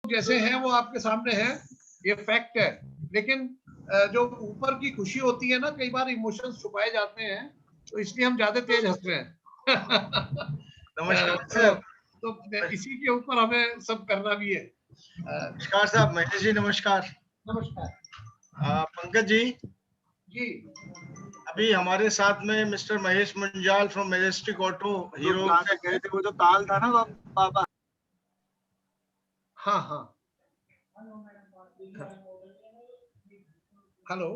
जैसे हैं वो आपके सामने है, ये फैक्ट है। लेकिन जो ऊपर की खुशी होती है ना, कई बार इमोशंस छुपाए जाते हैं, तो इसलिए हम ज्यादा तेज हंस रहे हैं। नमस्कार सर। तो इसी के ऊपर हमें सब करना भी है। नमस्कार साहब, महेश जी नमस्कार। नमस्कार पंकज जी, जी। अभी हमारे साथ में mister Mahesh Munjal from majestic auto hero से गए थे, वो जो ताल था ना बाबा। हाँ हाँ, हेलो।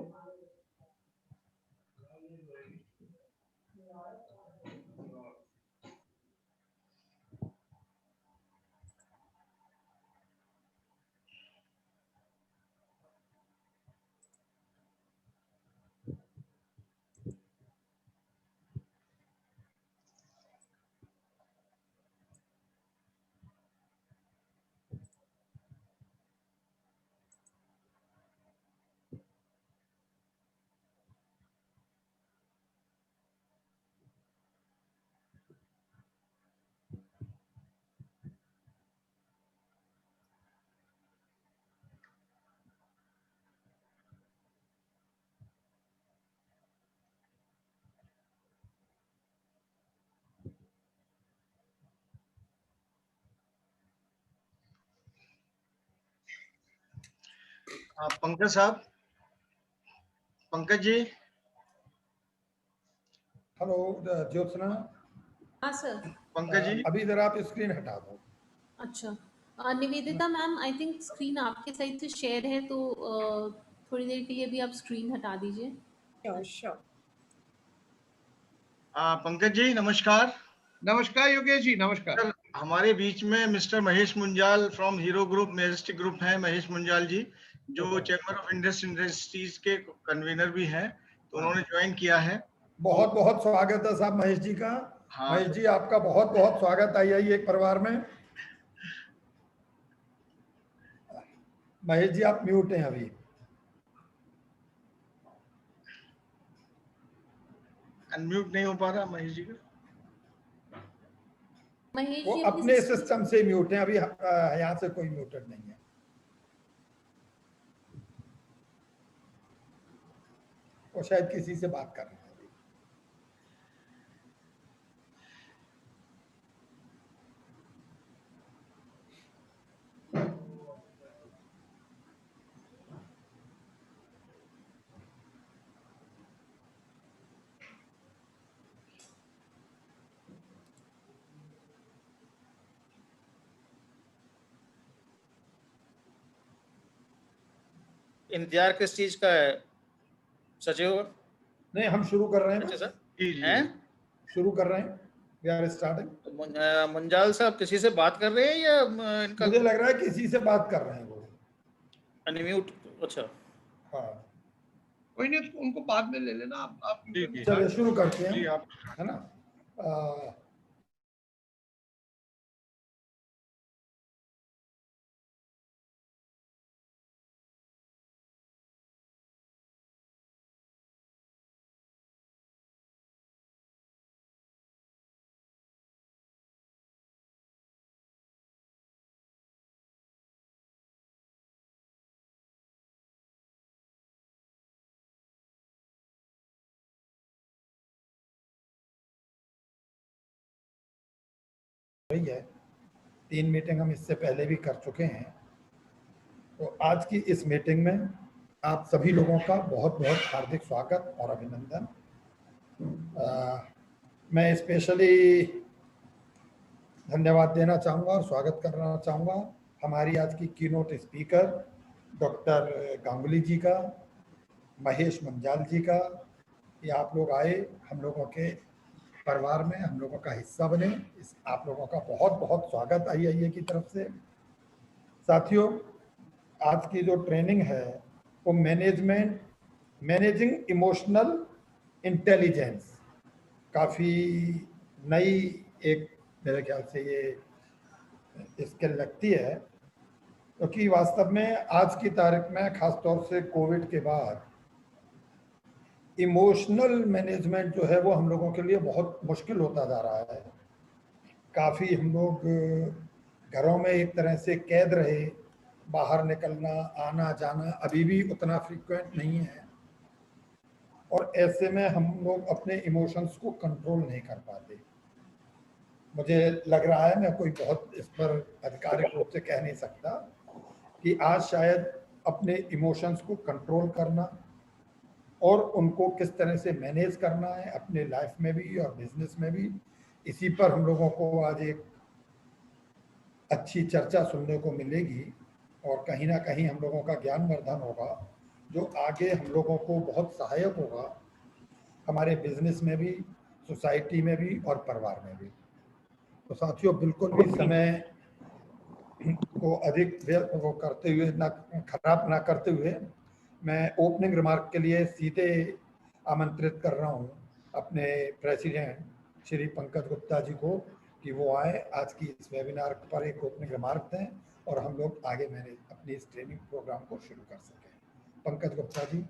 पंकज साहब, पंकज जी। हेलो ज्योत्सना। हाँ सर। पंकज जी, अभी जरा आप स्क्रीन हटा दो। अच्छा, Nivedita ma'am, I think screen आपके साइड से शेयर है, तो थोड़ी देर के लिए भी आप स्क्रीन हटा दीजिए। श्योर। पंकज जी नमस्कार। नमस्कार योगेश जी, नमस्कार। सर, हमारे बीच में mister Mahesh Munjal from hero group majestic group हैं, महेश मुंजाल जी, जो चैम्बर ऑफ इंडस्ट्रीज के कन्वीनर भी हैं, तो उन्होंने ज्वाइन किया है। बहुत बहुत स्वागत है साहब महेश जी का। हाँ। महेश जी आपका बहुत बहुत स्वागत। आई एक परिवार में। महेश जी आप म्यूट हैं अभी। अनम्यूट नहीं हो पा रहा महेश जी का। महेश वो जी अपने सिस्टम से म्यूट हैं अभी, यहाँ से कोई म्यूटेड नहीं है। वो शायद किसी से बात कर रहे हैं। इंतजार किस चीज का है सचिव? नहीं, हम शुरू कर रहे हैं। अच्छा सर, हैं? शुरू कर रहे हैं। We are starting. मुंजाल साहब किसी से बात कर रहे हैं या इनका? मुझे लग रहा है किसी से बात कर रहे हैं वो। अनम्यूट। अच्छा हाँ, कोई नहीं, उनको बाद में ले लेना आप। चलिए शुरू करते हैं, है ना। है 3 मीटिंग हम इससे पहले भी कर चुके हैं। तो आज की इस मीटिंग में आप सभी लोगों का बहुत बहुत हार्दिक स्वागत और अभिनंदन। मैं स्पेशली धन्यवाद देना चाहूँगा और स्वागत करना चाहूँगा हमारी आज की कीनोट स्पीकर डॉक्टर गांगुली जी का, महेश मुंजाल जी का, कि आप लोग आए, हम लोगों के परिवार में हम लोगों का हिस्सा बने। इस आप लोगों का बहुत बहुत स्वागत IIA की तरफ से। साथियों, आज की जो ट्रेनिंग है वो मैनेजिंग इमोशनल इंटेलिजेंस, काफ़ी नई एक मेरे ख्याल से ये स्किल लगती है, क्योंकि वास्तव में आज की तारीख में खासतौर से कोविड के बाद इमोशनल मैनेजमेंट जो है वो हम लोगों के लिए बहुत मुश्किल होता जा रहा है। काफ़ी हम लोग घरों में एक तरह से कैद रहे, बाहर निकलना, आना जाना अभी भी उतना फ्रीक्वेंट नहीं है, और ऐसे में हम लोग अपने इमोशंस को कंट्रोल नहीं कर पाते। मुझे लग रहा है, मैं कोई बहुत इस पर आधिकारिक रूप से कह नहीं सकता, कि आज शायद अपने इमोशंस को कंट्रोल करना और उनको किस तरह से मैनेज करना है अपने लाइफ में भी और बिजनेस में भी, इसी पर हम लोगों को आज एक अच्छी चर्चा सुनने को मिलेगी, और कहीं ना कहीं हम लोगों का ज्ञानवर्धन होगा, जो आगे हम लोगों को बहुत सहायक होगा, हमारे बिजनेस में भी, सोसाइटी में भी और परिवार में भी। तो साथियों, बिल्कुल भी समय को अधिक वो करते हुए ना, खराब ना करते हुए, मैं ओपनिंग रिमार्क के लिए सीधे आमंत्रित कर रहा हूं अपने प्रेसिडेंट श्री पंकज गुप्ता जी को, कि वो आए, आज की इस वेबिनार पर एक ओपनिंग रिमार्क दें और हम लोग आगे अपनी इस ट्रेनिंग प्रोग्राम को शुरू कर सकें। Pankaj Gupta ji.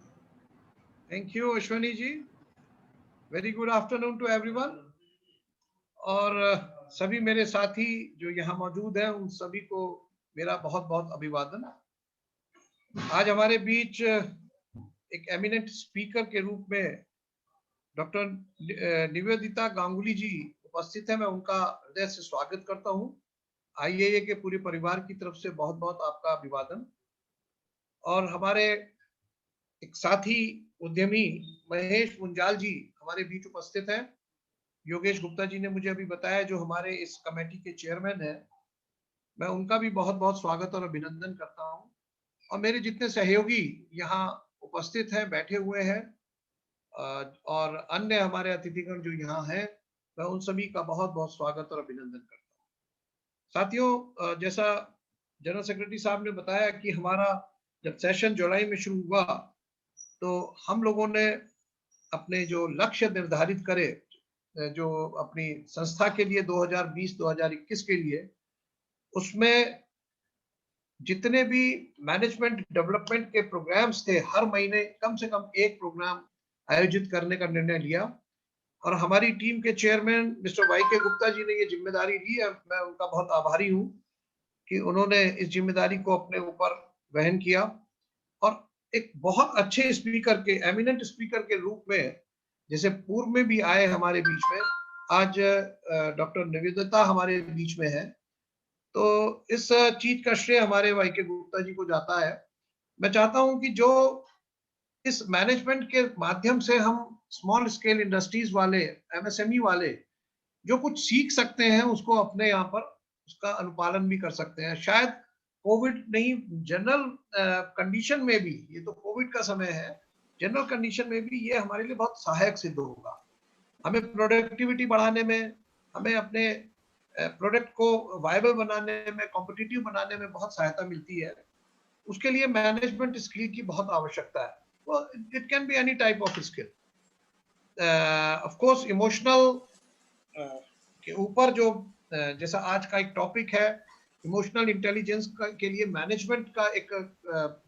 Thank you Ashwani ji. Very good afternoon to everyone. और सभी मेरे साथी जो यहाँ मौजूद हैं, उन सभी को मेरा बहुत बहुत अभिवादन। आज हमारे बीच एक एमिनेंट स्पीकर के रूप में डॉक्टर निवेदिता गांगुली जी उपस्थित है। मैं उनका हृदय से स्वागत करता हूं। IAA के पूरे परिवार की तरफ से बहुत बहुत आपका अभिवादन। और हमारे एक साथी उद्यमी महेश मुंजाल जी हमारे बीच उपस्थित हैं। योगेश गुप्ता जी ने मुझे अभी बताया, जो हमारे इस कमेटी के चेयरमैन हैं, मैं उनका भी बहुत बहुत स्वागत और अभिनंदन करता हूं। और मेरे जितने सहयोगी यहाँ उपस्थित हैं, बैठे हुए हैं, और अन्य हमारे अतिथिगण जो यहाँ हैं, मैं उन सभी का बहुत बहुत स्वागत और अभिनंदन करता हूँ। साथियों, जैसा जनरल सेक्रेटरी साहब ने बताया कि हमारा जब सेशन जुलाई में शुरू हुआ, तो हम लोगों ने अपने जो लक्ष्य निर्धारित करे, जो अपनी संस्था के लिए 2020-2021 के लिए, उसमें जितने भी मैनेजमेंट डेवलपमेंट के प्रोग्राम्स थे, हर महीने कम से कम एक प्रोग्राम आयोजित करने का निर्णय लिया। और हमारी टीम के chairman mister YK Gupta ji ने ये जिम्मेदारी ली है। मैं उनका बहुत आभारी हूँ कि उन्होंने इस जिम्मेदारी को अपने ऊपर वहन किया। और एक बहुत अच्छे स्पीकर के, एमिनेंट स्पीकर के रूप में, जैसे पूर्व में भी आए हमारे बीच में, आज डॉक्टर निवेदिता हमारे बीच में है, तो इस चीज का श्रेय हमारे YK गुप्ता जी को जाता है। मैं चाहता हूं कि जो इस मैनेजमेंट के माध्यम से हम स्मॉल स्केल इंडस्ट्रीज वाले, MSME वाले जो कुछ सीख सकते हैं, उसको अपने यहाँ पर उसका अनुपालन भी कर सकते हैं। शायद कोविड नहीं, जनरल कंडीशन में भी, ये तो कोविड का समय है, जनरल कंडीशन में भी ये हमारे लिए बहुत सहायक सिद्ध होगा। हमें प्रोडक्टिविटी बढ़ाने में, हमें अपने प्रोडक्ट को वायबल बनाने में, कॉम्पिटिटिव बनाने में बहुत सहायता मिलती है। उसके लिए मैनेजमेंट स्किल की बहुत आवश्यकता है। Well, it can be any type of skill. Of course, emotional के ऊपर जो जैसा आज का एक टॉपिक है, इमोशनल इंटेलिजेंस के लिए मैनेजमेंट का एक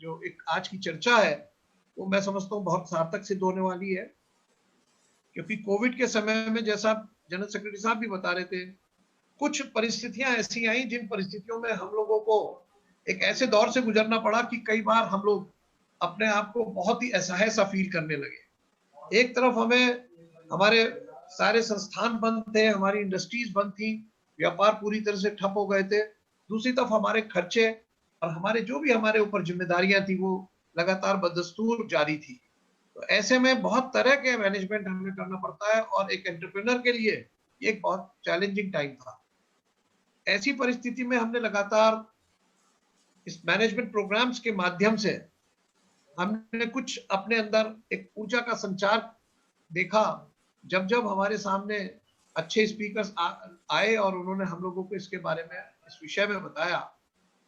जो एक आज की चर्चा है, वो मैं समझता हूँ बहुत सार्थक सिद्ध होने वाली है। क्योंकि कोविड के समय में, जैसा जनरल सेक्रेटरी साहब भी बता रहे थे, कुछ परिस्थितियां ऐसी आई जिन परिस्थितियों में हम लोगों को एक ऐसे दौर से गुजरना पड़ा कि कई बार हम लोग अपने आप को बहुत ही असहाय सा फील करने लगे। एक तरफ हमें, हमारे सारे संस्थान बंद थे, हमारी इंडस्ट्रीज बंद थी, व्यापार पूरी तरह से ठप हो गए थे। दूसरी तरफ हमारे खर्चे और हमारे जो भी हमारे ऊपर जिम्मेदारियां थी, वो लगातार बदस्तूर जारी थी। तो ऐसे में बहुत तरह के मैनेजमेंट हमें करना पड़ता है, और एक एंटरप्रेन्योर के लिए ये एक बहुत चैलेंजिंग टाइम था। ऐसी परिस्थिति में हमने लगातार इस मैनेजमेंट प्रोग्राम्स के माध्यम से हमने कुछ अपने अंदर एक ऊर्जा का संचार देखा। जब जब हमारे सामने अच्छे स्पीकर्स आए और उन्होंने हम लोगों को इसके बारे में, इस विषय में बताया,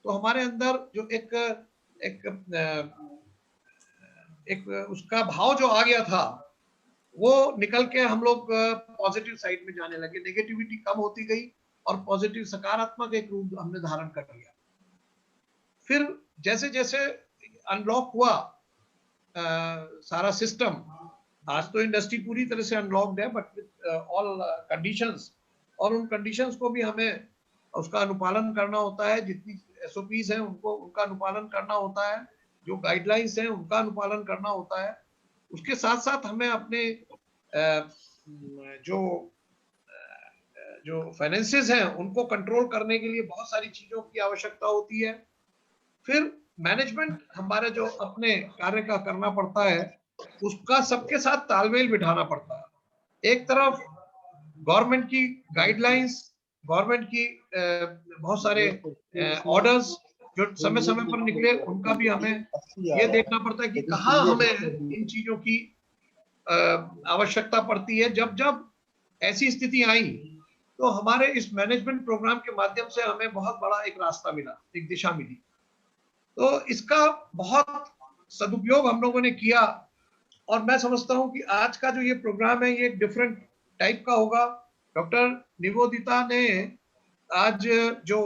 तो हमारे अंदर जो एक उसका भाव जो आ गया था, वो निकल के हम लोग पॉजिटिव साइड में जाने लगे। नेगेटिविटी कम होती गई और पॉजिटिव, सकारात्मक एक रूप हमने धारण कर लिया। फिर जैसे जैसे अनलॉक हुआ सारा सिस्टम, आज तो इंडस्ट्री पूरी तरह से अनलॉक्ड है, बट विद ऑल कंडीशंस, और उन कंडीशंस को भी हमें उसका अनुपालन करना होता है। जितनी SOPs हैं उनका अनुपालन करना होता है, जो गाइडलाइंस हैं उनका अनुपालन करना होता है। उसके साथ साथ हमें अपने जो फाइनेंसेस हैं उनको कंट्रोल करने के लिए बहुत सारी चीजों की आवश्यकता होती है। फिर मैनेजमेंट हमारे जो अपने कार्य का करना पड़ता है उसका सबके साथ तालमेल बिठाना पड़ता है। एक तरफ गवर्नमेंट की गाइडलाइंस, गवर्नमेंट की बहुत सारे ऑर्डर्स जो समय समय पर निकले उनका भी हमें ये देखना पड़ता है कि कहाँ हमें इन चीजों की आवश्यकता पड़ती है। जब जब ऐसी स्थिति आई तो हमारे इस मैनेजमेंट प्रोग्राम के माध्यम से हमें बहुत बड़ा एक रास्ता मिला, एक दिशा मिली। तो इसका बहुत सदुपयोग हम लोगों ने किया और मैं समझता हूं कि आज का जो ये प्रोग्राम है ये डिफरेंट टाइप का होगा। डॉक्टर निवेदिता ने आज जो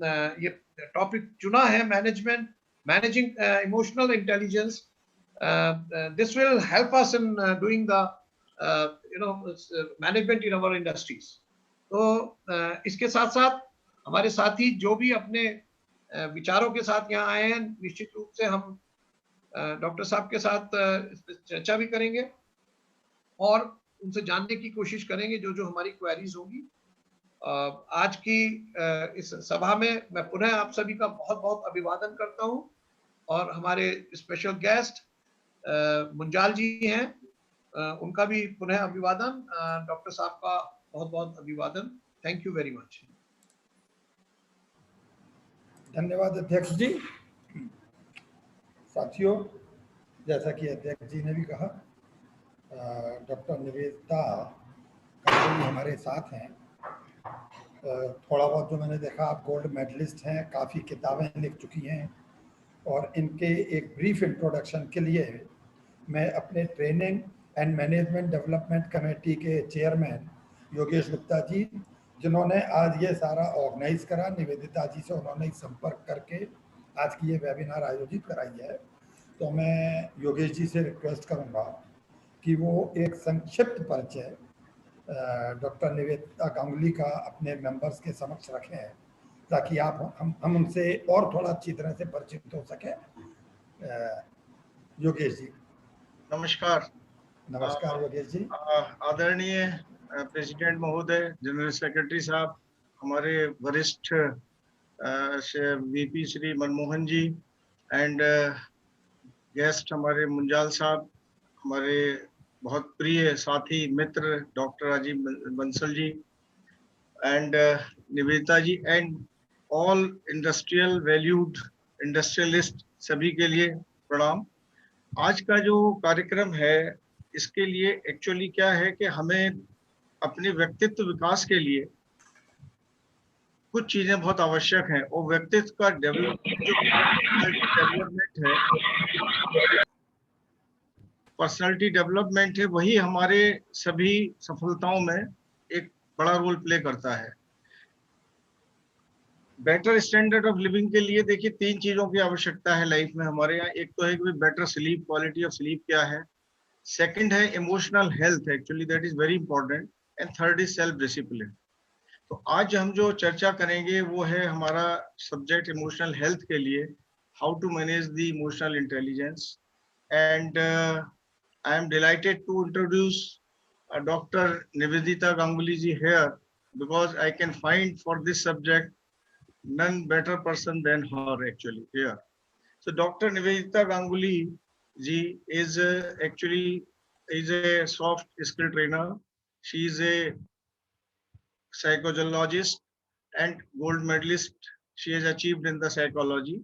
ये टॉपिक चुना है managing emotional intelligence, this will help us in doing the management in our industries. तो इसके साथ साथ हमारे साथी जो भी अपने विचारों के साथ यहाँ आए हैं, निश्चित रूप से हम डॉक्टर साहब के साथ चर्चा भी करेंगे और उनसे जानने की कोशिश करेंगे जो जो हमारी क्वेरीज होंगी। आज की इस सभा में मैं पुनः आप सभी का बहुत बहुत अभिवादन करता हूं और हमारे स्पेशल गेस्ट मुंजाल जी हैं, उनका भी पुनः अभिवादन। डॉक्टर साहब का बहुत बहुत अभिवादन। Thank you very much. धन्यवाद अध्यक्ष जी। साथियों, जैसा कि अध्यक्ष जी ने भी कहा, डॉक्टर निवेदिता गांगुली हमारे साथ हैं। थोड़ा बहुत जो मैंने देखा, आप गोल्ड मेडलिस्ट हैं, काफ़ी किताबें लिख चुकी हैं और इनके एक ब्रीफ इंट्रोडक्शन के लिए मैं अपने training and management development committee के चेयरमैन योगेश गुप्ता जी, जिन्होंने आज ये सारा ऑर्गेनाइज करा, निवेदिता जी से उन्होंने संपर्क करके आज की ये वेबिनार आयोजित कराई है, तो मैं योगेश जी से रिक्वेस्ट करूंगा कि वो एक संक्षिप्त परिचय डॉक्टर निवेदिता गांगुली का अपने मेंबर्स के समक्ष रखें ताकि हम उनसे और थोड़ा अच्छी तरह से परिचित हो सके। योगेश जी। नमस्कार। नमस्कार योगेश जी। आदरणीय प्रेसिडेंट महोदय, जनरल सेक्रेटरी साहब, हमारे वरिष्ठ VP Shri Manmohan ji and guest हमारे मुंजाल साहब, हमारे बहुत प्रिय साथी मित्र doctor Rajeev Bansal ji and Nivedita ji and all industrial valued industrialist, सभी के लिए प्रणाम। आज का जो कार्यक्रम है इसके लिए एक्चुअली क्या है कि हमें अपने व्यक्तित्व विकास के लिए कुछ चीजें बहुत आवश्यक हैं और व्यक्तित्व का डेवलपमेंट है, पर्सनालिटी डेवलपमेंट है, वही हमारे सभी सफलताओं में एक बड़ा रोल प्ले करता है। बेटर स्टैंडर्ड ऑफ लिविंग के लिए देखिए 3 चीजों की आवश्यकता है लाइफ में हमारे यहाँ। एक तो है कि better sleep, quality of sleep क्या है। सेकंड है emotional health, actually that is very important. And third is self discipline. तो आज हम जो चर्चा करेंगे वो है हमारा सब्जेक्ट इमोशनल हेल्थ के लिए, how to manage the emotional intelligence. And I am delighted to introduce doctor Nivedita Ganguly ji here because I can find for this subject none better person than her actually here. So Dr. Nivedita Ganguly ji is actually a soft skill trainer. She is a psychologist and gold medalist. She has achieved in the psychology,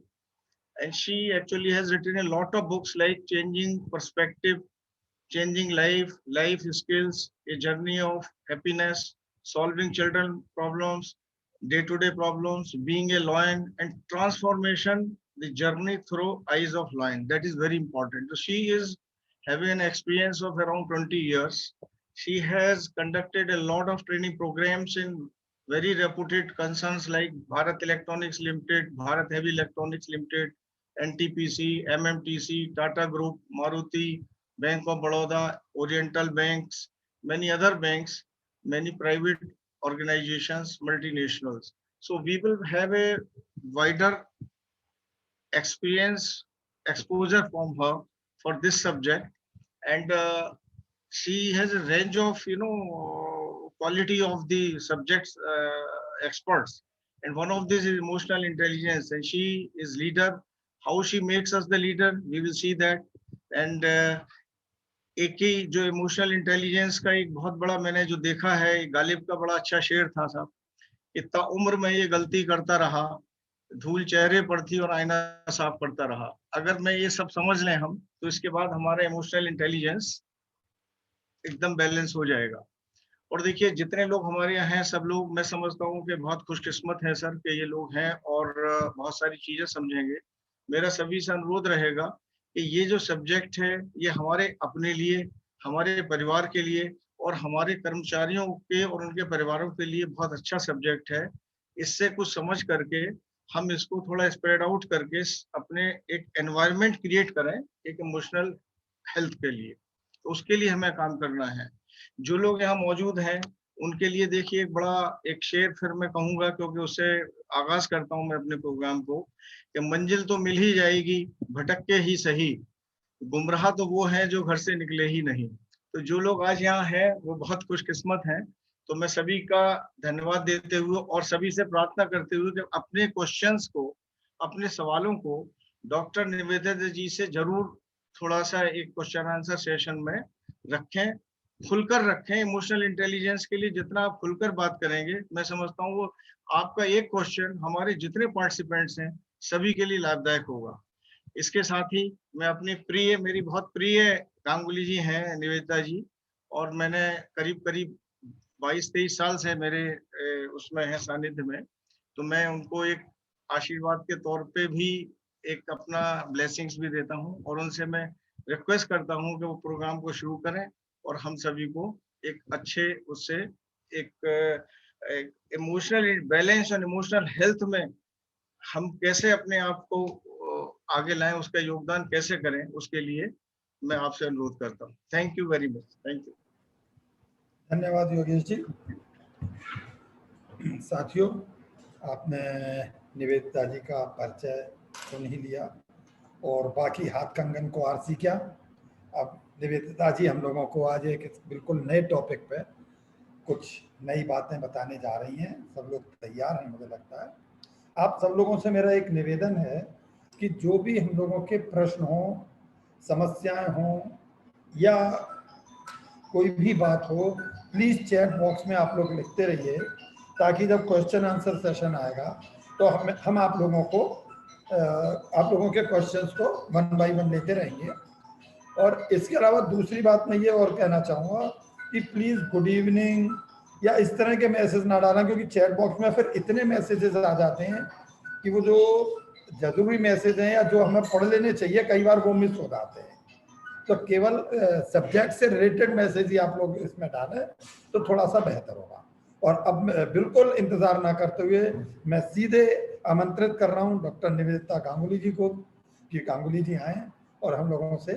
and she actually has written a lot of books like Changing Perspective, Changing Life, Life Skills, A Journey of Happiness, Solving Children Problems, Day-to-Day Problems, Being a Lion, and Transformation, the Journey Through Eyes of Lion. That is very important. So she is having an experience of around 20 years. She has conducted a lot of training programs in very reputed concerns like Bharat Electronics Limited, Bharat Heavy Electronics Limited, NTPC, MMTC, Tata Group, Maruti, Bank of Baroda, Oriental Banks, many other banks, many private organizations, multinationals. So we will have a wider experience, exposure from her for this subject, and she has a range of quality of the subjects experts, and one of these is emotional intelligence, and she is leader. How she makes us the leader, we will see that. And एक ही जो emotional intelligence का एक बहुत बड़ा मैंने जो देखा है, गालिब का बड़ा अच्छा शेर था साहब, इतना उम्र में ये गलती करता रहा, धूल चेहरे पर थी और आईना साफ करता रहा। अगर मैं ये सब समझ लें हम, तो इसके बाद हमारा इमोशनल इंटेलिजेंस एकदम बैलेंस हो जाएगा। और देखिए जितने लोग हमारे यहाँ हैं, सब लोग मैं समझता हूँ कि बहुत खुशकिस्मत है सर कि ये लोग हैं और बहुत सारी चीजें समझेंगे। मेरा सभी से अनुरोध रहेगा कि ये जो सब्जेक्ट है, ये हमारे अपने लिए, हमारे परिवार के लिए और हमारे कर्मचारियों के और उनके परिवारों के लिए बहुत अच्छा सब्जेक्ट है। इससे कुछ समझ करके हम इसको थोड़ा स्प्रेड आउट करके अपने एक एनवायरनमेंट क्रिएट करें एक इमोशनल हेल्थ के लिए, तो उसके लिए हमें काम करना है। जो लोग यहाँ मौजूद हैं उनके लिए देखिए एक बड़ा एक शेर फिर मैं कहूंगा, क्योंकि उससे आगाज करता हूं मैं अपने प्रोग्राम को, कि मंजिल तो मिल ही जाएगी भटक के ही सही, गुमराह तो वो है जो घर से निकले ही नहीं। तो जो लोग आज यहाँ हैं वो बहुत खुशकिस्मत हैं। तो मैं सभी का धन्यवाद देते हुए और सभी से प्रार्थना करते हुए कि अपने क्वेश्चंस को, अपने सवालों को डॉक्टर निवेदिता जी से जरूर थोड़ा सा एक क्वेश्चन आंसर सेशन में रखें, खुलकर रखें। इमोशनल इंटेलिजेंस के लिए जितना आप खुलकर बात करेंगे, मैं समझता हूँ वो आपका एक क्वेश्चन हमारे जितने पार्टिसिपेंट्स हैं सभी के लिए लाभदायक होगा। इसके साथ ही मैं अपनी प्रिय, मेरी बहुत प्रिय गांगुली जी हैं निवेदिता जी, और मैंने करीब करीब 22-23 साल से मेरे उसमें है सानिध्य में, तो मैं उनको एक आशीर्वाद के तौर पे भी एक अपना ब्लेसिंग्स भी देता हूँ और उनसे मैं रिक्वेस्ट करता हूँ कि वो प्रोग्राम को शुरू करें और हम सभी को एक अच्छे उससे एक इमोशनल बैलेंस और इमोशनल हेल्थ में हम कैसे अपने आप को आगे लाएं, उसका योगदान कैसे करें, उसके लिए मैं आपसे अनुरोध करता हूँ। Thank you very much. Thank you. धन्यवाद योगेश जी। साथियों, आपने निवेदिता जी का परिचय सुन ही लिया और बाकी हाथ कंगन को आरसी क्या। अब निवेदिता जी हम लोगों को आज एक बिल्कुल नए टॉपिक पे कुछ नई बातें बताने जा रही हैं। सब लोग तैयार हैं मुझे लगता है। आप सब लोगों से मेरा एक निवेदन है कि जो भी हम लोगों के प्रश्न हों, समस्याएं हों या कोई भी बात हो, प्लीज़ चैट बॉक्स में आप लोग लिखते रहिए, ताकि जब क्वेश्चन आंसर सेशन आएगा तो हम आप लोगों के क्वेश्चंस को 1 बाय 1 लेते रहेंगे। और इसके अलावा दूसरी बात मैं ये और कहना चाहूँगा कि प्लीज़ गुड इवनिंग या इस तरह के मैसेज ना डालना, क्योंकि चैट बॉक्स में फिर इतने मैसेजेस आ जाते हैं कि वो जो जरूरी मैसेज हैं या जो हमें पढ़ लेने चाहिए कई बार वो मिस हो जाते हैं। तो केवल सब्जेक्ट से रिलेटेड मैसेज ही आप लोग इसमें डालें तो थोड़ा सा बेहतर होगा। और अब बिल्कुल इंतजार ना करते हुए मैं सीधे आमंत्रित कर रहा हूं डॉक्टर निवेदिता गांगुली जी को कि गांगुली जी आए और हम लोगों से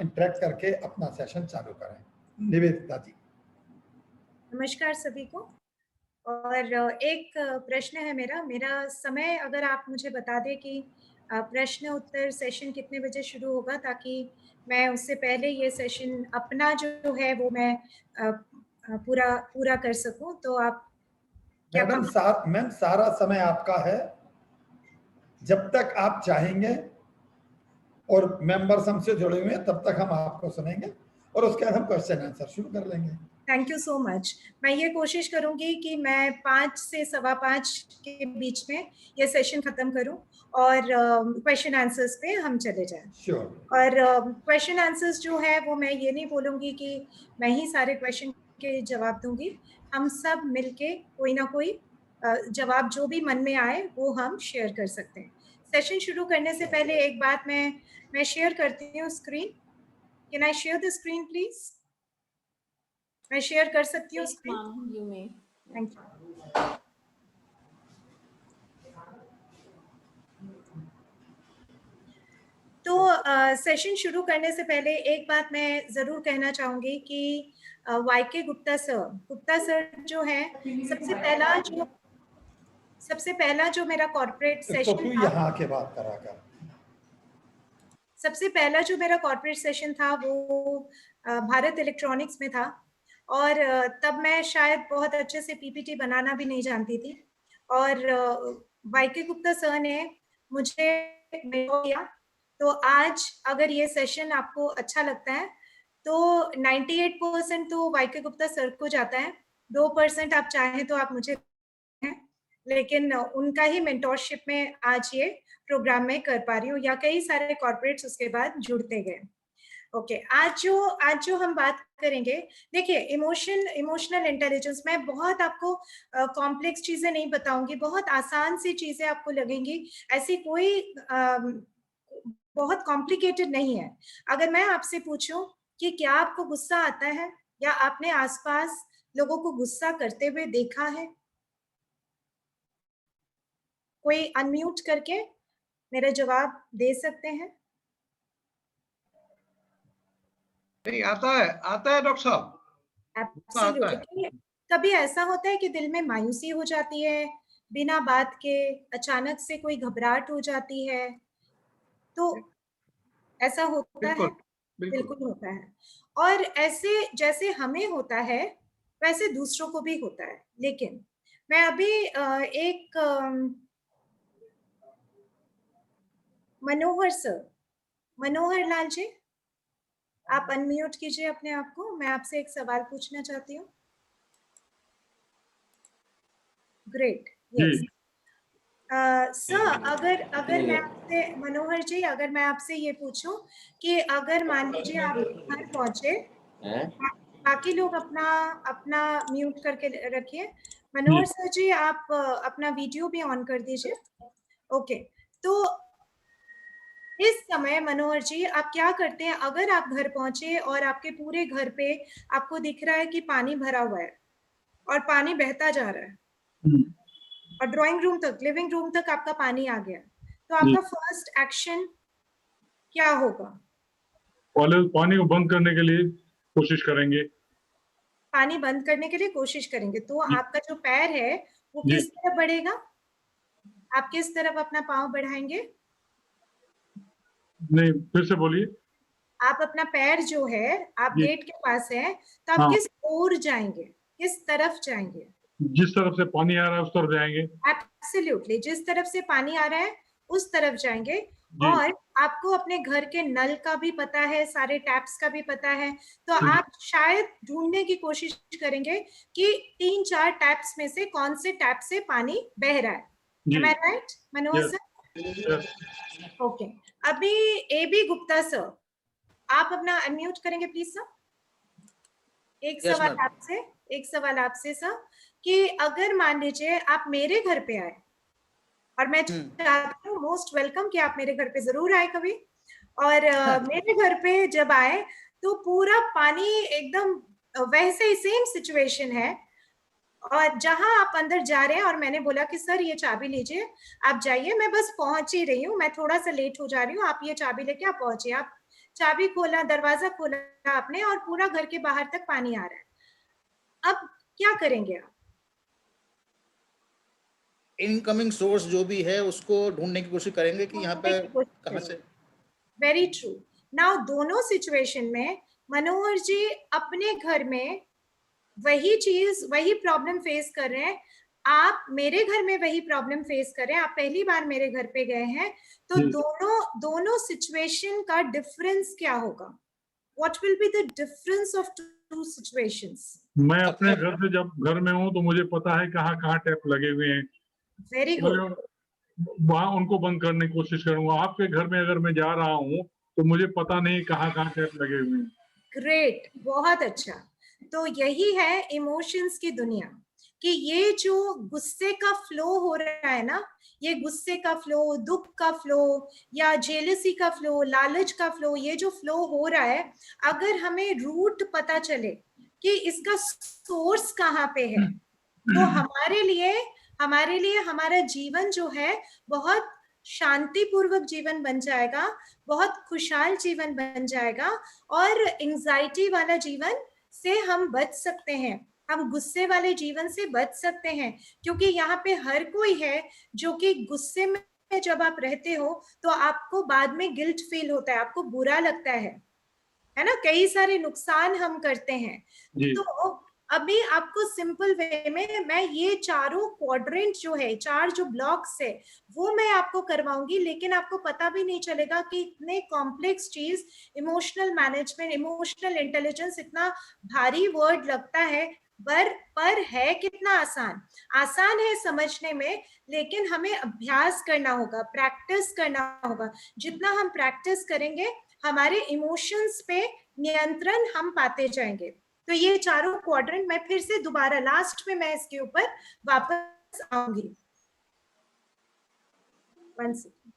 इंटरेक्ट करके अपना सेशन चालू करें। निवेदिता जी। नमस्कार सभी को। और एक प्रश्न है मेरा समय अगर आप मुझे बता दें कि प्रश्न उत्तर सेशन कितने बजे शुरू होगा, ताकि मैं उससे पहले ये सेशन अपना जो है वो मैं पूरा कर सकूं। तो आप मैम सारा समय आपका है, जब तक आप चाहेंगे और मेंबर्स हमसे जुड़े हुए हैं तब तक हम आपको सुनेंगे और उसके बाद हम क्वेश्चन आंसर शुरू कर लेंगे। Thank you so much. मैं ये कोशिश करूंगी कि मैं 5 से 5:15 के बीच में ये सेशन खत्म करूं और क्वेश्चन आंसर्स पे हम चले जाएं। Sure. और क्वेश्चन आंसर्स जो है वो मैं ये नहीं बोलूंगी कि मैं ही सारे क्वेश्चन के जवाब दूंगी। हम सब मिलके कोई ना कोई जवाब जो भी मन में आए वो हम शेयर कर सकते हैं। सेशन शुरू करने से पहले एक बात मैं शेयर करती हूँ screen. Can I share the screen please? मैं शेयर कर सकती हूँ स्क्रीन? Thank you. तो सेशन शुरू करने से पहले एक बात मैं जरूर कहना चाहूंगी कि वाईके गुप्ता सर जो है, सबसे पहला जो मेरा कॉर्पोरेट तो सेशन तू था, यहाँ के बात करा कर। सबसे पहला जो मेरा कॉर्पोरेट सेशन था वो भारत इलेक्ट्रॉनिक्स में था, और तब मैं शायद बहुत अच्छे से पीपीटी बनाना भी नहीं जानती थी, और वाईके गुप्ता सर ने मुझे किया। तो आज अगर ये सेशन आपको अच्छा लगता है तो 98% तो वाईके गुप्ता सर को जाता है, 2% आप चाहें तो आप मुझे हैं, लेकिन उनका ही मेंटोरशिप में आज ये प्रोग्राम में कर पा रही हूँ, या कई सारे कॉर्पोरेट्स उसके बाद जुड़ते गए। ओके, आज जो हम बात करेंगे, देखिए इमोशनल इंटेलिजेंस, मैं बहुत आपको कॉम्प्लेक्स चीजें नहीं बताऊंगी, बहुत आसान सी चीजें आपको लगेंगी, ऐसी कोई बहुत कॉम्प्लिकेटेड नहीं है। अगर मैं आपसे पूछूं कि क्या आपको गुस्सा आता है, या आपने आसपास लोगों को गुस्सा करते हुए देखा है? कोई अनम्यूट करके मेरा जवाब दे सकते हैं? नहीं, आता है डॉक्टर साहब, आता है। एब्सोल्युटली। कभी ऐसा होता है कि दिल में मायूसी हो जाती है बिना बात के, अचानक से कोई घबराहट हो जाती है, तो ऐसा होता है? बिल्कुल बिल्कुल। बिल्कुल होता है। और ऐसे जैसे हमें होता है वैसे दूसरों को भी होता है। लेकिन मैं अभी एक मनोहर सर, मनोहर लाल जी, आप अनम्यूट कीजिए अपने आप को, मैं आपसे एक सवाल पूछना चाहती हूँ। ग्रेट, यस सर, अगर मैं आपसे, मनोहर जी, अगर मैं आपसे ये पूछूं कि अगर मान लीजिए आप घर पहुंचे, बाकी लोग अपना अपना म्यूट करके रखिए। मनोहर सर जी, आप अपना वीडियो भी ऑन कर दीजिए। ओके, तो इस समय मनोहर जी आप क्या करते हैं? अगर आप घर पहुंचे और आपके पूरे घर पे आपको दिख रहा है कि पानी भरा हुआ है और पानी बहता जा रहा है, और ड्राइंग रूम तक, लिविंग रूम तक आपका पानी आ गया, तो आपका फर्स्ट एक्शन क्या होगा? पहले पानी को बंद करने के लिए कोशिश करेंगे। पानी बंद करने के लिए कोशिश करेंगे। तो आपका जो पैर है वो किस तरफ बढ़ेगा? आप किस तरफ अपना पांव बढ़ाएंगे? नहीं, फिर से बोलिए। आप अपना पैर जो है, आप गेट के पास है, तो आप किस ओर जाएंगे, किस तरफ जाएंगे? जिस तरफ से पानी आ रहा है उस तरफ जाएंगे। एब्सोल्युटली, जिस तरफ से पानी आ रहा है उस तरफ जाएंगे। और आपको अपने घर के नल का भी पता है, सारे टैप्स का भी पता है, तो आप शायद ढूंढने की कोशिश करेंगे कि 3-4 टैप्स में से कौन से टैप से पानी बह रहा है। Am I right, Manohar sir? Okay, अभी एबी गुप्ता सर, आप अपना अनम्यूट करेंगे प्लीज सर। एक सवाल आपसे सर, कि अगर मान लीजिए आप मेरे घर पे आए, और मैं चाहती हूँ, मोस्ट वेलकम, कि आप मेरे घर पे जरूर आए कभी, और मेरे घर पे जब आए तो पूरा पानी एकदम वैसे ही सेम सिचुएशन है, और जहां आप अंदर जा रहे हैं और मैंने बोला कि सर ये चाबी लीजिए, आप जाइए, मैं बस पहुंच ही रही हूँ, मैं थोड़ा सा लेट हो जा रही हूँ, आप ये चाबी लेके आप पहुंचे। आप चाबी खोला, दरवाजा खोला आपने, और पूरा घर के बाहर तक पानी आ रहा है, अब क्या करेंगे आप? इनकमिंग सोर्स जो भी है उसको ढूंढने की कोशिश करेंगे कि यहाँ पे कहाँ से। Very true. नाउ दोनों सिचुएशन में मनोहर जी अपने घर में वही चीज, वही प्रॉब्लम फेस कर रहे हैं, आप मेरे घर में वही प्रॉब्लम फेस कर रहे हैं, आप पहली बार मेरे घर पे गए हैं, तो दोनों सिचुएशन का डिफरेंस क्या होगा? What will be the difference of two situations? मैं अपने घर से जब घर में हूँ तो मुझे पता है कहाँ कहाँ टैप लगे हुए हैं। Very good. वहाँ उनको बंद करने की कोशिश करूंगा। आपके घर में अगर मैं जा रहा हूँ तो मुझे पता नहीं कहाँ कहाँ टैप लगे हुए हैं। ग्रेट, बहुत अच्छा। तो यही है इमोशंस की दुनिया, कि ये जो गुस्से का फ्लो हो रहा है ना, ये गुस्से का फ्लो, दुख का फ्लो, या जेलसी का फ्लो, लालच का फ्लो, ये जो फ्लो हो रहा है, अगर हमें रूट पता चले कि इसका सोर्स कहाँ पे है, तो हमारे लिए हमारा जीवन जो है बहुत शांतिपूर्वक जीवन बन जाएगा, बहुत खुशहाल जीवन बन जाएगा, और एंजाइटी वाला जीवन से हम बच सकते हैं। हम गुस्से वाले जीवन से बच सकते हैं, क्योंकि यहाँ पे हर कोई है जो कि गुस्से में जब आप रहते हो तो आपको बाद में गिल्ट फील होता है, आपको बुरा लगता है ना, कई सारे नुकसान हम करते हैं। तो अभी आपको सिंपल वे में मैं ये चारों क्वाड्रेंट जो है, चार जो ब्लॉक्स है, वो मैं आपको करवाऊंगी, लेकिन आपको पता भी नहीं चलेगा कि इतने कॉम्प्लेक्स चीज, इमोशनल मैनेजमेंट, इमोशनल इंटेलिजेंस, इतना भारी वर्ड लगता है, पर है कितना आसान। आसान है समझने में, लेकिन हमें अभ्यास करना होगा, प्रैक्टिस करना होगा। जितना हम प्रैक्टिस करेंगे, हमारे इमोशंस पे नियंत्रण हम पाते जाएंगे। तो ये चारों क्वाड्रेंट मैं फिर से दोबारा लास्ट में मैं इसके ऊपर वापस आऊंगी। 1 सेकंड।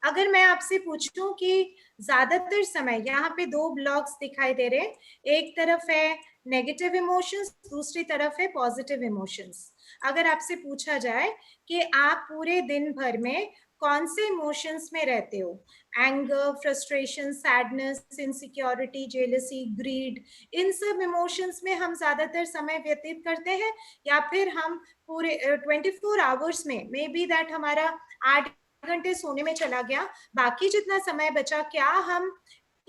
अगर मैं आपसे पूछूं कि ज्यादातर समय यहाँ पे 2 ब्लॉक्स दिखाई दे रहे हैं, एक तरफ है नेगेटिव इमोशंस, दूसरी तरफ है पॉजिटिव इमोशंस। अगर आपसे पूछा जाए कि आप पूरे दिन भर में कौन से इमोशंस में रहते हो, anger, frustration, sadness, insecurity, jealousy, greed, इन सब इमोशंस में हम ज्यादातर समय व्यतीत करते हैं, या फिर हम पूरे 24 आवर्स में मे बी दैट हमारा 8 घंटे सोने में चला गया, बाकी जितना समय बचा क्या हम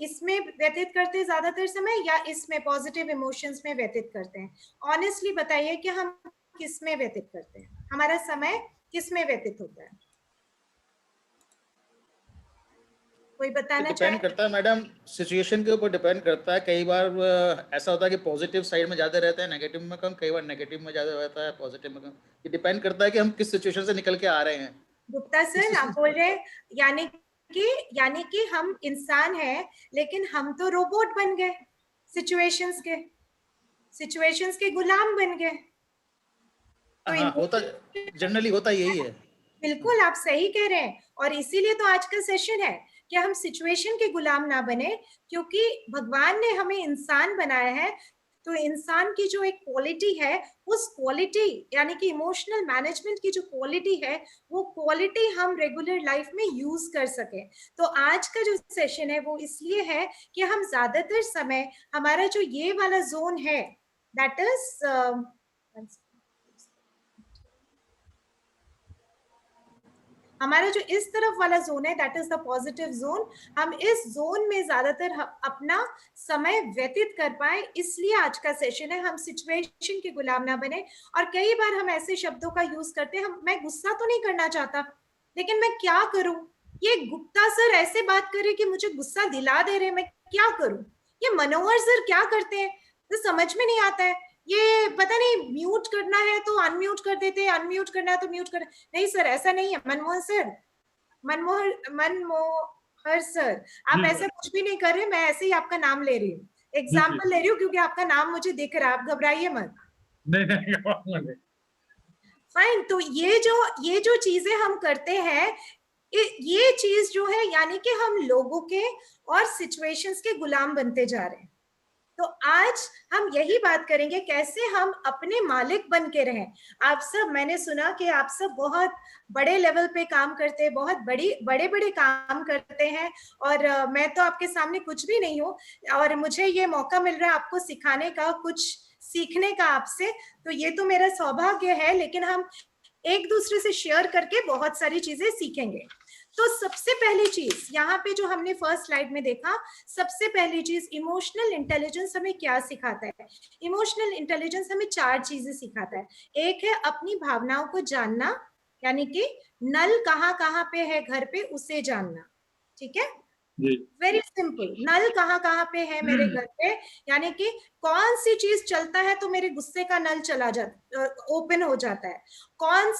इसमें व्यतीत करते हैं ज्यादातर समय, या इसमें पॉजिटिव इमोशंस में व्यतीत करते हैं? ऑनेस्टली बताइए कि हम किस में व्यतीत करते हैं, हमारा समय किस में व्यतीत होता है? कोई बताना चाहे? डिपेंड करता है मैडम, सिचुएशन के ऊपर डिपेंड करता है। कई बार ऐसा होता है कि पॉजिटिव साइड में ज्यादा रहता है, नेगेटिव में कम, कई बार नेगेटिव में ज्यादा रहता है, पॉजिटिव में कम। ये डिपेंड करता है कि हम किस सिचुएशन से निकल के आ रहे हैं। गुप्ता सर, आप बोल रहे हैं यानी कि हम इंसान हैं, लेकिन हम तो रोबोट बन गए, सिचुएशंस के गुलाम बन गए। तो हाँ, होता जनरली होता यही है। बिल्कुल आप सही कह रहे हैं, और इसीलिए तो आज का सेशन है कि हम सिचुएशन के गुलाम ना बने, क्योंकि भगवान ने हमें इंसान बनाया है। तो इंसान की जो एक क्वालिटी है, उस क्वालिटी यानी कि इमोशनल मैनेजमेंट की जो क्वालिटी है, वो क्वालिटी हम रेगुलर लाइफ में यूज कर सके। तो आज का जो सेशन है वो इसलिए है कि हम ज्यादातर समय हमारा जो ये वाला जोन है, दैट इज हमारा जो इस तरफ वाला जोन है, that is the positive zone, हम इस जोन में ज्यादातर अपना समय व्यतीत कर पाए, इसलिए आज का सेशन है। हम सिचुएशन के गुलाम ना बने। और कई बार हम ऐसे शब्दों का यूज करते हैं, मैं गुस्सा तो नहीं करना चाहता, लेकिन मैं क्या करूं? ये गुप्ता सर ऐसे बात करे कि मुझे गुस्सा दिला दे रहे, मैं क्या करूं? ये मनोहर सर क्या करते हैं, तो समझ में नहीं आता है। ये पता नहीं, म्यूट करना है तो अनम्यूट कर देते हैं, अनम्यूट करना है तो म्यूट कर। नहीं सर, ऐसा नहीं है। मनमोहन सर, आप ऐसा कुछ भी नहीं कर रहे, मैं ऐसे ही आपका नाम ले रही हूँ, एग्जाम्पल ले रही हूँ, क्योंकि आपका नाम मुझे दिख रहा है, आप घबराइए मत। नहीं। फाइन। तो ये जो चीजें हम करते हैं, ये चीज जो है, यानी कि हम लोगों के और सिचुएशंस के गुलाम बनते जा रहे हैं। तो आज हम यही बात करेंगे, कैसे हम अपने मालिक बन के रहें। आप सब, मैंने सुना कि आप सब बहुत बड़े लेवल पे काम करते हैं, बहुत बड़े काम करते हैं, और मैं तो आपके सामने कुछ भी नहीं हूँ, और मुझे ये मौका मिल रहा है आपको सिखाने का, कुछ सीखने का आपसे, तो ये तो मेरा सौभाग्य है। लेकिन हम एक दूसरे से शेयर करके बहुत सारी चीजें सीखेंगे। तो सबसे पहली चीज यहाँ पे जो हमने फर्स्ट स्लाइड में देखा, सबसे पहली चीज, इमोशनल इंटेलिजेंस हमें क्या सिखाता है? इमोशनल इंटेलिजेंस हमें 4 चीजें सिखाता है। एक है अपनी भावनाओं को जानना, यानी कि नल कहाँ पे है घर पे, उसे जानना। ठीक है, वेरी सिंपल। नल कहाँ पे है मेरे घर पे, यानी कि कौन सी चीज चलता है तो मेरे गुस्से का नल चला जाता, ओपन हो जाता है। कौन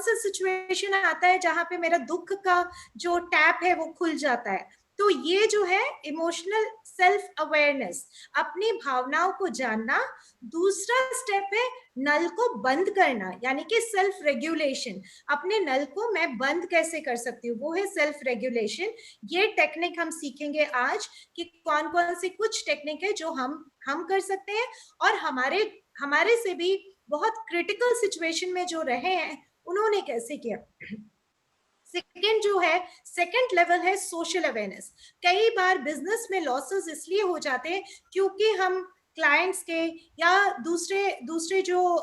सा सिचुएशन आता है जहां पे मेरा दुख का जो टैप है वो खुल जाता है। तो ये जो है इमोशनल सेल्फ अवेयरनेस, अपनी भावनाओं को जानना। दूसरा स्टेप है नल को बंद करना, यानी कि सेल्फ रेगुलेशन। अपने नल को मैं बंद कैसे कर सकती हूँ, वो है सेल्फ रेगुलेशन। ये टेक्निक हम सीखेंगे आज कि कौन कौन सी कुछ टेक्निक है जो हम कर सकते हैं, और हमारे से भी बहुत क्रिटिकल सिचुएशन में जो रहे हैं उन्होंने कैसे किया। सेकंड जो है, सेकंड लेवल है सोशल अवेयरनेस। कई बार बिजनेस में लॉसेस इसलिए हो जाते हैं क्योंकि हम क्लाइंट्स के या दूसरे जो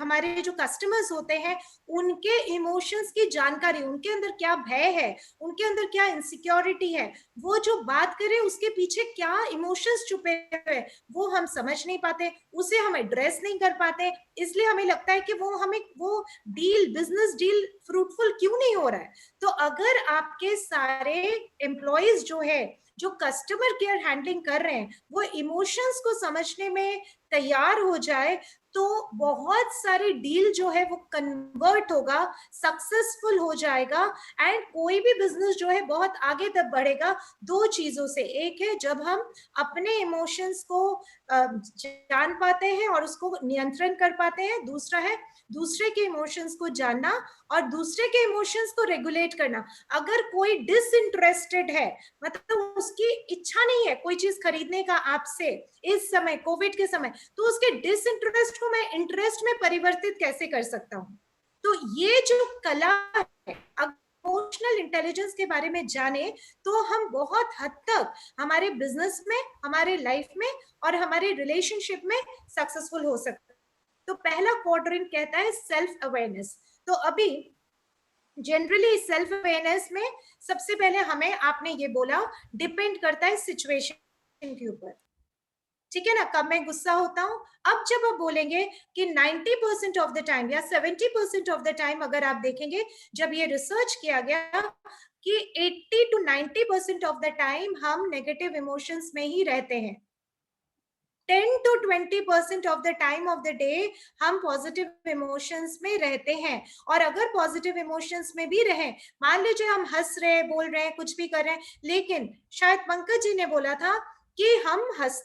हमारे जो कस्टमर्स होते हैं उनके इमोशंस की जानकारी, उनके अंदर क्या भय है, उनके अंदर क्या इनसिक्योरिटी है, वो जो बात करे उसके पीछे क्या इमोशंस छुपे हुए, वो हम समझ नहीं पाते, उसे हम एड्रेस नहीं कर पाते। इसलिए हमें लगता है कि वो डील, बिजनेस डील फ्रूटफुल क्यों नहीं हो रहा है। तो अगर आपके सारे एम्प्लॉयज जो है, जो कस्टमर केयर हैंडलिंग कर रहे हैं, वो इमोशंस को समझने में तैयार हो जाए तो बहुत सारे डील जो है वो कन्वर्ट होगा, सक्सेसफुल हो जाएगा एंड कोई भी बिजनेस जो है बहुत आगे तक बढ़ेगा दो चीजों से। एक है जब हम अपने इमोशंस को जान पाते हैं और उसको नियंत्रण कर पाते हैं, दूसरा है दूसरे के इमोशंस को जानना और दूसरे के इमोशंस को रेगुलेट करना। अगर कोई डिसइंटरेस्टेड है, मतलब उसकी इच्छा नहीं है कोई चीज खरीदने का आपसे इस समय कोविड के समय, तो उसके डिसइंटरेस्ट को मैं इंटरेस्ट में परिवर्तित कैसे कर सकता हूँ। तो ये जो कला है, इमोशनल इंटेलिजेंस के बारे में जाने तो हम बहुत हद तक हमारे बिजनेस में, हमारे लाइफ में और हमारे रिलेशनशिप में सक्सेसफुल हो सकते हैं। तो पहला क्वाड्रेंट कहता है सेल्फ अवेयरनेस। तो अभी जनरली सेल्फ अवेयरनेस में सबसे पहले हमें, आपने ये बोला, डिपेंड करता है सिचुएशन के ऊपर, ठीक है ना, कब मैं गुस्सा होता हूं। अब जब आप बोलेंगे कि 90% ऑफ द टाइम या 70% ऑफ द टाइम, अगर आप देखेंगे जब ये रिसर्च किया गया कि 80 to 90% ऑफ द टाइम हम नेगेटिव इमोशंस में ही रहते हैं, 10 to 20% of the time of the day हम पॉजिटिव इमोशंस में रहते हैं। और अगर पॉजिटिव इमोशंस में भी रहें, मान लीजिए हम हंस रहे, बोल रहे हैं, कुछ भी कर रहे हैं, लेकिन शायद पंकज जी ने बोला था कि हम हंस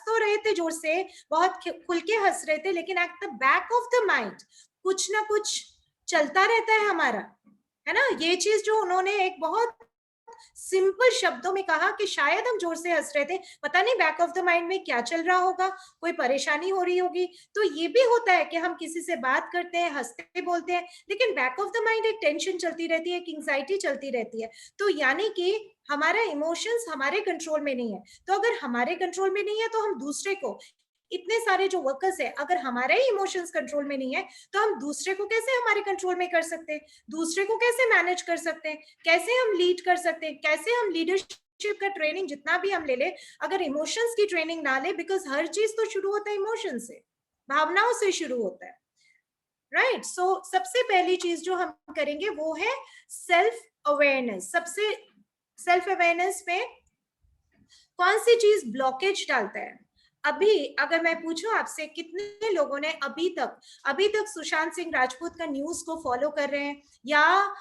तो रहे थे जोर से, बहुत खुल के हंस रहे थे, लेकिन at the back of the mind कुछ ना कुछ चलता रहता है हमारा, है ना। ये चीज जो उन्होंने एक बहुत सिंपल शब्दों में कहा कि शायद हम जोर से हंस रहे थे, पता नहीं बैक ऑफ द माइंड में क्या चल रहा होगा, कोई परेशानी हो रही होगी। तो ये भी होता है कि हम किसी से बात करते हैं, हंसते बोलते हैं, लेकिन बैक ऑफ द माइंड एक टेंशन चलती रहती है, एक एंजाइटी चलती रहती है। तो यानी कि हमारा इमोशंस हमारे कंट्रोल में नहीं है। तो अगर हमारे कंट्रोल में नहीं है तो हम दूसरे को, इतने सारे जो वर्कर्स है, अगर हमारे ही इमोशंस कंट्रोल में नहीं है तो हम दूसरे को कैसे हमारे कंट्रोल में कर सकते हैं, दूसरे को कैसे मैनेज कर सकते हैं, कैसे हम लीड कर सकते हैं, कैसे हम लीडरशिप का ट्रेनिंग जितना भी हम ले ले, अगर इमोशंस की ट्रेनिंग ना ले, बिकॉज हर चीज तो शुरू होता है इमोशन से, भावनाओं से शुरू होता है, राइट। सो सबसे पहली चीज जो हम करेंगे वो है सेल्फ अवेयरनेस। सबसे सेल्फ अवेयरनेस में कौन सी चीज ब्लॉकेज डालता है। अभी अगर मैं पूछूं आपसे, कितने लोगों ने अभी तक सुशांत सिंह राजपूत का न्यूज को फॉलो कर रहे हैं या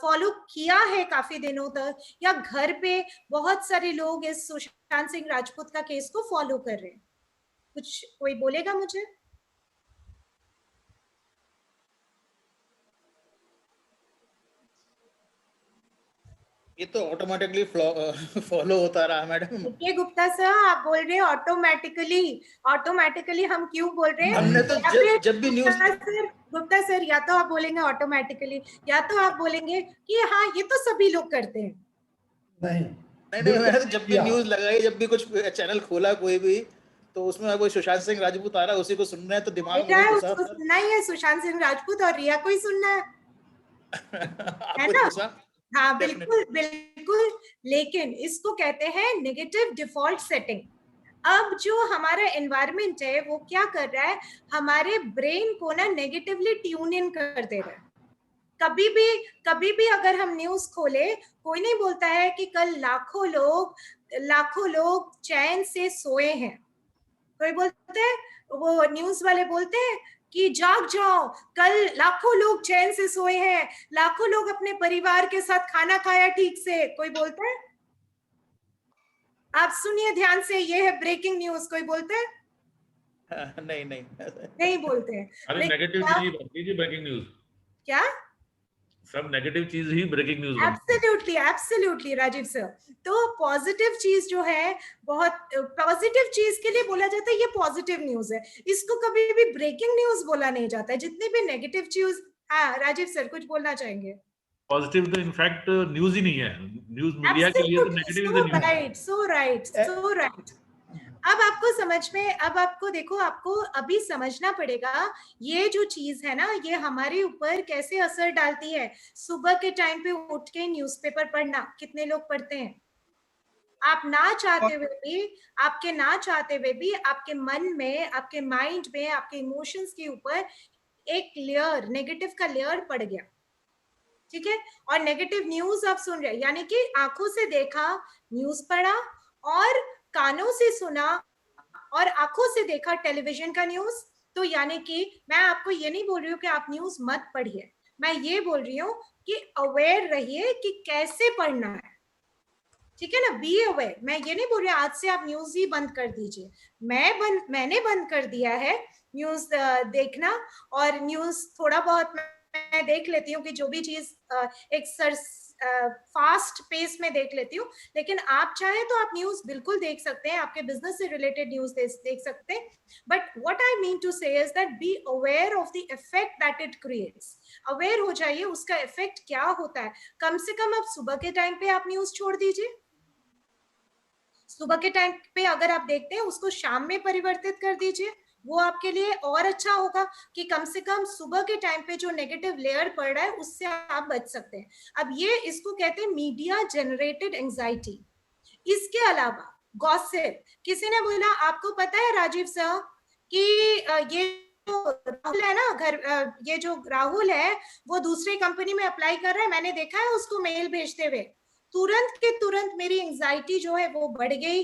फॉलो किया है काफी दिनों तक, या घर पे बहुत सारे लोग इस सुशांत सिंह राजपूत का केस को फॉलो कर रहे हैं? कुछ कोई बोलेगा मुझे? ये तो ऑटोमेटिकली फॉलो होता रहा मैडम। के गुप्ता सर, आप बोल रहे हैं ऑटोमेटिकली हम क्यों बोल रहे हैं? हमने तो जब भी न्यूज, गुप्ता सर या तो आप बोलेंगे ऑटोमेटिकली, या तो आप बोलेंगे कि हाँ ये तो सभी लोग करते हैं। नहीं मैंने तो जब भी न्यूज लगाई, जब भी कुछ चैनल खोला कोई भी, तो उसमें कोई सुशांत सिंह राजपूत आ रहा है, उसी को सुनना है, तो दिमाग में उसको सुनना ही है, सुशांत सिंह राजपूत और रिया को ही सुनना है ना। हाँ बिल्कुल बिल्कुल, लेकिन इसको कहते हैं नेगेटिव डिफॉल्ट सेटिंग। अब जो हमारा एनवायरनमेंट है वो क्या कर रहा है, हमारे ब्रेन को ना नेगेटिवली ट्यून इन कर दे रहा है। कभी भी अगर हम न्यूज खोले, कोई नहीं बोलता है कि कल लाखों लोग चैन से सोए हैं। कोई बोलते हैं, वो न्यूज वाले बोलते हैं कि जाग जाओ, कल लाखों लोग चैन से सोए हैं, लाखों लोग अपने परिवार के साथ खाना खाया ठीक से। कोई बोलता है? आप सुनिए ध्यान से, ये है ब्रेकिंग न्यूज। कोई बोलते हैं? नहीं बोलते हैं। अरे नेगेटिव चीज ही बनती है ब्रेकिंग न्यूज। क्या? सब नेगेटिव चीज ही ब्रेकिंग न्यूज बनती है। Absolutely Rajiv sir. तो पॉजिटिव चीज जो है, बहुत पॉजिटिव चीज के लिए बोला जाता है ये पॉजिटिव न्यूज है, इसको कभी भी ब्रेकिंग न्यूज बोला नहीं जाता है। जितनी भी नेगेटिव चीज, हाँ राजीव सर कुछ बोलना चाहेंगे? पॉजिटिव तो इनफैक्ट न्यूज ही नहीं है, न्यूज मीडिया के लिए तो negative is the news. Right, so right. अब आपको समझ में, अब आपको देखो, आपको अभी समझना पड़ेगा ये जो चीज है ना, ये हमारे ऊपर कैसे असर डालती है। सुबह के टाइम पे उठ के न्यूज़पेपर पढ़ना, कितने लोग पढ़ते हैं? आप ना चाहते हुए भी, आपके ना चाहते हुए भी आपके मन में, आपके माइंड में, आपके इमोशंस के ऊपर एक लेयर, नेगेटिव का लेयर पड़ गया, ठीक है। और नेगेटिव न्यूज आप सुन रहे हैं, यानी कि आंखों से देखा, न्यूज पढ़ा, और कानों से सुना और आंखों से देखा टेलीविजन का न्यूज। तो यानी कि मैं आपको ये नहीं बोल रही हूँ कि आप न्यूज मत पढ़िए, मैं ये बोल रही हूँ कि अवेयर रहिए कि कैसे पढ़ना है, ठीक है ना। Be aware. मैं ये नहीं बोल रही आज से आप न्यूज ही बंद कर दीजिए। मैंने बंद कर दिया है न्यूज देखना, और न्यूज थोड़ा बहुत मैं देख लेती हूँ कि जो भी चीज एक फास्ट पेस में देख लेती हूँ। लेकिन आप चाहे तो आप न्यूज बिल्कुल देख सकते हैं, आपके बिजनेस से रिलेटेड न्यूज देख सकते हैं। But what I mean to say is that be aware of the effect that it creates. Aware हो जाइए उसका इफेक्ट क्या होता है। कम से कम आप सुबह के टाइम पे आप न्यूज छोड़ दीजिए। सुबह के टाइम पे अगर आप देखते हैं, उसको शाम में परिवर्तित कर दीजिए, वो आपके लिए और अच्छा होगा कि कम से कम सुबह के टाइम पे जो नेगेटिव लेयर पड़ रहा है उससे आप बच सकते हैं। अब ये इसको कहते हैं मीडिया जनरेटेड एंजाइटी। इसके अलावा गॉसिप, किसी ने बोला आपको पता है राजीव सर कि ये जो राहुल है ना, ये जो राहुल है वो दूसरी कंपनी में अप्लाई कर रहा है, मैंने देखा है उसको मेल भेजते हुए। तुरंत के तुरंत मेरी एंजाइटी जो है वो बढ़ गई,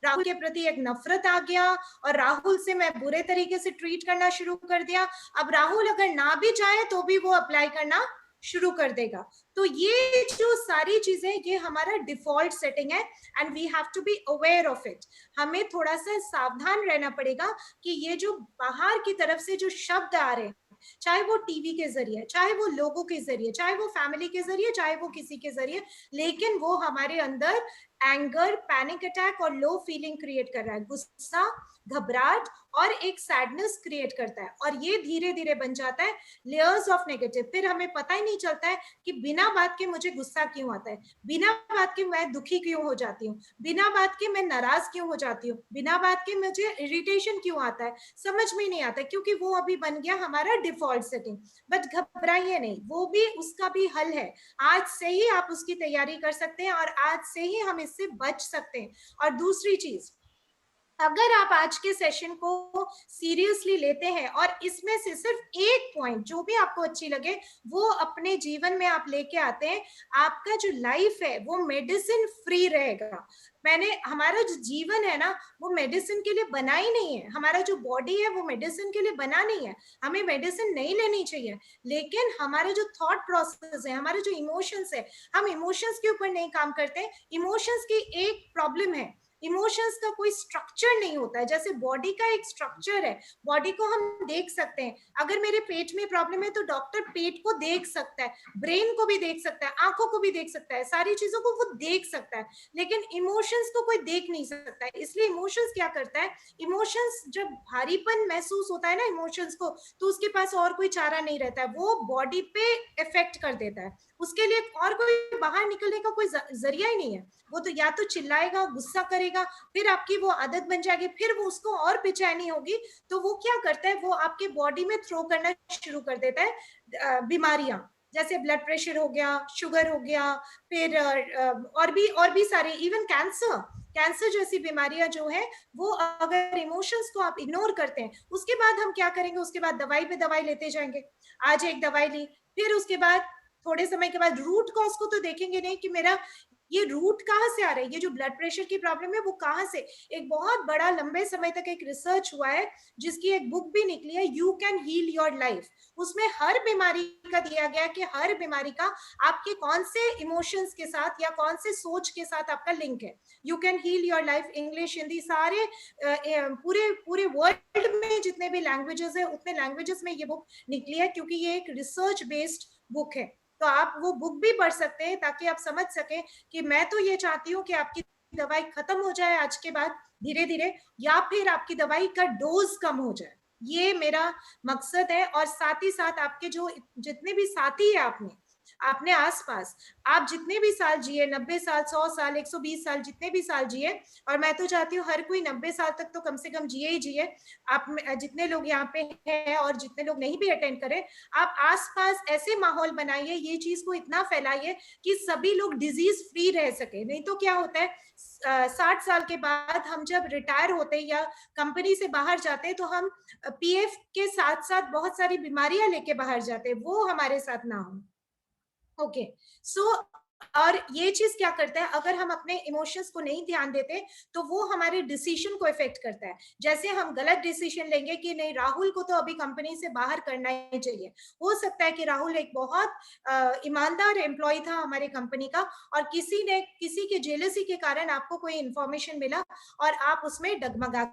राहुल के प्रति एक नफरत आ गया, और राहुल से मैं बुरे तरीके से ट्रीट करना शुरू कर दिया। अब राहुल अगर ना भी चाहे तो भी वो अप्लाई करना शुरू कर देगा। तो ये जो सारी चीजें, ये हमारा डिफॉल्ट सेटिंग है, and we have to be aware of it. हमें थोड़ा सा सावधान रहना पड़ेगा कि ये जो बाहर की तरफ से जो शब्द आ रहे हैं, चाहे वो टीवी के जरिए, चाहे वो लोगों के जरिए, चाहे वो फैमिली के जरिए, चाहे वो किसी के जरिए, लेकिन वो हमारे अंदर एंगर, पैनिक अटैक और लो फीलिंग क्रिएट कर रहा है। गुस्सा, घबराहट और एक सैडनेस क्रिएट करता है, और ये धीरे धीरे बन जाता है लेयर्स ऑफ नेगेटिव। फिर हमें पता ही नहीं चलता है कि बिना बात के मुझे गुस्सा क्यों आता है, बिना बात के मैं दुखी क्यों हो जाती हूँ, बिना बात के मैं नाराज क्यों हो जाती हूँ, बिना बात के मुझे इरिटेशन क्यों आता है, समझ में नहीं आता, क्योंकि वो अभी बन गया हमारा डिफॉल्ट सेटिंग। बट घबराइए नहीं, वो भी, उसका भी हल है। आज से ही आप उसकी तैयारी कर सकते हैं और आज से ही हम इससे बच सकते हैं। और दूसरी चीज, अगर आप आज के सेशन को सीरियसली लेते हैं और इसमें से सिर्फ एक पॉइंट जो भी आपको अच्छी लगे वो अपने जीवन में आप लेके आते हैं, आपका जो लाइफ है वो मेडिसिन फ्री रहेगा। हमारा जो जीवन है ना वो मेडिसिन के लिए बना ही नहीं है, हमारा जो बॉडी है वो मेडिसिन के लिए बना नहीं है, हमें मेडिसिन नहीं लेनी चाहिए। लेकिन हमारा जो थॉट प्रोसेस है, हमारे जो इमोशंस है, हम इमोशंस के ऊपर नहीं काम करते। इमोशंस की एक प्रॉब्लम है, इमोशंस का कोई स्ट्रक्चर नहीं होता है। जैसे बॉडी का एक स्ट्रक्चर है, बॉडी को हम देख सकते हैं, अगर मेरे पेट में प्रॉब्लम है तो डॉक्टर पेट को देख सकता है, ब्रेन को भी देख सकता है, आंखों को भी देख सकता है, सारी चीजों को वो देख सकता है, लेकिन इमोशंस को कोई देख नहीं सकता है। इसलिए इमोशंस क्या करता है, इमोशंस जब भारीपन महसूस होता है ना इमोशंस को, तो उसके पास और कोई चारा नहीं रहता है, वो बॉडी पे इफेक्ट कर देता है, उसके लिए और कोई बाहर निकलने का कोई जरिया ही नहीं है। वो तो या तो चिल्लाएगा, गुस्सा करेगा, फिर आपकी वो आदत बन जाएगी, फिर वो उसको और बेचैनी होगी, तो वो क्या करता है, वो आपके बॉडी में थ्रो करना शुरू कर देता है बीमारियां, जैसे ब्लड प्रेशर हो गया, शुगर हो गया, फिर और भी सारे, इवन कैंसर जैसी बीमारियां जो है, वो अगर इमोशंस को आप इग्नोर करते हैं, उसके बाद हम क्या करेंगे, उसके बाद दवाई पे दवाई लेते जाएंगे। आज एक दवाई ली, फिर उसके बाद थोड़े समय के बाद रूट कॉज को तो देखेंगे नहीं कि मेरा ये रूट कहाँ से आ रहा है, ये जो ब्लड प्रेशर की प्रॉब्लम है वो कहाँ से। एक बहुत बड़ा लंबे समय तक एक रिसर्च हुआ है जिसकी एक बुक भी निकली है, you can heal your life. उसमें हर बीमारी का दिया गया कि हर बीमारी का आपके कौन से इमोशंस के साथ या कौन से सोच के साथ आपका लिंक है। You can heal your life, English, Hindi, सारे पूरे वर्ल्ड में जितने भी लैंग्वेजेस है उतने लैंग्वेजेस में ये बुक निकली है, क्योंकि ये एक रिसर्च बेस्ड बुक है। तो आप वो बुक भी पढ़ सकते हैं ताकि आप समझ सकें कि मैं तो ये चाहती हूँ कि आपकी दवाई खत्म हो जाए आज के बाद धीरे धीरे, या फिर आपकी दवाई का डोज कम हो जाए, ये मेरा मकसद है। और साथ ही साथ आपके जो जितने भी साथी है आपने आसपास आप जितने भी साल जिए, 90 साल, 100 साल, 120 साल, जितने भी साल जिए, और मैं तो चाहती हूँ हर कोई 90 साल तक तो कम से कम जिए ही जिए। आप जितने लोग यहाँ पे हैं और जितने लोग नहीं भी अटेंड करें, आप आसपास ऐसे माहौल बनाइए, ये चीज को इतना फैलाइए कि सभी लोग डिजीज फ्री रह सके। नहीं तो क्या होता है, 60 साल के बाद हम जब रिटायर होते हैं या कंपनी से बाहर जाते हैं, तो हम पीएफ के साथ साथ बहुत सारी बीमारियां लेके बाहर जाते हैं, वो हमारे साथ ना हो। ओके, सो और ये चीज क्या करता है, अगर हम अपने इमोशंस को नहीं ध्यान देते तो वो हमारे डिसीजन को इफेक्ट करता है। जैसे हम गलत डिसीजन लेंगे कि नहीं, राहुल को तो अभी कंपनी से बाहर करना ही चाहिए। हो सकता है कि राहुल एक बहुत ईमानदार एम्प्लॉय था हमारे कंपनी का, और किसी के जेलसी के कारण आपको कोई इंफॉर्मेशन मिला और आप उसमें डगमगा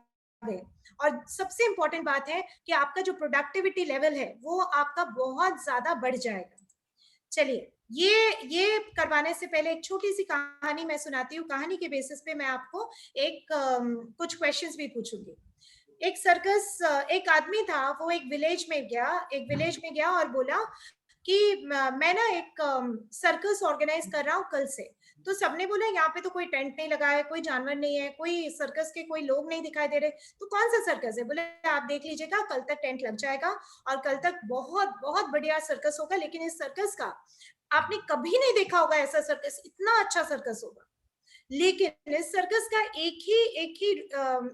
गए। और सबसे इंपॉर्टेंट बात है कि आपका जो प्रोडक्टिविटी लेवल है वो आपका बहुत ज्यादा बढ़ जाएगा। चलिए, ये करवाने से पहले एक छोटी सी कहानी मैं सुनाती हूँ। कहानी के बेसिस पे मैं आपको कुछ क्वेश्चंस भी पूछूंगी। एक आदमी था, वो एक विलेज में गया और बोला कि मैं ना एक सर्कस ऑर्गेनाइज कर रहा हूँ कल से। तो सबने बोला यहाँ पे तो कोई टेंट नहीं लगा है, कोई जानवर नहीं है, कोई सर्कस के कोई लोग नहीं दिखाई दे रहे, तो कौन सा सर्कस है? बोले आप देख लीजिएगा, कल तक टेंट लग जाएगा और कल तक बहुत बहुत बढ़िया सर्कस होगा। लेकिन इस सर्कस का आपने कभी नहीं देखा होगा, ऐसा सर्कस, इतना अच्छा सर्कस होगा। लेकिन इस सर्कस का एक ही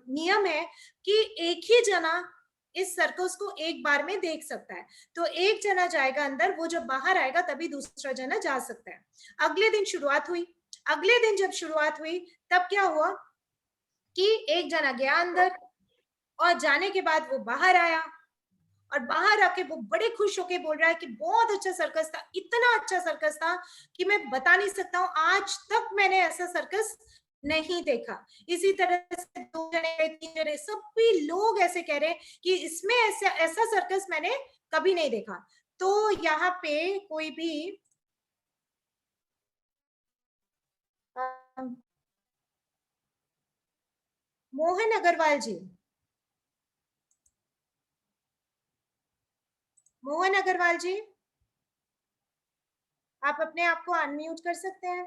नियम है कि एक ही जना इस सर्कस को एक बार में देख सकता है। तो एक जना जाएगा अंदर, वो जब बाहर आएगा तभी दूसरा जना जा सकता है। अगले दिन जब शुरुआत हुई तब क्या हुआ कि एक जना गया अंदर, और जाने के बाद वो बाहर आया, और बाहर आके वो बड़े खुश होके बोल रहा है कि बहुत अच्छा सर्कस था, इतना अच्छा सर्कस था कि मैं बता नहीं सकता हूँ, आज तक मैंने ऐसा सर्कस नहीं देखा। इसी तरह से 2 जने 3 जने सभी लोग ऐसे कह रहे हैं कि इसमें ऐसा सर्कस मैंने कभी नहीं देखा। तो यहाँ पे कोई भी मोहन अग्रवाल जी, आप अपने आप को अनम्यूट कर सकते हैं।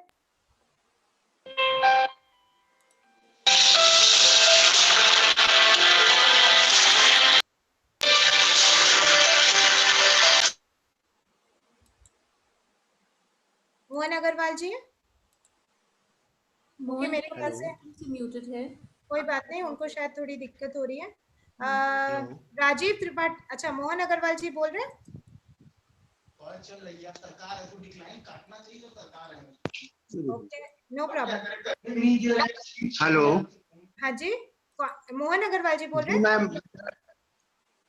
मोहन अग्रवाल जी, मोहन मेरे ख्याल से म्यूटेड है। कोई बात नहीं, उनको शायद थोड़ी दिक्कत हो रही है। राजीव त्रिपाठी, अच्छा मोहन अग्रवाल जी बोल रहे हैं। Okay, no problem. हेलो, हाँ जी, मोहन अग्रवाल जी बोल रहे हैं। मैम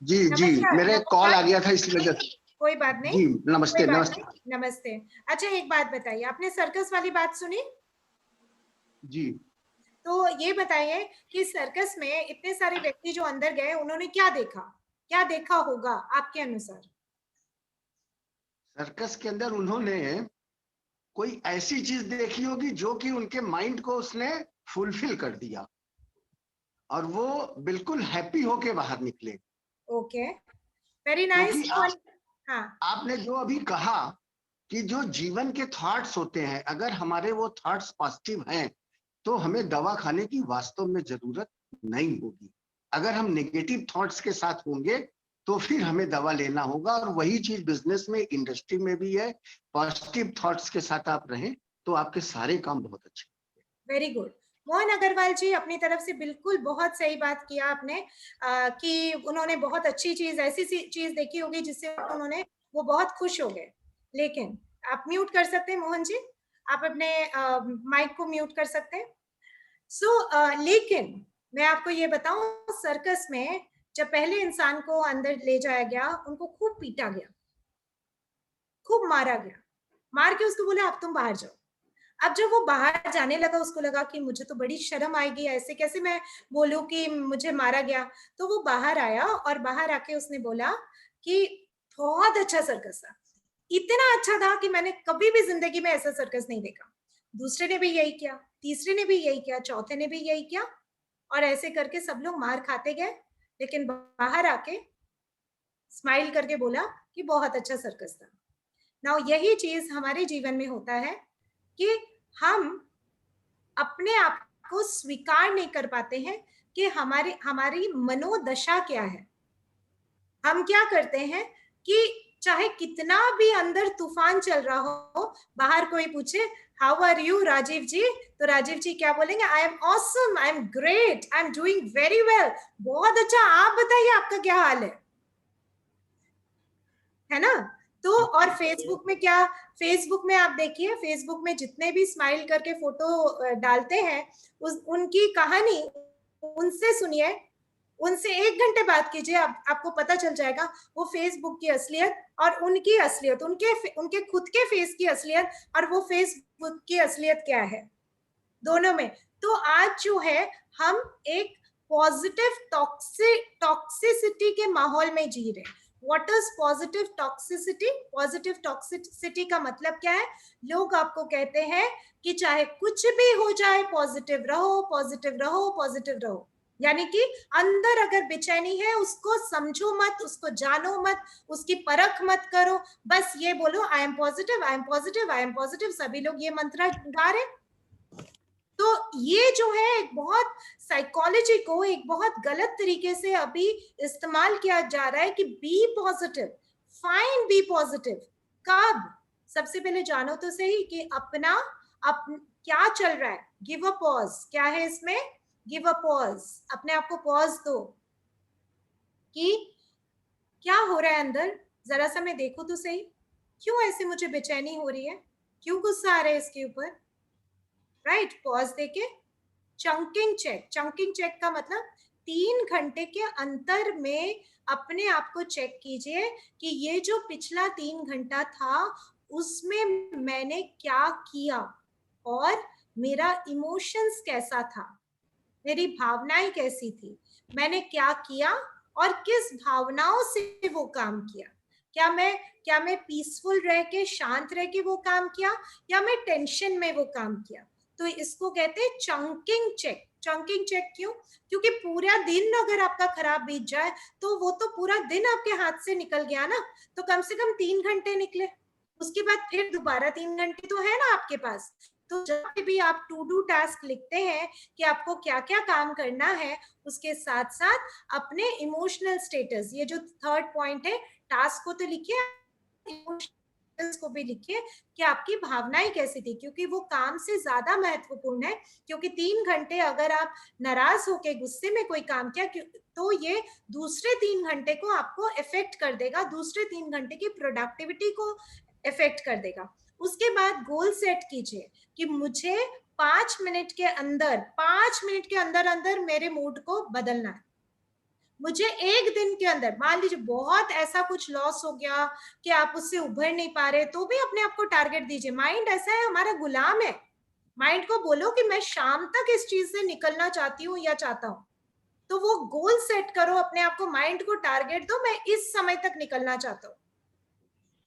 जी मेरे कॉल आ गया था इसलिए वजह से। कोई बात नहीं जी, नमस्ते। नमस्ते। अच्छा, एक बात बताइए, आपने सर्कस वाली बात सुनी? जी, तो ये बताइए कि सर्कस में इतने सारे व्यक्ति जो अंदर गए, उन्होंने क्या देखा होगा आपके अनुसार? सर्कस के अंदर उन्होंने कोई ऐसी चीज देखी होगी जो कि उनके माइंड को उसने फुलफिल कर दिया और वो बिल्कुल हैप्पी होके बाहर निकले। Okay, very nice. हाँ, आपने जो अभी कहा कि जो जीवन के थॉट्स होते हैं, अगर हमारे वो थॉट्स पॉजिटिव हैं तो हमें दवा खाने की वास्तव में जरूरत नहीं होगी। अगर हम नेगेटिव थॉट्स के साथ होंगे तो फिर हमें दवा लेना होगा। और वही चीज बिजनेस में, इंडस्ट्री में भी है। पॉजिटिव थॉट्स के साथ आप रहें तो आपके सारे काम बहुत अच्छे। Very good. मोहन अग्रवाल जी, अपनी तरफ से बिल्कुल बहुत सही बात किया आपने, कि उन्होंने बहुत अच्छी चीज, ऐसी चीज देखी होगी जिससे वो बहुत खुश हो गए। लेकिन आप म्यूट कर सकते हैं मोहन जी, आप अपने माइक को म्यूट कर सकते हैं। लेकिन मैं आपको ये बताऊं, सर्कस में जब पहले इंसान को अंदर ले जाया गया, उनको खूब पीटा गया, खूब मारा गया, मार के उसको बोला अब तुम बाहर जाओ। अब जब वो बाहर जाने लगा, उसको लगा कि मुझे तो बड़ी शर्म आएगी, ऐसे कैसे मैं बोलूं कि मुझे मारा गया। तो वो बाहर आया और बाहर आके उसने बोला कि बहुत अच्छा सर्कस था, इतना अच्छा था कि मैंने कभी भी जिंदगी में ऐसा सर्कस नहीं देखा। दूसरे ने भी यही किया, तीसरे ने भी यही किया, चौथे ने भी यही किया, और ऐसे करके सब लोग मार खाते गए। लेकिन बाहर आके स्माइल करके बोला कि बहुत अच्छा सर्कस था। नाउ यही चीज हमारे जीवन में होता है कि हम अपने आप को स्वीकार नहीं कर पाते हैं कि हमारी मनोदशा क्या है। हम क्या करते हैं कि चाहे कितना भी अंदर तूफान चल रहा हो, बाहर कोई पूछे हाउ आर यू राजीव जी, तो राजीव जी क्या बोलेंगे, I am awesome, I am great, I am doing very well, बहुत अच्छा, आप बताइए आपका क्या हाल है ना। तो और फेसबुक में क्या, फेसबुक में आप देखिए, फेसबुक में जितने भी स्माइल करके फोटो डालते हैं उनकी कहानी उनसे सुनिए, उनसे 1 घंटे बात कीजिए, आपको पता चल जाएगा वो फेसबुक की असलियत और उनकी असलियत, उनके खुद के फेस की असलियत और वो फेसबुक की असलियत क्या है, दोनों में। तो आज जो है हम एक पॉजिटिव टॉक्सिसिटी के माहौल में जी रहे हैं। What is positive toxicity? Positive toxicity का मतलब क्या है? लोग आपको कहते हैं कि चाहे कुछ भी हो जाए पॉजिटिव रहो, पॉजिटिव रहो, पॉजिटिव रहो। यानी कि अंदर अगर बेचैनी है उसको समझो मत, उसको जानो मत, उसकी परख मत करो, बस ये बोलो I am positive, I am positive, I am positive. सभी लोग ये मंत्र गा रहे। तो ये जो है एक बहुत साइकोलॉजी को एक बहुत गलत तरीके से अभी इस्तेमाल किया जा रहा है कि be positive, fine be positive. कब? सबसे पहले जानो तो सही कि अपना क्या चल रहा है, गिव अ पॉज। क्या है इसमें? गिव अ पॉज, अपने आप को पॉज दो कि क्या हो रहा है अंदर, जरा सा मैं देखूं तो सही, क्यों ऐसे मुझे बेचैनी हो रही है, क्यों गुस्सा आ रहा है इसके ऊपर, राइट। पॉज देके चंकिंग चेक। चंकिंग चेक का मतलब 3 घंटे के अंतर में अपने आप को चेक कीजिए कि ये जो पिछला 3 घंटा था उसमें मैंने क्या किया और मेरा इमोशंस कैसा था, मेरी भावनाएं कैसी थी, मैंने क्या किया और किस भावनाओं से वो काम किया। क्या मैं पीसफुल रह के, शांत रह के वो काम किया या मैं टेंशन में वो काम किया। तो इसको कहते हैं चंकिंग चेक। चंकिंग चेक क्यों? क्योंकि पूरा दिन अगर आपका खराब बीत जाए तो वो तो पूरा दिन आपके हाथ से निकल गया ना, तो कम से कम 3 घंटे निकले, उसके बाद फिर दोबारा 3 घंटे तो है ना आपके पास। तो जब भी आप टू डू टास्क लिखते हैं कि आपको क्या क्या काम करना है, उसके साथ साथ अपने इमोशनल स्टेटस, ये जो 3rd पॉइंट है, टास्क को तो लिखिए, इमोशनल्स को भी लिखिए कि आपकी भावनाएं कैसी थी, क्योंकि वो काम से ज्यादा महत्वपूर्ण है। क्योंकि 3 घंटे अगर आप नाराज होके गुस्से में कोई काम किया तो ये दूसरे 3 घंटे को आपको इफेक्ट कर देगा, दूसरे 3 घंटे की प्रोडक्टिविटी को इफेक्ट कर देगा। उसके बाद गोल सेट कीजिए कि मुझे 5 मिनट के अंदर अंदर मेरे मूड को बदलना है। मुझे 1 दिन के अंदर, मान लीजिए बहुत ऐसा कुछ लॉस हो गया कि आप उससे उभर नहीं पा रहे, तो भी अपने आप को टारगेट दीजिए। माइंड ऐसा है, हमारा गुलाम है। माइंड को बोलो कि मैं शाम तक इस चीज से निकलना चाहती हूँ या चाहता हूँ, तो वो गोल सेट करो, अपने आप को, माइंड को टारगेट दो, मैं इस समय तक निकलना चाहता हूँ,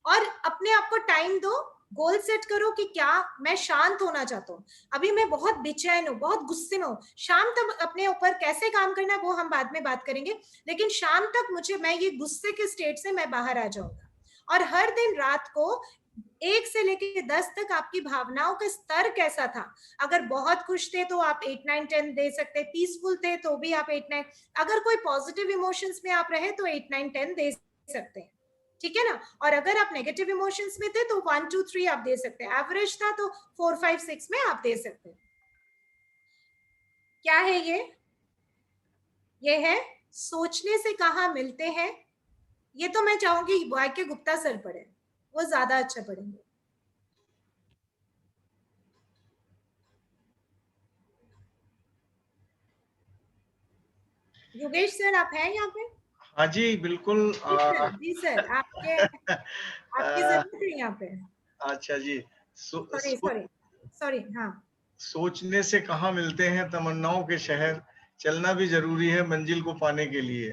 और अपने आप को टाइम दो। गोल सेट करो कि क्या मैं शांत होना चाहता हूँ, अभी मैं बहुत बेचैन हूँ, बहुत गुस्से में हूँ। शाम तक अपने ऊपर कैसे काम करना है वो हम बाद में बात करेंगे, लेकिन शाम तक मैं ये गुस्से के स्टेट से मैं बाहर आ जाऊंगा। और हर दिन रात को 1 से लेकर 10 तक आपकी भावनाओं का स्तर कैसा था। अगर बहुत खुश थे तो आप 8, 9, 10 दे सकते, पीसफुल थे तो भी आप 8, 9, अगर कोई पॉजिटिव इमोशंस में आप रहे तो 8, 9, 10 दे सकते हैं, ठीक है ना। और अगर आप नेगेटिव इमोशंस में थे तो 1, 2, 3 आप दे सकते हैं, एवरेज था तो 4, 5, 6 में आप दे सकते हैं। क्या है ये है सोचने से कहाँ मिलते हैं। ये तो मैं चाहूंगी YK गुप्ता सर पढ़े, वो ज्यादा अच्छा पढ़ेंगे। योगेश सर आप हैं यहाँ पे? हाँ जी बिल्कुल। जी सर, आपकी जरूरत है यहाँ पे। अच्छा जी, सॉरी हाँ। सोचने से कहाँ मिलते हैं तमन्नाओं के शहर, चलना भी जरूरी है मंजिल को पाने के लिए।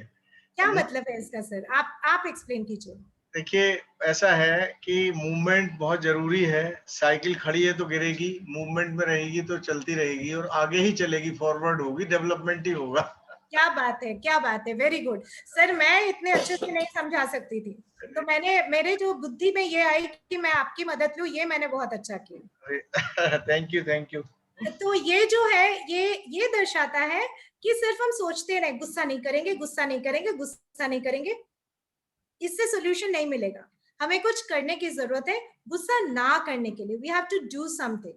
क्या मतलब है इसका सर, आप एक्सप्लेन कीजिए। देखिए ऐसा है कि मूवमेंट बहुत जरूरी है। साइकिल खड़ी है तो गिरेगी, मूवमेंट में रहेगी तो चलती रहेगी और आगे ही चलेगी, फॉरवर्ड होगी, डेवलपमेंट ही होगा। क्या बात है, क्या बात है, वेरी गुड सर। मैं इतने अच्छे से नहीं समझा सकती थी, तो मेरे जो बुद्धि में ये आई कि मैं आपकी मदद लूं, ये मैंने बहुत अच्छा किया। Thank you, thank you. तो ये जो है ये दर्शाता है कि सिर्फ हम सोचते रहे गुस्सा नहीं करेंगे, गुस्सा नहीं करेंगे, गुस्सा नहीं करेंगे, इससे सोल्यूशन नहीं मिलेगा। हमें कुछ करने की जरूरत है गुस्सा ना करने के लिए। We have to do something,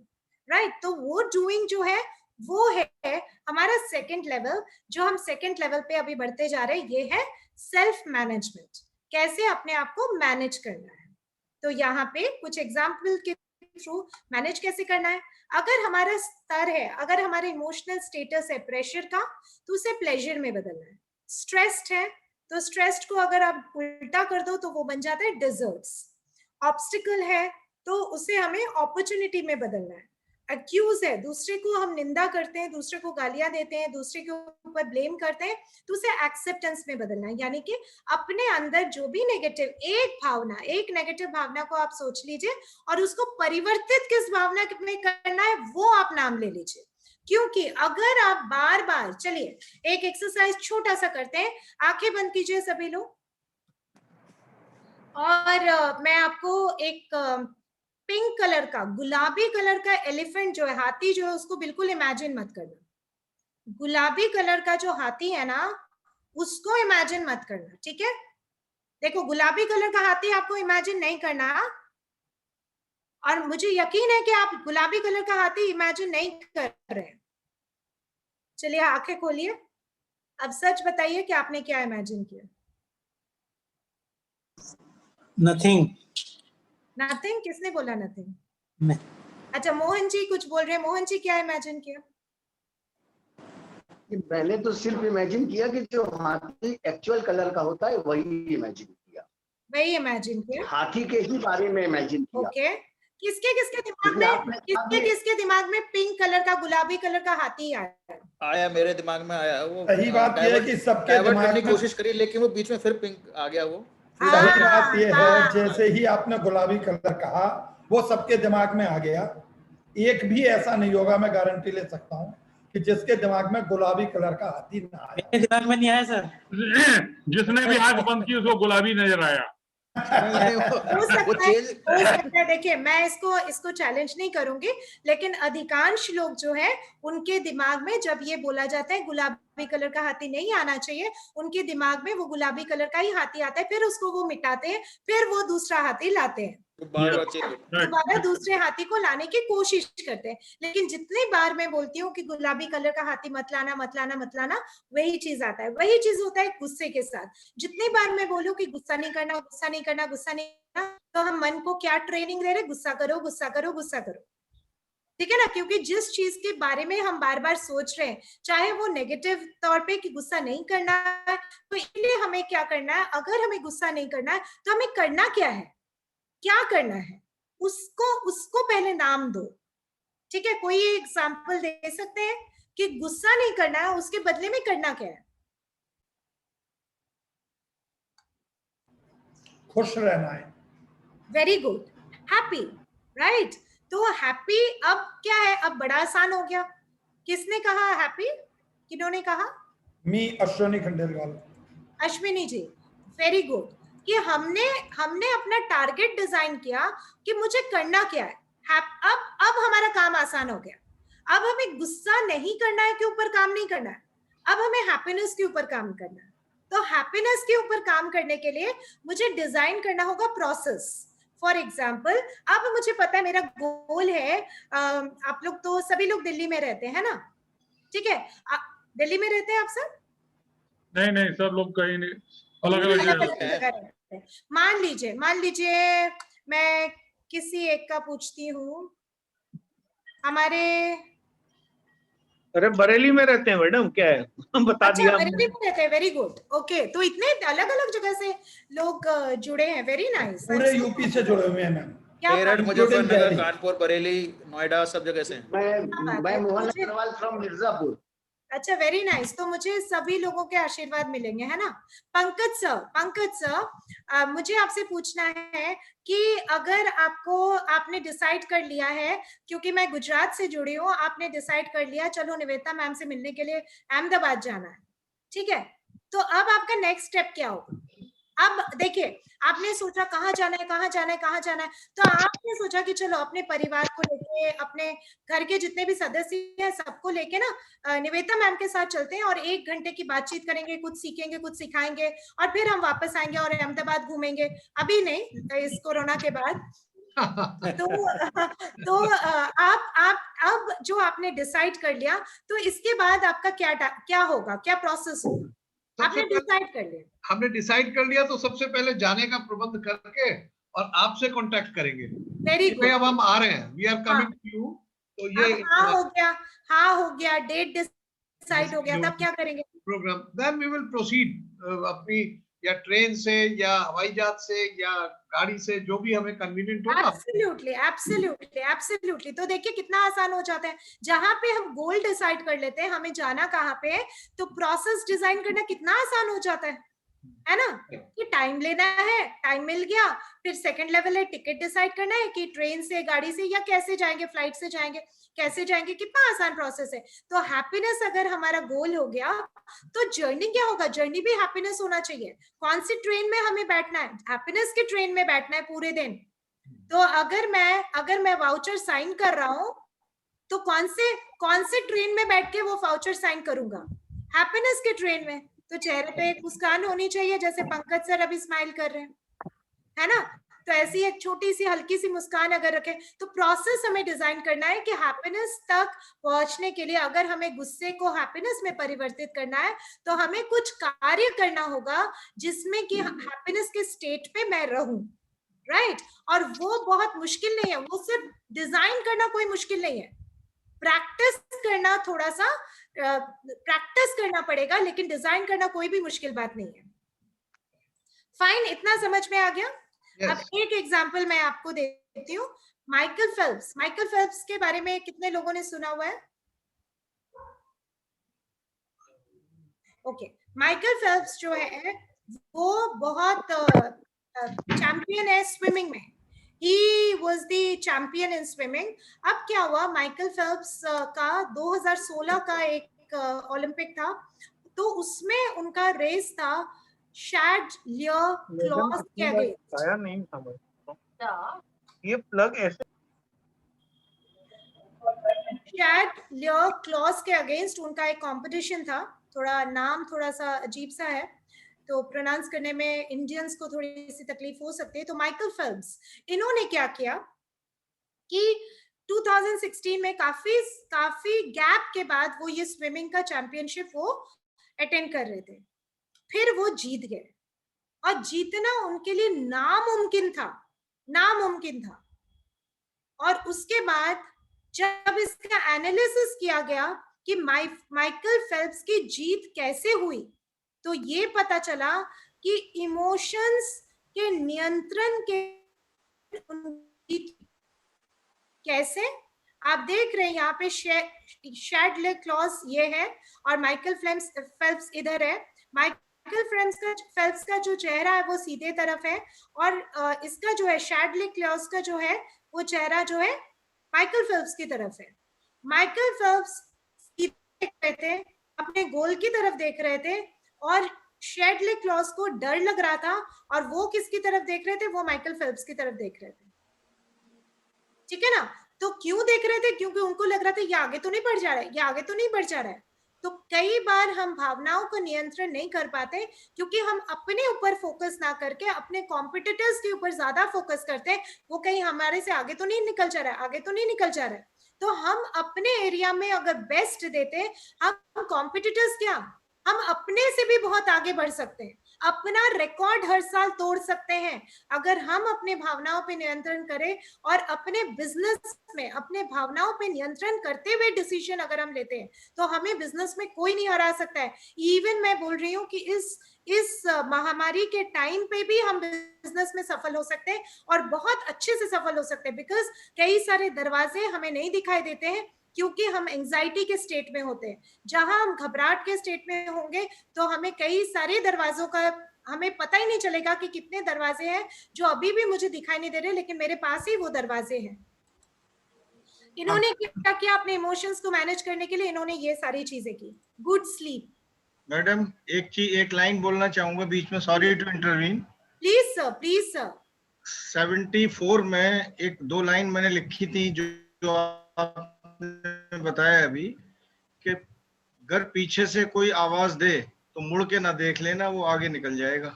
right. तो वो डूइंग जो है वो है हमारा सेकंड लेवल। जो हम सेकंड लेवल पे अभी बढ़ते जा रहे हैं, ये है सेल्फ मैनेजमेंट। कैसे अपने आप को मैनेज करना है। तो यहाँ पे कुछ एग्जाम्पल के थ्रू मैनेज कैसे करना है। अगर हमारा स्तर है, अगर हमारा इमोशनल स्टेटस है प्रेशर का, तो उसे प्लेजर में बदलना है। स्ट्रेस्ड है तो स्ट्रेस्ड को अगर आप उल्टा कर दो तो वो बन जाता है डिजर्ट्स। ऑब्स्टिकल है तो उसे हमें अपॉर्चुनिटी में बदलना है। अक्यूज है, दूसरे को हम निंदा करते हैं, दूसरे को गालियां देते हैं, दूसरे के ऊपर ब्लेम करते हैं, तो उसे एक्सेप्टेंस में बदलना है। यानी कि अपने अंदर जो भी नेगेटिव एक नेगेटिव भावना को आप सोच लीजिए और उसको परिवर्तित किस भावना में करना है वो आप नाम ले लीजिए। क्योंकि अगर आप बार बार, चलिए एक एक्सरसाइज छोटा सा करते हैं, आंखें बंद कीजिए सभी लोग, और मैं आपको एक पिंक कलर का, गुलाबी कलर का एलिफेंट जो है, हाथी जो है, उसको बिल्कुल इमेजिन मत करना। गुलाबी कलर का जो हाथी है ना, उसको इमेजिन मत करना, ठीक है। देखो गुलाबी कलर का हाथी आपको इमेजिन नहीं करना, और मुझे यकीन है कि आप गुलाबी कलर का हाथी इमेजिन नहीं कर रहे। चलिए आंखें खोलिए, अब सच बताइए कि आपने क्या इमेजिन किया। नथिंग। नथिंग? किसने बोला नथिंग? नहीं। अच्छा मोहन जी कुछ बोल रहे हैं। मोहन जी क्या इमेजिन किया? मैंने तो सिर्फ इमेजिन किया कि जो हाथी एक्चुअल कलर का होता है वही इमेजिन किया। वही इमेजिन किया, हाथी के ही बारे में इमेजिन किया। ओके। किसके किसके दिमाग में पिंक कलर का, गुलाबी कलर का हाथी आया? मेरे दिमाग में आया। वो सही बात यह है कि सबके दिमाग में कोशिश करी, लेकिन वो बीच में फिर पिंक आ गया। वो सही बात यह है, जैसे ही आपने गुलाबी कलर कहा वो सबके दिमाग में आ गया। एक भी ऐसा नहीं होगा, मैं गारंटी ले सकता हूँ, कि जिसके दिमाग में गुलाबी कलर का हाथी ना आया। मेरे दिमाग में नहीं आया सर। जिसने भी आंख बंद की उसको गुलाबी नजर आया। हो सकता है। देखिए मैं इसको चैलेंज नहीं करूंगी, लेकिन अधिकांश लोग जो है उनके दिमाग में जब ये बोला जाता है गुलाबी कलर का हाथी नहीं आना चाहिए, उनके दिमाग में वो गुलाबी कलर का ही हाथी आता है, फिर उसको वो मिटाते हैं, फिर वो दूसरा हाथी लाते हैं, दोबारा दूसरे हाथी को लाने की कोशिश करते हैं। लेकिन जितनी बार मैं बोलती हूँ कि गुलाबी कलर का हाथी मत लाना मत लाना मत लाना, वही चीज आता है। वही चीज होता है गुस्से के साथ। जितनी बार मैं बोलूँ कि गुस्सा नहीं करना, गुस्सा नहीं करना, गुस्सा नहीं करना, तो हम मन को क्या ट्रेनिंग दे रहे? गुस्सा करो, गुस्सा करो, गुस्सा करो, ठीक है ना। क्योंकि जिस चीज के बारे में हम बार बार सोच रहे हैं, चाहे वो नेगेटिव तौर पे कि गुस्सा नहीं करना है, तो इसलिए हमें क्या करना है? अगर हमें गुस्सा नहीं करना है तो हमें करना क्या है, क्या करना है, उसको पहले नाम दो, ठीक है। कोई एग्जांपल दे सकते हैं कि गुस्सा नहीं करना है, उसके बदले में करना क्या है? खुश रहना है। Very good, happy, right. तो हैप्पी अब क्या है? अब बड़ा आसान हो गया। किसने कहा हैप्पी? किन्होंने कहा? मी अश्विनी खंडेलवाल। Ashwini ji, very good. कि हमने अपना टारगेट डिजाइन किया कि मुझे करना क्या है। अब हमारा काम आसान हो गया। अब हमें गुस्सा नहीं करना है के ऊपर काम नहीं करना है, अब हमें हैप्पीनेस के ऊपर काम करना है। तो हैप्पीनेस के ऊपर काम करने के लिए मुझे डिजाइन करना होगा प्रोसेस। फॉर एग्जाम्पल, अब मुझे पता है मेरा गोल है, आप लोग तो सभी लोग दिल्ली में रहते हैं ना, ठीक है। दिल्ली में रहते हैं आप सब? नहीं, सब लोग कहीं नहीं, अलग अलग। मान लीजिए मैं किसी एक का पूछती हूँ, हमारे, अरे बरेली में रहते हैं मैडम, क्या है बता दिया। बरेली में रहते हैं, वेरी गुड, ओके। तो इतने अलग अलग जगह से लोग जुड़े हैं, वेरी नाइस। पूरे यूपी से जुड़े हुए हैं मैम। मेरठ, मुजफ्फरनगर, कानपुर, बरेली, नोएडा, सब जगह से। मैं मोहन अग्रवाल फ्रॉम मिर्जापुर। अच्छा, वेरी नाइस। तो मुझे सभी लोगों के आशीर्वाद मिलेंगे, है ना। पंकज सर, मुझे आपसे पूछना है कि अगर आपने डिसाइड कर लिया है, क्योंकि मैं गुजरात से जुड़ी हूँ, आपने डिसाइड कर लिया चलो निवेदिता मैम से मिलने के लिए अहमदाबाद जाना है, ठीक है, तो अब आपका नेक्स्ट स्टेप क्या होगा? अब देखिए, आपने सोचा कहाँ जाना है, कहाँ जाना है, कहाँ जाना है, तो आपने सोचा कि चलो अपने परिवार को लेके, अपने घर के जितने भी सदस्य हैं सबको लेके ना निवेदिता मैम के साथ चलते हैं और 1 घंटे की बातचीत करेंगे, कुछ सीखेंगे, कुछ सिखाएंगे और फिर हम वापस आएंगे और अहमदाबाद घूमेंगे। अभी नहीं, इस कोरोना के बाद। तो आप अब जो आपने डिसाइड कर लिया, तो इसके बाद आपका क्या होगा, क्या प्रोसेस होगा? आपने डिसाइड कर लिया? हमने डिसाइड कर लिया, तो सबसे पहले जाने का प्रबंध करके और आपसे कांटेक्ट करेंगे। Very good. अब हम आ रहे हैं, we are coming to you. तो ये हाँ हो गया, डेट डिसाइड हो गया, तब क्या करेंगे? Program, then we will proceed अपनी या ट्रेन से या हवाई जहाज से या गाड़ी से, जो भी हमें कन्वीनियंट होगा। एब्सोल्युटली। तो देखिए कितना आसान हो जाता है, जहां पे हम गोल डिसाइड कर लेते हैं, हमें जाना कहाँ पे है, तो प्रोसेस डिजाइन करना कितना आसान हो जाता है ना? कि टाइम लेना है, टाइम मिल गया, फिर सेकंड लेवल है टिकट डिसाइड करना है कि ट्रेन से, गाड़ी से या कैसे जाएंगे, फ्लाइट से जाएंगे, कैसे जाएंगे, कितना आसान प्रोसेस है। तो हैप्पीनेस अगर हमारा गोल हो गया, तो जर्नी क्या होगा? जर्नी भी हैप्पीनेस होना चाहिए। कौन सी ट्रेन में हमें बैठना है? हैप्पीनेस की ट्रेन में बैठना है पूरे दिन। तो अगर मैं वाउचर साइन कर रहा हूं, तो कौन से ट्रेन में बैठ के वो वाउचर साइन करूंगा? हैप्पीनेस के ट्रेन में। तो चेहरे पे एक मुस्कान होनी चाहिए, जैसे पंकज सर अभी स्माइल कर रहे हैं, है ना? तो ऐसी एक छोटी सी हल्की सी मुस्कान अगर रखें, तो प्रोसेस हमें डिजाइन करना है कि हैप्पीनेस तक पहुंचने के लिए अगर हमें गुस्से को हैप्पीनेस में परिवर्तित करना है, तो हमें कुछ कार्य करना होगा जिसमें कि हैप्पीनेस के स्टेट पे मैं रहूं, राइट? और वो बहुत मुश्किल नहीं है, वो सिर्फ डिजाइन करना कोई मुश्किल नहीं है, प्रैक्टिस करना, थोड़ा सा प्रैक्टिस करना पड़ेगा, लेकिन डिजाइन करना कोई भी मुश्किल बात नहीं है। फाइन, इतना समझ में आ गया? Yes. अब एक एग्जांपल मैं आपको देती हूँ। माइकल फेल्प्स के बारे में कितने लोगों ने सुना हुआ है? ओके, माइकल फेल्प्स जो है वो बहुत चैंपियन है स्विमिंग में। He was the champion in swimming. अब क्या हुआ, माइकल फेल्प्स का 2016 का एक ओलंपिक था, तो उसमें उनका रेस था शैडलियर क्लॉस के अगेंस्ट। नहीं समझ ये प्लग ऐसे शैडलियर क्लॉस के अगेंस्ट उनका एक कंपटीशन था। नाम थोड़ा सा अजीब सा है, तो प्रोनाउंस करने में इंडियंस को थोड़ी सी तकलीफ हो सकती है। तो माइकल फेल्प्स, इन्होंने क्या किया कि 2016 में काफी गैप के बाद वो ये स्विमिंग का चैंपियनशिप वो अटेंड कर रहे थे, फिर वो जीत गए, और जीतना उनके लिए नामुमकिन था। और उसके बाद जब इसका एनालिसिस किया गया कि माइकल फेल्प्स की जीत कैसे हुई, तो ये पता चला कि इमोशंस के नियंत्रण के कैसे। आप देख रहे हैं यहाँ पे शैडलियर क्लॉस ये है और माइकल फेल्प्स इधर है। माइकल फेल्प्स का जो चेहरा है वो सीधे तरफ है, और इसका जो है शैडलियर क्लॉस का जो है वो चेहरा जो है माइकल फेल्प्स की तरफ है। माइकल फेल्प्स देख रहे थे, अपने गोल की तरफ देख रहे थे, और शैडलियर क्लॉस को डर लग रहा था, और वो किसकी तरफ देख रहे थे? वो माइकल फेल्प्स की तरफ देख रहे थे। ठीक है ना? तो क्यों देख रहे थे? क्योंकि उनको लग रहा था ये आगे तो नहीं बढ़ जा रहा है, तो कई बार हम भावनाओं को नियंत्रण नहीं कर पाते, क्योंकि हम अपने ऊपर फोकस ना करके अपने कॉम्पिटिटर्स के ऊपर ज्यादा फोकस करते हैं। वो कहीं हमारे से आगे तो नहीं निकल जा रहा है, तो हम अपने एरिया में अगर बेस्ट देते, हम कॉम्पिटिटर्स क्या, हम अपने से भी बहुत आगे बढ़ सकते हैं, अपना रिकॉर्ड हर साल तोड़ सकते हैं अगर हम अपने भावनाओं पे नियंत्रण करें, और अपने बिजनेस में अपने भावनाओं पे नियंत्रण करते हुए डिसीजन अगर हम लेते हैं, तो हमें बिजनेस में कोई नहीं हरा सकता है। इवन मैं बोल रही हूँ कि इस महामारी के टाइम पे भी हम बिजनेस में सफल हो सकते हैं, और बहुत अच्छे से सफल हो सकते हैं, बिकॉज कई सारे दरवाजे हमें नहीं दिखाई देते हैं, क्योंकि हम एंजाइटी के स्टेट में होते हैं। जहां हम घबराहट के स्टेट में होंगे, तो हमें कई सारे दरवाजों का हमें पता ही नहीं चलेगा कि कितने दरवाजे हैं जो अभी भी मुझे दिखाई नहीं दे रहे, लेकिन मेरे पास ही वो दरवाजे हैं। इन्होंने क्या किया अपने इमोशंस को मैनेज करने के लिए? इन्होंने ये सारी चीजें की। गुड स्लीप, मैडम एक लाइन बोलना चाहूंगा बीच में, sorry to intervene. Please sir, please sir. 74 में एक 2 लाइन मैंने लिखी थी जो आपने बताया अभी, कि अगर पीछे से कोई आवाज दे तो मुड़ के ना देख लेना, वो आगे निकल जाएगा।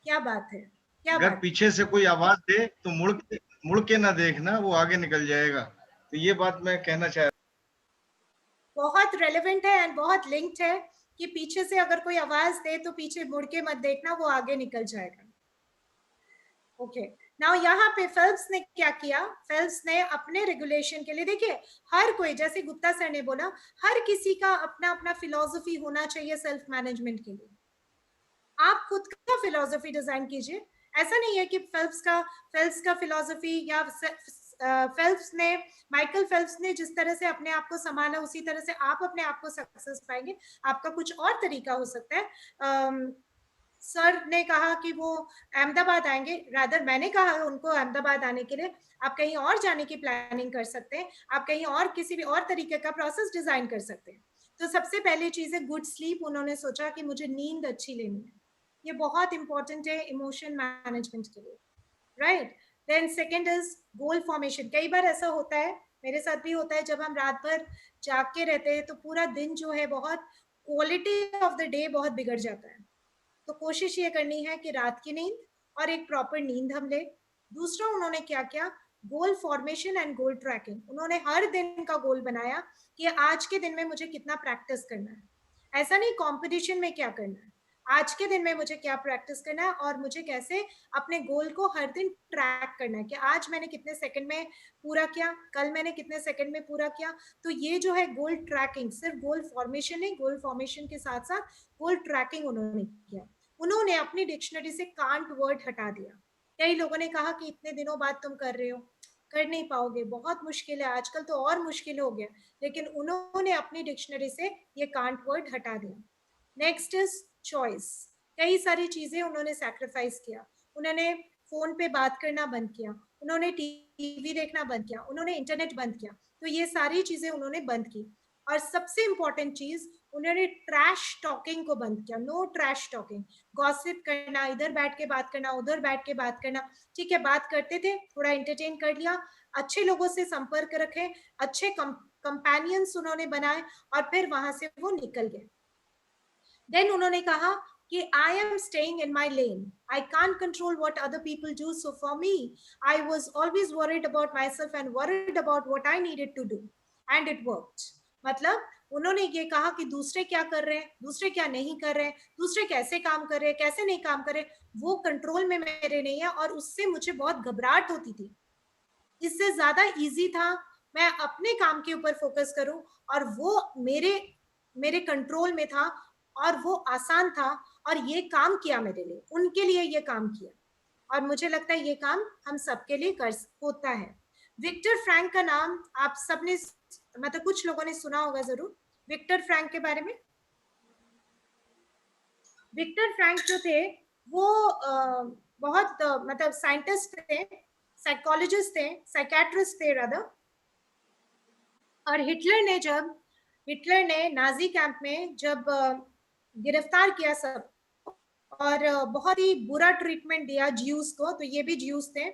क्या बात है, क्या अगर बात। पीछे से कोई आवाज दे तो मुड़ के ना देखना, वो आगे निकल जाएगा। तो ये बात मैं कहना चाह रहा हूं। बहुत रेलेवेंट है एंड बहुत लिंक्ड है कि पीछे से अगर कोई आवाज दे तो पीछे मुड़ के मत देखना, वो आगे निकल जाएगा। ओके, नाउ यहाँ पे फेल्प्स ने क्या किया, फेल्प्स ने अपने रेगुलेशन के लिए, देखिए हर कोई, जैसे गुप्ता सर ने बोला, हर किसी का अपना अपना फिलॉसफी होना चाहिए सेल्फ मैनेजमेंट के लिए। आप खुद का फिलॉसफी डिजाइन कीजिए। ऐसा नहीं है कि फेल्प्स का फिलॉसफी या माइकल फेल्प्स ने जिस तरह से अपने आप को संभाला उसी तरह से आप अपने आप को सक्सेस पाएंगे। आपका कुछ और तरीका हो सकता है। सर ने कहा कि वो अहमदाबाद आएंगे, रादर मैंने कहा उनको अहमदाबाद आने के लिए, आप कहीं और जाने की प्लानिंग कर सकते हैं, आप कहीं और किसी भी और तरीके का प्रोसेस डिजाइन कर सकते हैं। तो सबसे पहली चीज है गुड स्लीप। उन्होंने सोचा कि मुझे नींद अच्छी लेनी है, ये बहुत इंपॉर्टेंट है इमोशन मैनेजमेंट के लिए, right. Then second is goal formation. कई बार ऐसा होता है, मेरे साथ भी होता है, जब हम रात भर जाग के रहते हैं तो पूरा दिन जो है बहुत, क्वालिटी ऑफ द डे बहुत बिगड़ जाता है। तो कोशिश ये करनी है कि रात की नींद और एक प्रॉपर नींद हम ले। दूसरा उन्होंने क्या किया, गोल फॉर्मेशन एंड गोल ट्रैकिंग। उन्होंने हर दिन का गोल बनाया कि आज के दिन में मुझे कितना प्रैक्टिस करना है। ऐसा नहीं कंपटीशन में क्या करना है, आज के दिन में मुझे क्या प्रैक्टिस करना है और मुझे कैसे अपने गोल को हर दिन ट्रैक करना है कि आज मैंने कितने सेकंड में पूरा किया, कल मैंने कितने सेकंड में पूरा किया। तो ये जो है गोल ट्रैकिंग, सिर्फ गोल फॉर्मेशन नहीं, गोल फॉर्मेशन के साथ साथ गोल ट्रैकिंग उन्होंने किया। उन्होंने अपनी डिक्शनरी से कांट वर्ड हटा दिया। कई लोगों ने कहा कि इतने दिनों बाद तुम कर रहे हो, कर नहीं पाओगे, बहुत मुश्किल है, आजकल तो और मुश्किल हो गया, लेकिन उन्होंने अपनी डिक्शनरी से ये कांट वर्ड हटा दिया। Next is choice. कई सारी चीजें उन्होंने सैक्रिफाइस किया। उन्होंने फोन पे बात करना बंद किया, उन्होंने टीवी देखना बंद किया, उन्होंने इंटरनेट बंद किया। तो ये सारी चीजें उन्होंने बंद की। और सबसे इंपॉर्टेंट चीज, उन्होंने ट्रैश टॉकिंग को बंद किया। नो ट्रैश टॉकिंग, गॉसिप करना, इधर बैठ के बात करना, उधर बैठ के बात करना। ठीक है, बात करते थे, थोड़ा एंटरटेन कर लिया, अच्छे लोगों से संपर्क रखें, अच्छे कंपेनियंस उन्होंने बनाए और फिर वहां से वो निकल गए। देन उन्होंने कहा कि I am staying in my lane. I can't control what other people do. So for me, I was always worried about myself and worried about what I needed to do. And it worked. मतलब उन्होंने ये कहा कि दूसरे क्या कर रहे हैं, दूसरे क्या नहीं कर रहे हैं, दूसरे कैसे काम कर रहे हैं, कैसे नहीं काम कर रहे, वो कंट्रोल में मेरे नहीं है और उससे मुझे बहुत घबराहट होती थी। इससे ज्यादा इजी था मैं अपने काम के ऊपर फोकस करूं और वो मेरे कंट्रोल में था और वो आसान था और ये काम किया मेरे लिए, उनके लिए ये काम किया। और मुझे लगता है ये काम हम सबके लिए होता है। विक्टर फ्रैंक का नाम आप सबने, मतलब कुछ लोगों ने सुना होगा जरूर विक्टर फ्रैंक के बारे में। विक्टर फ्रैंक जो थे वो बहुत मतलब साइंटिस्ट थे, साइकोलॉजिस्ट थे, साइकेट्रिस्ट थे रादर। और हिटलर ने नाजी कैंप में जब गिरफ्तार किया सब और बहुत ही बुरा ट्रीटमेंट दिया ज्यूस को, तो ये भी ज्यूस थे,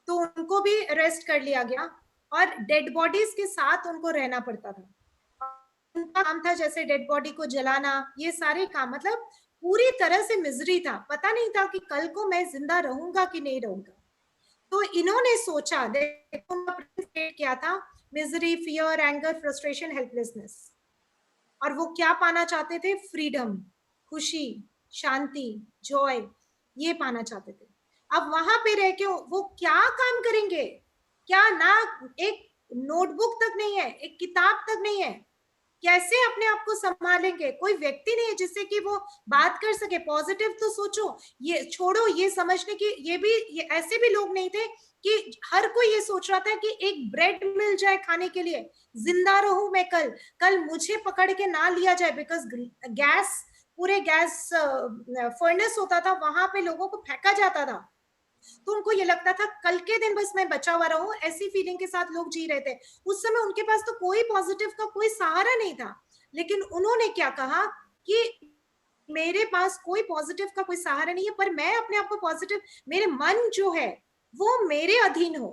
तो उनको भी अरेस्ट कर लिया गया और डेड बॉडीज के साथ उनको रहना पड़ता था। उनका काम था जैसे डेड बॉडी को जलाना, ये सारे काम, मतलब पूरी तरह से मिजरी था, पता नहीं था कि कल को मैं जिंदा रहूंगा कि नहीं रहूंगा। तो इन्होंने सोचा, देखो क्या था, misery, fear, anger, frustration, helplessness. और वो क्या पाना चाहते थे, फ्रीडम, खुशी, शांति, जॉय, ये पाना चाहते थे। अब वहां पे रह के वो क्या काम करेंगे, क्या ना एक नोटबुक तक नहीं है, एक किताब तक नहीं है, कैसे अपने आप को संभालेंगे, कोई व्यक्ति नहीं है जिससे कि वो बात कर सके। पॉजिटिव तो सोचो, ये छोड़ो ये समझने की, ये ऐसे भी लोग नहीं थे कि हर कोई ये सोच रहा था कि एक ब्रेड मिल जाए खाने के लिए, जिंदा रहूं मैं, कल मुझे पकड़ के ना लिया जाए, बिकॉज गैस, पूरे गैस फर्नेस होता था, वहां पे लोगों को फेंका जाता था। तो उनको ये लगता था कल के दिन बस मैं बचा हुआ रहूं, ऐसी फीलिंग के साथ लोग जी रहे थे। उस समय उनके पास तो कोई पॉजिटिव का कोई सहारा नहीं था, लेकिन उन्होंने क्या कहा कि मेरे पास कोई पॉजिटिव का कोई सहारा नहीं है, पर मैं अपने आप को पॉजिटिव, मेरे मन जो है वो मेरे अधीन हो,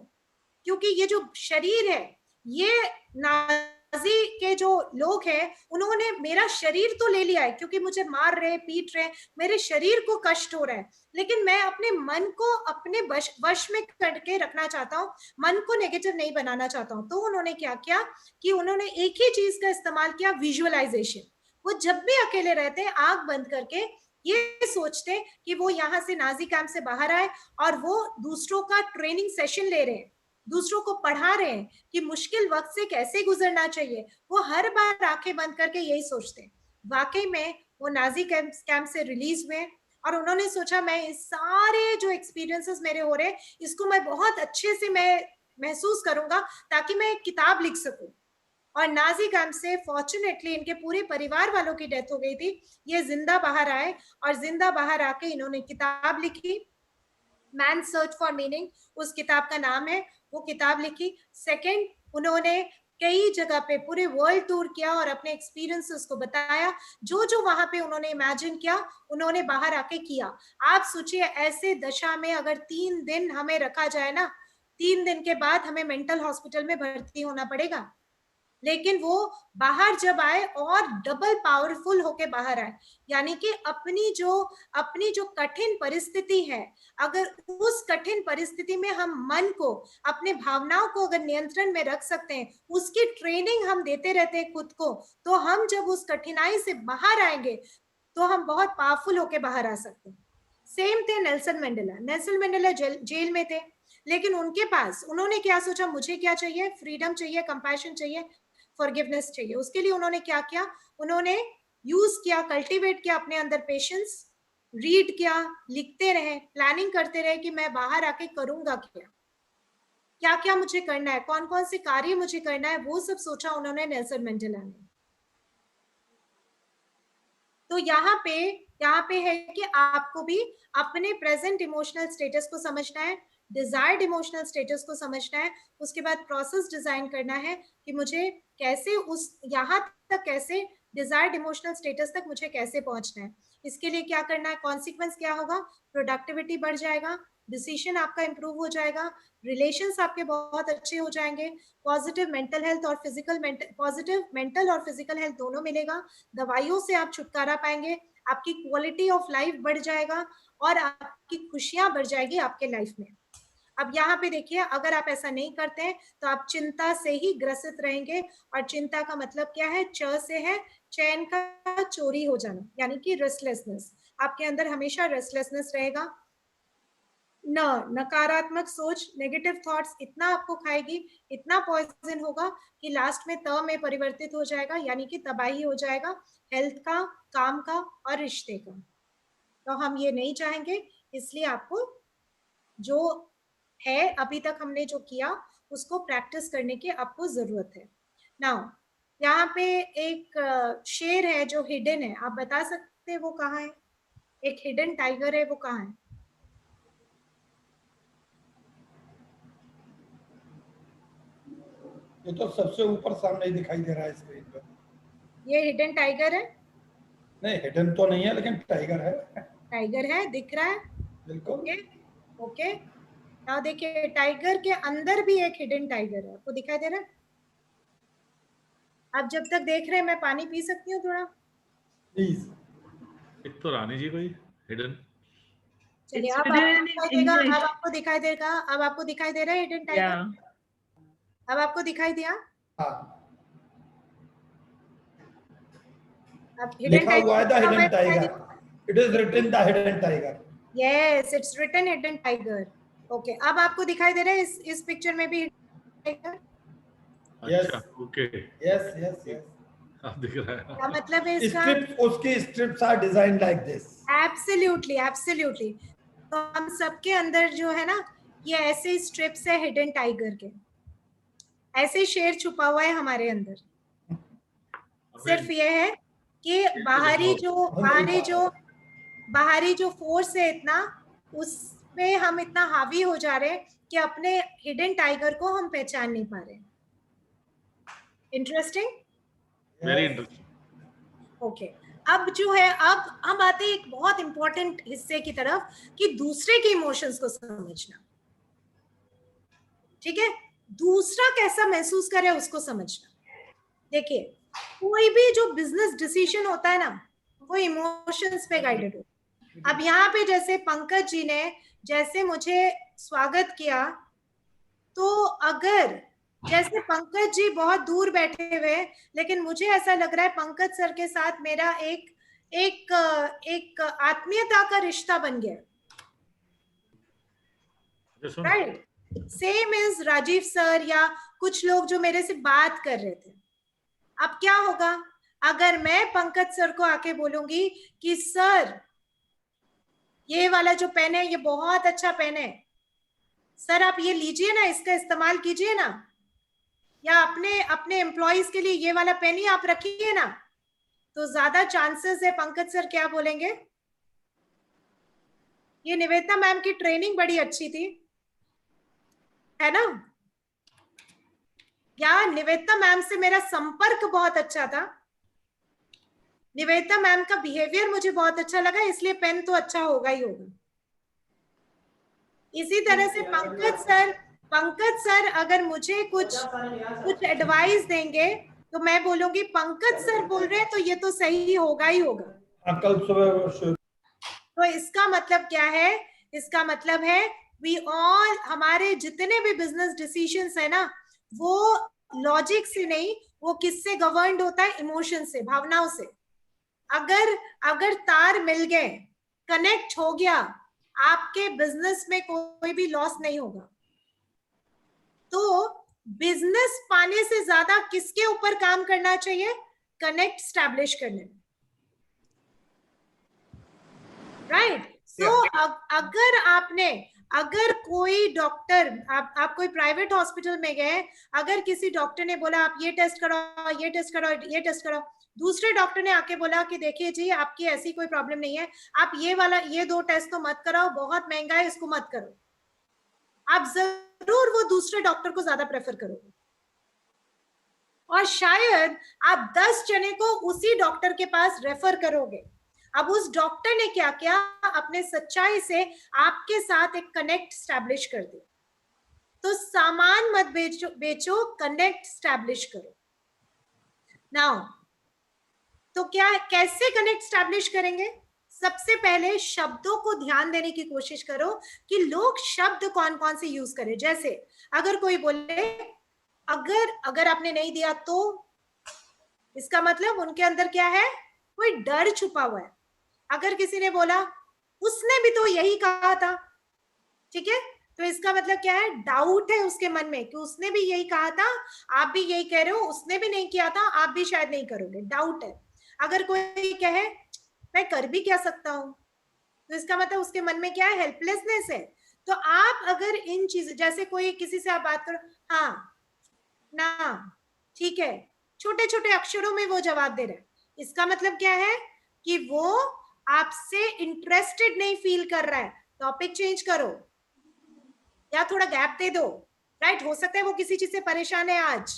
क्योंकि ये जो शरीर है, ये नाजी के जो लोग हैं उन्होंने मेरा शरीर तो ले लिया है, क्योंकि मुझे मार रहे, पीट रहे, मेरे शरीर को कष्ट हो रहा है, लेकिन मैं अपने मन को अपने वश में करके रखना चाहता हूँ, मन को नेगेटिव नहीं बनाना चाहता हूँ। तो उन्होंने क्या किया कि उन्होंने एक ही चीज का इस्तेमाल किया, विजुअलाइजेशन। वो जब भी अकेले रहते हैं आंख बंद करके ये सोचते कि वो यहाँ से नाजी कैंप से बाहर आए और वो दूसरों का ट्रेनिंग सेशन ले रहे हैं, दूसरों को पढ़ा रहे हैं कि मुश्किल वक्त से कैसे गुजरना चाहिए। वो हर बार आंखें बंद करके यही सोचते हैं। वाकई में वो नाजी कैंप से रिलीज हुए और उन्होंने सोचा मैं इस सारे जो एक्सपीरियंसेस मेरे हो रहे हैं इसको मैं बहुत अच्छे से मैं महसूस करूंगा ताकि मैं एक किताब लिख सकूं। और नाजी कैंप से फॉर्चुनेटली इनके पूरे परिवार वालों की डेथ हो गई थी, ये जिंदा बाहर आए और जिंदा बाहर आके इन्होंने किताब लिखी, मैन सर्च फॉर मीनिंग उस किताब का नाम है। वो किताब लिखी। सेकंड, उन्होंने कई जगह पे पूरे वर्ल्ड टूर किया और अपने एक्सपीरियंसेस को बताया, जो जो वहां पे उन्होंने इमेजिन किया उन्होंने बाहर आके किया। आप सोचिए ऐसे दशा में अगर 3 दिन हमें रखा जाए ना, 3 दिन के बाद हमें मेंटल हॉस्पिटल में भर्ती होना पड़ेगा, लेकिन वो बाहर जब आए और डबल पावरफुल होके बाहर आए। यानी कि अपनी जो कठिन परिस्थिति है, अगर उस कठिन परिस्थिति में हम मन को, अपने भावनाओं को अगर नियंत्रण में रख सकते हैं, उसकी ट्रेनिंग हम देते रहते हैं खुद को, तो हम जब उस कठिनाई से बाहर आएंगे तो हम बहुत पावरफुल होके बाहर आ सकते हैं। सेम थे Nelson Mandela. Nelson Mandela jail में थे, लेकिन उनके पास, उन्होंने क्या सोचा, मुझे क्या चाहिए, फ्रीडम चाहिए, कंपैशन चाहिए, फॉरगिवनेस चाहिए। उसके लिए उन्होंने क्या किया, उन्होंने यूज किया, कल्टीवेट किया अपने अंदर पेशेंस, रीड किया, लिखते रहे, प्लानिंग करते रहे कि मैं बाहर आके करूंगा क्या, क्या क्या मुझे करना है, कौन कौन से कार्य मुझे करना है, वो सब सोचा उन्होंने नेल्सन मंडेला ने। तो यहाँ पे है कि आपको भी अपने प्रेजेंट इमोशनल स्टेटस को समझना है, डिजायर्ड इमोशनल स्टेटस को समझना है, उसके बाद प्रोसेस डिजाइन करना है कि मुझे कैसे उस यहाँ तक, कैसे डिजायर्ड इमोशनल स्टेटस तक मुझे कैसे पहुंचना है। इसके लिए क्या करना है, कॉन्सिक्वेंस क्या होगा, प्रोडक्टिविटी बढ़ जाएगा, डिसीजन आपका इंप्रूव हो जाएगा, रिलेशंस आपके बहुत अच्छे हो जाएंगे, पॉजिटिव मेंटल हेल्थ और पॉजिटिव मेंटल और फिजिकल हेल्थ दोनों मिलेगा, दवाइयों से आप छुटकारा पाएंगे, आपकी क्वालिटी ऑफ लाइफ बढ़ जाएगा और आपकी खुशियां बढ़ जाएगी आपके लाइफ में। अब यहाँ पे देखिए, अगर आप ऐसा नहीं करते हैं तो आप चिंता से ही ग्रसित रहेंगे, और चिंता का मतलब क्या है, च से है चैन का चोरी हो जाना, यानी कि रेस्टलेसनेस। आपके अंदर हमेशा रेस्टलेसनेस रहेगा। नकारात्मक सोच, नेगेटिव थॉट्स इतना आपको खाएगी, इतना पॉइजन होगा कि लास्ट में त में परिवर्तित हो जाएगा, यानी कि तबाही हो जाएगा हेल्थ का, काम का और रिश्ते का। तो हम ये नहीं चाहेंगे, इसलिए आपको जो है अभी तक हमने जो किया उसको प्रैक्टिस करने की आपको जरूरत है। नाउ यहाँ पे एक शेर है जो हिडन है, आप बता सकते हैं वो कहाँ है, एक हिडन टाइगर है, वो कहाँ है? ये तो सबसे ऊपर सामने ही दिखाई दे रहा है स्क्रीन पर। ये हिडन टाइगर है? नहीं, हिडन तो नहीं है, लेकिन टाइगर है। टाइगर है, दिख रहा है? बिल्कुल। ओके। नाउ देखिए, टाइगर के अंदर भी एक हिडन टाइगर है, आपको दिखाई दे रहा है? आप जब तक देख रहे हैं, मैं पानी पी सकती हूँ थोड़ा, प्लीज? एक तो रानी जी कोई हिडन, चलिए अब आपको दिखाई देगा, अब आपको दिखाई देगा, अब आपको दिखाई दे रहा है हिडन टाइगर? अब आपको दिखाई दिया? अब लिखा हुआ है the hidden tiger, it is written the hidden tiger. Yes, it's written hidden tiger. Okay, अब आपको दिखाई दे रहा है इस पिक्चर में भी टाइगर? अच्छा, ओके, यस यस यस, अब दिख रहा है। क्या मतलब है इसका? स्ट्रिप्स, उसकी stripes are designed like this. Absolutely, absolutely. तो हम सबके अंदर जो है ना, ये ऐसे स्ट्रिप्स है हिडन टाइगर के, ऐसे शेर छुपा हुआ है हमारे अंदर। सिर्फ ये है कि बाहरी जो फोर्स है इतना, उसमें हम इतना हावी हो जा रहे हैं कि अपने हिडन टाइगर को हम पहचान नहीं पा रहे। Interesting, very interesting. ओके। अब जो है, अब हम आते हैं एक बहुत इंपॉर्टेंट हिस्से की तरफ कि दूसरे के इमोशंस को समझना। ठीक है, दूसरा कैसा महसूस करे उसको समझना। देखिए, कोई भी जो बिजनेस डिसीजन होता है ना, वो इमोशंस पे गाइडेड होता है। अब यहाँ पे जैसे पंकज जी ने जैसे मुझे स्वागत किया, तो अगर जैसे पंकज जी बहुत दूर बैठे हुए, लेकिन मुझे ऐसा लग रहा है पंकज सर के साथ मेरा एक एक एक आत्मीयता का रिश्ता बन गया, right? Same is Rajiv sir या कुछ लोग जो मेरे से बात कर रहे थे। अब क्या होगा अगर मैं पंकज सर को आके बोलूंगी कि सर ये वाला जो पेन है ये बहुत अच्छा पेन है, सर आप ये लीजिए ना, इसका इस्तेमाल कीजिए ना, या अपने अपने एम्प्लॉइज के लिए ये वाला पेन ही आप रखिए ना, तो ज्यादा चांसेस है पंकज सर क्या बोलेंगे, ये निवेदिता मैम की ट्रेनिंग बड़ी अच्छी थी, है ना, या निवेदिता मैम से मेरा संपर्क बहुत अच्छा था, निवेदिता मैम का बिहेवियर मुझे बहुत अच्छा लगा, इसलिए पेन तो अच्छा होगा ही होगा। इसी तरह से पंकज सर अगर मुझे कुछ एडवाइस देंगे तो मैं बोलूंगी पंकज सर बोल रहे हैं तो ये तो सही होगा ही होगा। तो इसका मतलब क्या है, इसका मतलब है वी ऑल, हमारे जितने भी बिजनेस डिसीजंस है ना, वो लॉजिक से नहीं, वो किससे गवर्नड होता है, इमोशन से, भावनाओं से। अगर तार मिल गए, कनेक्ट हो गया, आपके बिजनेस में कोई भी लॉस नहीं होगा। तो बिजनेस पाने से ज्यादा किसके ऊपर काम करना चाहिए, कनेक्ट स्टैब्लिश करने में, राइट? सो अगर कोई डॉक्टर, आप कोई प्राइवेट हॉस्पिटल में गए, अगर किसी डॉक्टर ने बोला आप ये टेस्ट कराओ, ये टेस्ट कराओ, ये टेस्ट कराओ, दूसरे डॉक्टर ने आके बोला कि देखिए जी आपकी ऐसी कोई प्रॉब्लम नहीं है, आप ये 2 टेस्ट तो मत कराओ, बहुत महंगा है, इसको मत करो, आप जरूर वो दूसरे डॉक्टर को ज्यादा प्रेफर करोगे, और शायद आप 10 जने को उसी डॉक्टर के पास रेफर करोगे। अब उस डॉक्टर ने क्या किया, अपने सच्चाई से आपके साथ एक कनेक्ट स्टैब्लिश कर दिया। तो सामान मत बेचो, कनेक्ट स्टैब्लिश करो। नाउ तो क्या, कैसे कनेक्ट स्टैब्लिश करेंगे? सबसे पहले शब्दों को ध्यान देने की कोशिश करो कि लोग शब्द कौन कौन से यूज करें। जैसे अगर कोई बोले अगर आपने नहीं दिया तो, इसका मतलब उनके अंदर क्या है, कोई डर छुपा हुआ है। अगर किसी ने बोला उसने भी तो यही कहा था, ठीक है, तो इसका मतलब क्या है, डाउट है उसके मन में कि उसने भी यही कहा था, आप भी यही कह रहे हो, उसने भी नहीं किया था, आप भी शायद नहीं करोगे, डाउट है। अगर कोई कहे मैं कर भी क्या सकता हूं, तो इसका मतलब उसके मन में क्या है, हेल्पलेसनेस है। तो आप अगर इन चीज, जैसे कोई किसी से आप बात करो, हाँ ना, ठीक है, छोटे छोटे अक्षरों में वो जवाब दे रहे हैं, इसका मतलब क्या है कि वो आपसे इंटरेस्टेड नहीं फील कर रहा है। टॉपिक चेंज करो या थोड़ा गैप दे दो, राइट? हो सकता है वो किसी चीज से परेशान है आज।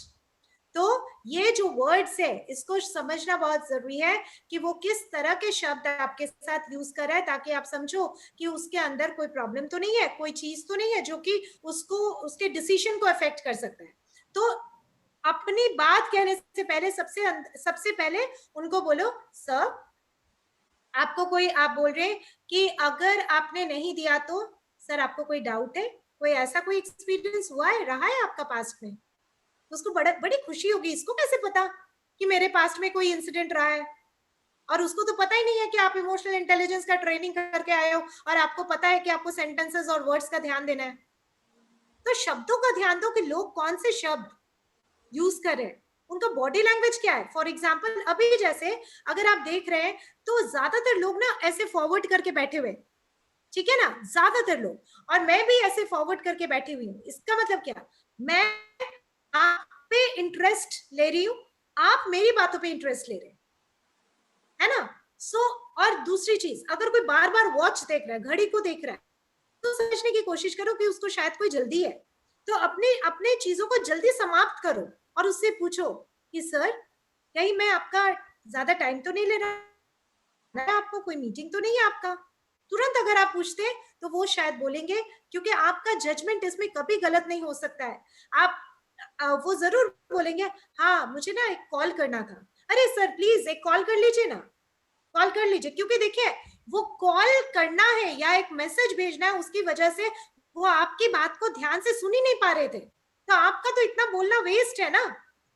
तो ये जो वर्ड्स है इसको समझना बहुत जरूरी है कि वो किस तरह के शब्द आपके साथ यूज कर रहा है, ताकि आप समझो कि उसके अंदर कोई प्रॉब्लम तो नहीं है, कोई चीज तो नहीं है जो कि उसको, उसके डिसीजन को अफेक्ट कर सकता है। तो अपनी बात कहने से पहले सबसे पहले उनको बोलो, सर आपको कोई, आप बोल रहे हैं कि अगर आपने नहीं दिया तो सर आपको कोई डाउट है, कोई ऐसा कोई एक्सपीरियंस हुआ है, रहा है आपका पास्ट में? तो उसको बड़ी खुशी होगी, इसको कैसे पता कि मेरे पास्ट में कोई इंसिडेंट रहा है, और उसको तो पता ही नहीं है कि आप इमोशनल इंटेलिजेंस का ट्रेनिंग करके आए हो और आपको पता है कि आपको सेंटेंसेस और वर्ड्स का ध्यान देना है। तो शब्दों का ध्यान दो कि लोग कौन से शब्द यूज कर रहे हैं, उनका बॉडी लैंग्वेज क्या है। फॉर एग्जाम्पल अभी जैसे अगर आप देख रहे हैं तो ज्यादातर लोग ना ऐसे फॉरवर्ड करके बैठे हुए, ठीक है ना, ज्यादातर लोग, और मैं भी ऐसे फॉरवर्ड करके बैठी हुई हूँ। इसका मतलब क्या, मैं आप पे इंटरेस्ट ले रही हूँ, आप मेरी बातों पे इंटरेस्ट ले रहे हैं, है ना। और दूसरी चीज, अगर कोई बार बार वॉच देख रहा है, घड़ी को देख रहा है, तो समझने की कोशिश करो कि उसको शायद कोई जल्दी है। तो अपने चीजों को जल्दी समाप्त करो और उससे पूछो कि सर कहीं मैं आपका ज्यादा टाइम तो नहीं ले रहा, है आपको, कोई मीटिंग तो नहीं है आपका। तुरंत अगर आप पूछते तो वो शायद बोलेंगे, क्योंकि आपका जजमेंट इसमें कभी गलत नहीं हो सकता है। आप वो जरूर बोलेंगे हाँ मुझे ना एक कॉल करना था, अरे सर प्लीज एक कॉल कर लीजिए ना, कॉल कर लीजिए। क्योंकि देखिए वो कॉल करना है या एक मैसेज भेजना है, उसकी वजह से वो आपकी बात को ध्यान से सुन ही नहीं पा रहे थे, तो आपका तो इतना बोलना वेस्ट है ना।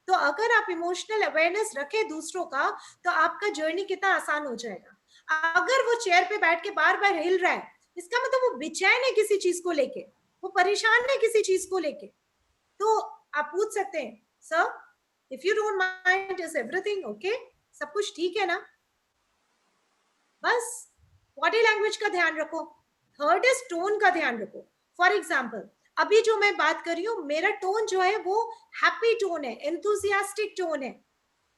तो अगर आप इमोशनल अवेयरनेस रखें दूसरों का, तो आपका जर्नी कितना आसान हो जाएगा। अगर वो चेयर पे बैठ के बार बार हिल रहा है, इसका मतलब वो बेचैन है किसी चीज को लेके, वो परेशान है किसी चीज को लेके। तो आप पूछ सकते हैं sir if you don't mind is everything okay, सब कुछ ठीक है ना। बस बॉडी लैंग्वेज का ध्यान रखो। थर्ड इज टोन का ध्यान रखो। फॉर एग्जाम्पल अभी जो मैं बात कर रही हूँ, मेरा टोन जो है वो हैप्पी टोन है, एंथुसियास्टिक टोन है।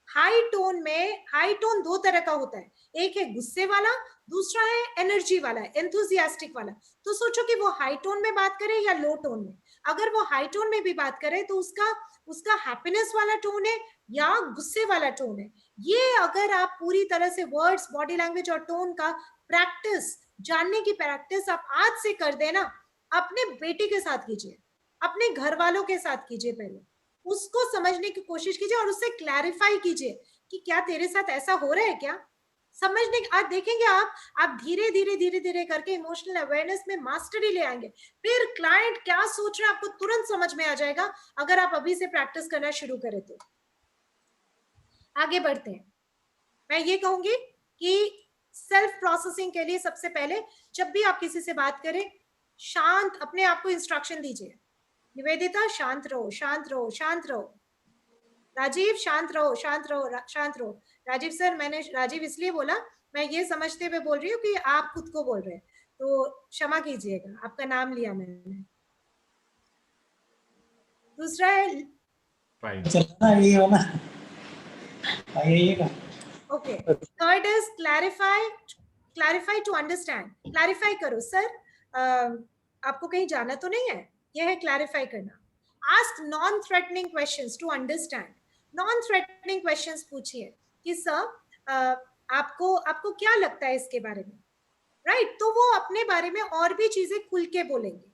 हाई टोन में, हाई टोन दो तरह का होता है, एक है गुस्से वाला, दूसरा है एनर्जी वाला, एंथुसियास्टिक वाला। तो सोचो कि वो हाई टोन में बात करे या लो टोन में। अगर वो हाई टोन में भी बात करे तो उसका हैप्पीनेस वाला टोन है या गुस्से वाला टोन है। ये अगर आप पूरी तरह से वर्ड्स, बॉडी लैंग्वेज और टोन का प्रैक्टिस, जानने की प्रैक्टिस आप आज से कर देना, अपने बेटी के साथ कीजिए, अपने घर वालों के साथ कीजिए, पहले उसको समझने की कोशिश कीजिए और उससे क्लैरिफाई कीजिए कि क्या तेरे साथ ऐसा हो रहा है क्या। समझने आज देखेंगे आप धीरे धीरे धीरे धीरे करके इमोशनल अवेयरनेस में मास्टरी ले आएंगे। फिर क्लाइंट क्या सोच रहा है आपको तुरंत समझ में आ जाएगा, अगर आप अभी से प्रैक्टिस करना शुरू करें तो। आगे बढ़ते हैं। मैं ये कहूंगी कि सेल्फ प्रोसेसिंग के लिए सबसे पहले जब भी आप किसी से बात करें, शांत अपने आप को इंस्ट्रक्शन दीजिए। निवेदिता शांत रहो, शांत रहो, शांत रहो। राजीव शांत रहो, शांत रहो, शांत रहो। राजीव सर, मैंने राजीव इसलिए बोला, मैं ये समझते हुए बोल रही हूँ कि आप खुद को बोल रहे हैं, तो क्षमा कीजिएगा, आपका नाम लिया मैंने। दूसरा है okay. Third is clarify to understand. Clarify करो सर, आपको कहीं जाना तो नहीं है, यह है क्लैरिफाई करना। Ask non threatening questions to understand. Non threatening questions पूछिए कि सर आपको क्या लगता है इसके बारे में, राइट? तो वो अपने बारे में और भी चीजें खुल के बोलेंगे,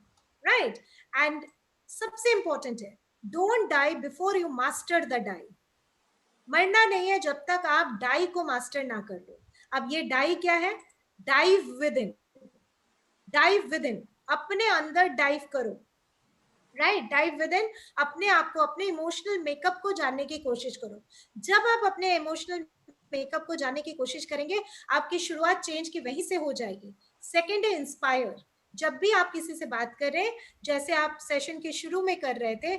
राइट? एंड सबसे इंपॉर्टेंट है, don't die before you master the die. मरना नहीं है जब तक आप डाई को मास्टर ना कर लो। अब ये डाई क्या है? Dive with in, dive with in, अपने अंदर डाइव करो, राइट? डाइव विद इन, अपने आप को, अपने इमोशनल मेकअप को जानने की कोशिश करो। जब आप अपने इमोशनल मेकअप को जानने की कोशिश करेंगे, आपकी शुरुआत चेंज की वहीं से हो जाएगी। सेकंड है इंस्पायर। जब भी आप किसी से बात कर रहे हैं, जैसे आप सेशन के शुरू में कर रहे थे,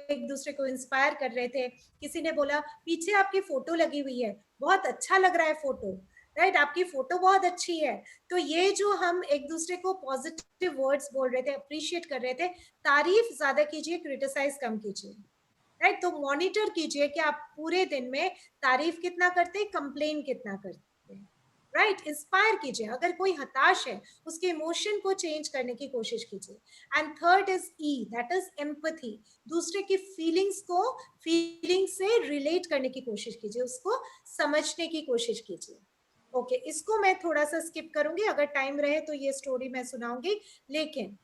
एक दूसरे को इंस्पायर कर रहे थे, किसी ने बोला पीछे आपकी फोटो लगी हुई है, बहुत अच्छा लग रहा है फोटो, राइट? आपकी फोटो बहुत अच्छी है। तो ये जो हम एक दूसरे को पॉजिटिव वर्ड्स बोल रहे थे, अप्रिशिएट कर रहे थे, तारीफ ज्यादा कीजिए, क्रिटिसाइज कम कीजिए, राइट? तो मॉनिटर कीजिए कि आप पूरे दिन में तारीफ कितना करते हैं, कंप्लेन कितना करते हैं, राइट? इंस्पायर कीजिए। अगर कोई हताश है, उसके इमोशन को चेंज करने की कोशिश कीजिए। And third is E, that is empathy. दूसरे की फीलिंग्स को, फीलिंग से रिलेट करने की कोशिश कीजिए, उसको समझने की कोशिश कीजिए। ओके, इसको मैं थोड़ा सा स्किप करूंगी, अगर टाइम रहे तो ये स्टोरी मैं सुनाऊंगी, लेकिन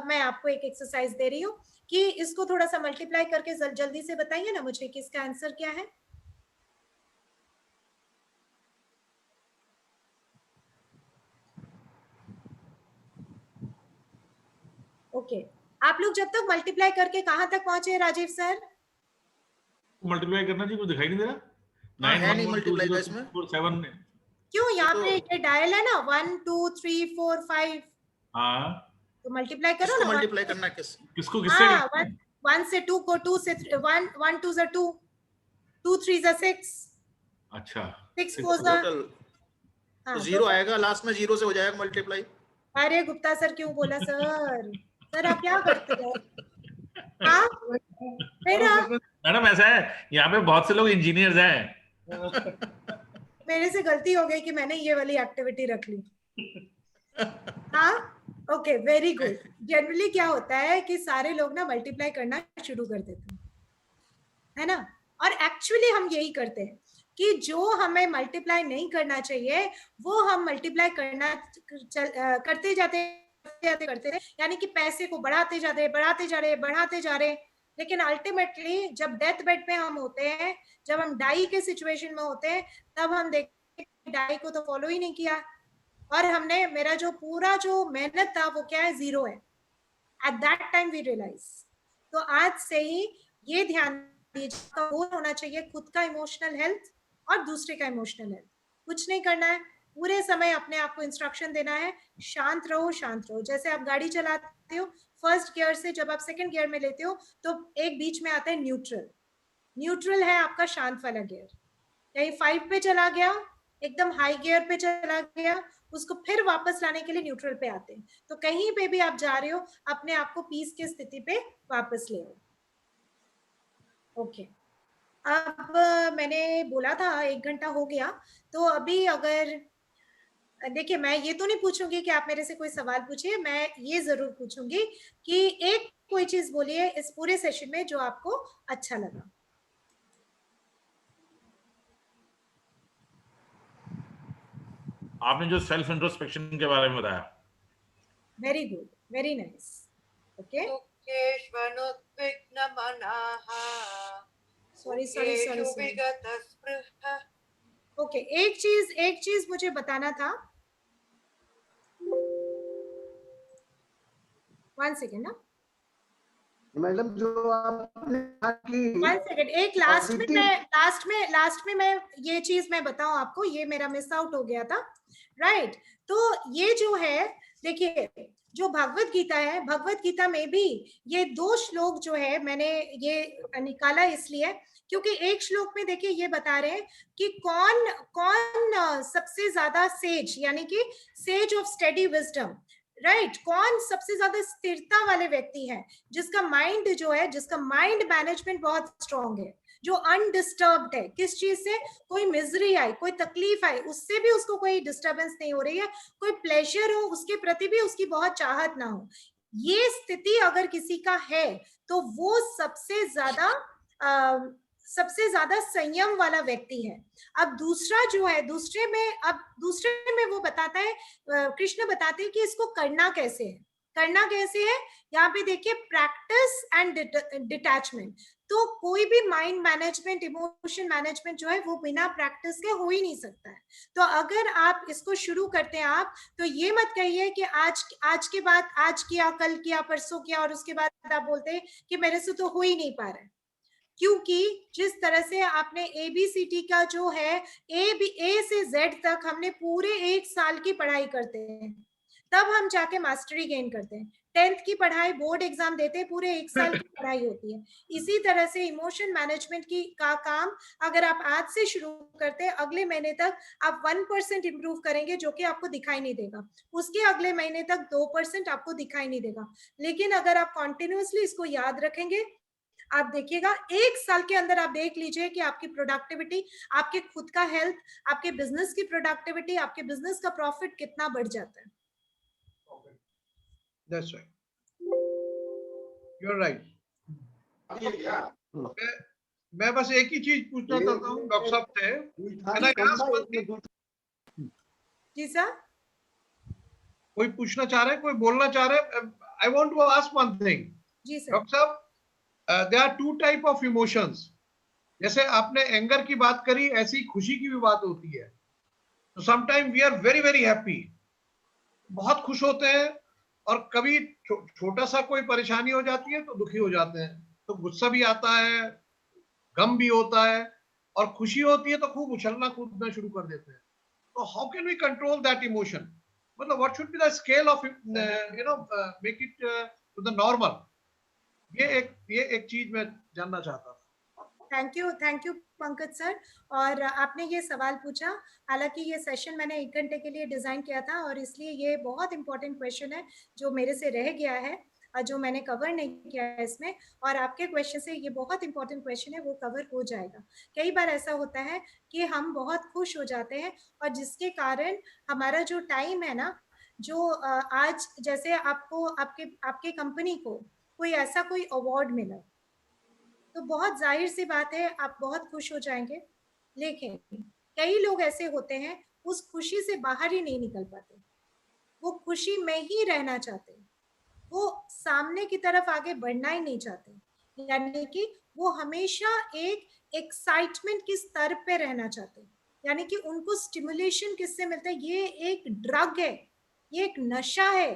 मैं आपको एक एक्सरसाइज दे रही हूँ कि इसको थोड़ा सा मल्टीप्लाई करके जल्दी से बताइए ना मुझे कि इसका आंसर क्या है। ओके, आप लोग जब तक मल्टीप्लाई करके कहां तक पहुंचे राजीव सर? मल्टीप्लाई करना जी, कुछ दिखाई नहीं दे रहा। 9112047 क्यों? यहाँ पे ये डायल है ना, 1 2 3 4 5। हाँ, तो मल्टीप्लाई करो ना। मल्टीप्लाई करना किसको किससे? 1 से 2 को, 2 से 3, 1 2 से 2, 2 3 से 6। अच्छा, 6 4 टोटल, तो 0 आएगा लास्ट में, 0 से हो जाएगा मल्टीप्लाई। अरे गुप्ता सर क्यों बोला सर? सर आप क्या करते हो? हाँ मैडम ऐसा है, यहाँ पे बहुत से लोग इंजीनियर्स हैं। मेरे से गलती हो गई कि मैंने ये वाली एक्टिविटी रख ली। हाँ, ओके, वेरी गुड। जनरली क्या होता है कि सारे लोग ना मल्टीप्लाई करना शुरू कर देते हैं, है ना? और एक्चुअली हम यही करते हैं। कि जो हमें मल्टीप्लाई नहीं करना चाहिए वो हम मल्टीप्लाई करते जाते करते थे, यानी कि पैसे को बढ़ाते जा रहे, लेकिन अल्टीमेटली जब डेथ बेड पे हम होते हैं, जब हम डाई के सिचुएशन में होते हैं, तब हम देखते डाई को तो फॉलो ही नहीं किया और हमने मेरा जो पूरा जो मेहनत था वो क्या है, 0 है। At that time we realise. तो आज से ही ये ध्यान दीजिए, गोल होना चाहिए खुद का इमोशनल हेल्थ और दूसरे का इमोशनल हेल्थ। कुछ नहीं करना है, पूरे समय अपने आप को इंस्ट्रक्शन देना है, शांत रहो। जैसे आप गाड़ी चलाते हो, फर्स्ट गियर से जब आप सेकंड गियर में लेते हो तो एक बीच में आता है न्यूट्रल है आपका शांत वाला गियर। कहीं 5 पे चला गया, एकदम हाई गियर पे चला गया, उसको फिर वापस लाने के लिए न्यूट्रल पे आते हैं। तो कहीं पे भी आप जा रहे हो, अपने आप को पीस की स्थिति पे वापस ले आओ। ओके, अब मैंने बोला था 1 घंटा हो गया, तो अभी अगर देखिए, मैं ये तो नहीं पूछूंगी कि आप मेरे से कोई सवाल पूछिए, मैं ये जरूर पूछूंगी कि एक कोई चीज बोलिए इस पूरे सेशन में जो आपको अच्छा लगा। आपने जो सेल्फ इंट्रोस्पेक्शन के बारे में बताया, very good, very nice. Okay, sorry. Okay, एक चीज मुझे बताना था, 1 सेकेंड ना मैडम, जो आपने कहा कि 1 सेकेंड, एक लास्ट में मैं ये चीज मैं बताऊं आपको, ये मेरा मिस आउट हो गया था, राइट। तो ये जो है, देखिए जो भगवत गीता है, भगवत गीता में भी ये 2 श्लोक जो है मैंने ये निकाला इसलिए क्योंकि एक श्लोक में देखिए ये बता रहे हैं कि कौन सबसे ज्यादा सेज, यानी कि sage of study wisdom, right, कौन सबसे ज्यादा स्थिरता वाले व्यक्ति है, जिसका माइंड जो है, जिसका माइंड मैनेजमेंट बहुत स्ट्रांग है, जो अनडिस्टर्ब्ड है, किस चीज से, कोई मिजरी आई, कोई तकलीफ आई, उससे भी उसको कोई डिस्टर्बेंस नहीं हो रही है, कोई प्लेजर हो उसके प्रति भी उसकी बहुत चाहत ना हो। ये स्थिति अगर किसी का है तो वो सबसे ज्यादा संयम वाला व्यक्ति है। अब दूसरा जो है, दूसरे में वो बताता है, कृष्ण बताते हैं कि इसको करना कैसे है। यहाँ पे देखिए, प्रैक्टिस एंड डिटैचमेंट। तो कोई भी माइंड मैनेजमेंट, इमोशन मैनेजमेंट जो है वो बिना प्रैक्टिस के हो ही नहीं सकता है। तो अगर आप इसको शुरू करते हैं आप, तो ये मत कहिए कि आज के बाद, आज किया, कल किया, परसों किया और उसके बाद आप बोलते हैं कि मेरे से तो हो ही नहीं पा रहा है। क्योंकि जिस तरह से आपने ABCD का जो है A से Z तक हमने पूरे 1 साल की पढ़ाई करते हैं, तब हम जाके मास्टरी गेन करते हैं। 10th की पढ़ाई, बोर्ड एग्जाम देते हैं, पूरे 1 साल की पढ़ाई होती है। इसी तरह से इमोशन मैनेजमेंट का काम अगर आप आज से शुरू करते हैं, अगले महीने तक आप 1% इंप्रूव करेंगे, जो कि आपको दिखाई नहीं देगा। उसके अगले महीने तक 2% आपको दिखाई नहीं देगा। लेकिन अगर आप कॉन्टिन्यूसली इसको याद रखेंगे, आप देखिएगा 1 साल के अंदर आप देख लीजिए कि आपकी प्रोडक्टिविटी, आपके खुद का हेल्थ, आपके बिजनेस की प्रोडक्टिविटी, आपके बिजनेस का प्रॉफिट कितना बढ़ जाता है। That's right. You're right. मैं बस एक ही चीज पूछना चाहता हूँ डॉक्टर साहब से। Can I ask one thing? जी सर, कोई पूछना चाह रहे हैं, कोई बोलना चाह रहे हैं? I want to ask one thing. जी सर। डॉक्टर साहब, there are 2 type of emotions. जैसे आपने एंगर की बात करी, ऐसी खुशी की भी बात होती है। तो sometime we are very very happy, बहुत खुश होते हैं, और कभी छोटा सा कोई परेशानी हो जाती है तो दुखी हो जाते हैं। तो गुस्सा भी आता है, गम भी होता है, और खुशी होती है तो खूब उछलना कूदना शुरू कर देते हैं। तो how can we control that emotion? मतलब what should be the scale of make it to the normal? ये एक चीज मैं जानना चाहता था। Thank you Pankaj sir. और आपने ये सवाल पूछा, हालांकि ये सेशन मैंने 1 घंटे के लिए डिजाइन किया था, और इसलिए ये बहुत इंपॉर्टेंट क्वेश्चन है जो मेरे से रह गया है और जो मैंने कवर नहीं किया है इसमें, और आपके क्वेश्चन से ये बहुत इंपॉर्टेंट क्वेश्चन है, वो कवर हो जाएगा। कई बार ऐसा होता है कि हम बहुत खुश हो जाते हैं, और जिसके कारण हमारा जो टाइम है ना, जो आज जैसे आपको आपके कंपनी को कोई ऐसा कोई अवार्ड मिला, तो बहुत जाहिर सी बात है आप बहुत खुश हो जाएंगे, लेकिन कई लोग ऐसे होते हैं उस खुशी से बाहर ही नहीं निकल पाते, वो खुशी में ही रहना चाहते, वो सामने की तरफ आगे बढ़ना ही नहीं चाहते, यानी कि वो हमेशा एक एक्साइटमेंट के स्तर पे रहना चाहते, यानी कि उनको स्टिमुलेशन किससे मिलता है, ये एक ड्रग है, ये एक नशा है,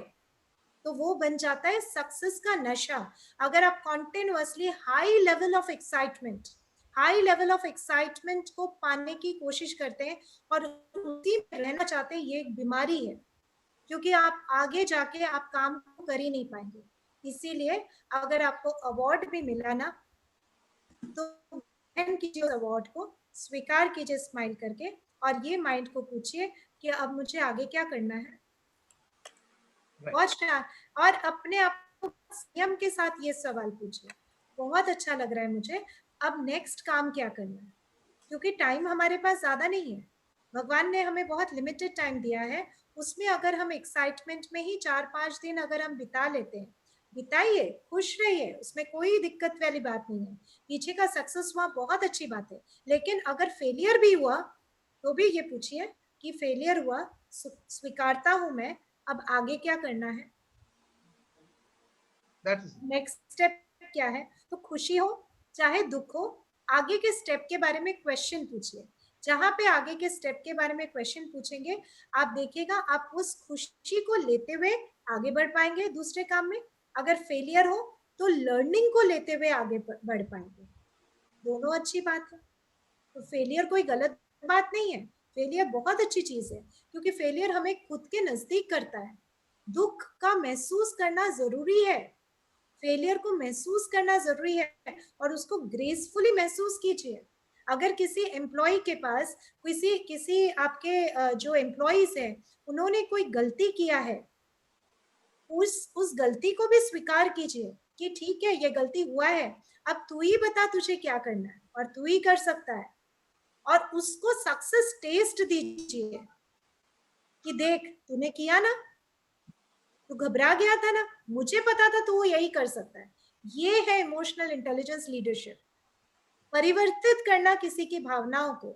तो वो बन जाता है सक्सेस का नशा। अगर आप continuously high level of excitement को पाने की कोशिश करते हैं और उसी में रहना चाहते हैं, ये एक बीमारी है, क्योंकि आप आगे जाके आप काम कर ही नहीं पाएंगे। इसीलिए अगर आपको अवार्ड भी मिला ना, तो ग्रहण कीजिए उस अवार्ड को, स्वीकार कीजिए स्माइल करके, और ये माइंड को पूछिए कि अब मुझे आगे क्या करना है। और अपने आप को संयम के साथ ये सवाल पूछिए, बहुत अच्छा लग रहा है मुझे, अब नेक्स्ट काम क्या करना है, क्योंकि टाइम हमारे पास ज्यादा नहीं है, भगवान ने हमें बहुत लिमिटेड टाइम दिया है, उसमें अगर हम एक्साइटमेंट में ही 4-5 दिन अगर हम बिता लेते हैं, बिताइए, खुश रहिए, उसमें कोई दिक्कत वाली बात नहीं है, पीछे का सक्सेस हुआ बहुत अच्छी बात है, लेकिन अगर फेलियर भी हुआ तो भी ये पूछिए कि फेलियर हुआ, स्वीकारता हूं मैं, अब आगे क्या करना है, नेक्स्ट स्टेप क्या है। तो खुशी हो चाहे दुख हो, आगे के स्टेप के बारे में क्वेश्चन पूछिए, जहां पे आगे के स्टेप के बारे में क्वेश्चन पूछेंगे, आप देखिएगा आप उस खुशी को लेते हुए आगे बढ़ पाएंगे दूसरे काम में, अगर फेलियर हो तो लर्निंग को लेते हुए आगे बढ़ पाएंगे, दोनों अच्छी बात है। तो फेलियर कोई गलत बात नहीं है, फेलियर बहुत अच्छी चीज है, क्योंकि फेलियर हमें खुद के नजदीक करता है, दुख का महसूस करना जरूरी है, फेलियर को महसूस करना जरूरी है, और उसको ग्रेसफुली महसूस कीजिए। अगर किसी एम्प्लॉय के पास किसी आपके जो एम्प्लॉइज हैं उन्होंने कोई गलती किया है, उस गलती को भी स्वीकार कीजिए कि ठीक है ये गलती हुआ है, अब तू ही बता तुझे क्या करना है और तू ही कर सकता है, और उसको सक्सेस टेस्ट दीजिए कि देख तूने किया ना, तू घबरा गया था ना, मुझे पता था तू वो यही कर सकता है। ये है इमोशनल इंटेलिजेंस लीडरशिप, परिवर्तित करना किसी की भावनाओं को,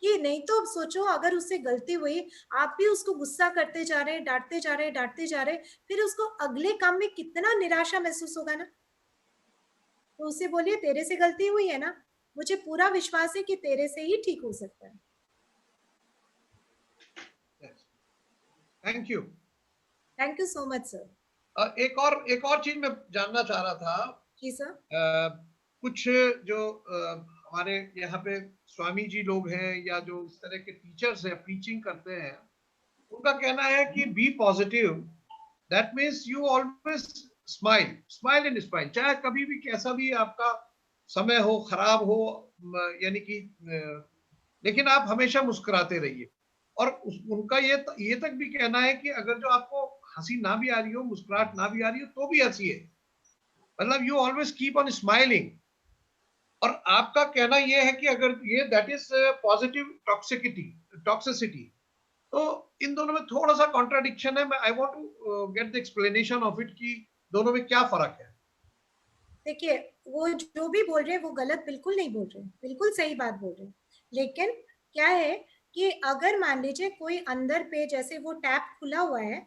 कि नहीं तो सोचो अगर उससे गलती हुई, आप भी उसको गुस्सा करते जा रहे, डांटते जा रहे, फिर उसको अगले काम में कितना निराशा महसूस होगा ना। तो उसे बोलिए तेरे से गलती हुई है ना, मुझे पूरा विश्वास है कि तेरे से ही ठीक हो सकता है। Thank you so much sir. एक और चीज मैं जानना चाह रहा था जी सर। कुछ जो हमारे यहाँ पे स्वामी जी लोग हैं या जो इस तरह के टीचर्स हैं, प्रीचिंग करते हैं, उनका कहना है कि be positive, that means you always smile and smile, चाहे कभी भी कैसा भी आपका समय हो, खराब हो, यानी कि लेकिन आप हमेशा मुस्कुराते रहिए। और उनका ये तक भी कहना है कि अगर जो आपको हंसी ना भी आ रही हो, मुस्कुराहट ना भी आ रही हो, तो भी हंसिए, मतलब you always keep on smiling. और आपका कहना यह है कि अगर ये दैट इज पॉजिटिव टॉक्सिसिटी, तो इन दोनों में थोड़ा सा कॉन्ट्राडिक्शन है। I want to get the explanation of it कि दोनों में क्या फर्क है। देखिए वो जो भी बोल रहे हैं वो गलत बिल्कुल नहीं बोल रहे, बिल्कुल सही बात बोल रहे हैं, लेकिन क्या है कि अगर मान लीजिए कोई अंदर पे जैसे वो टैप खुला हुआ है,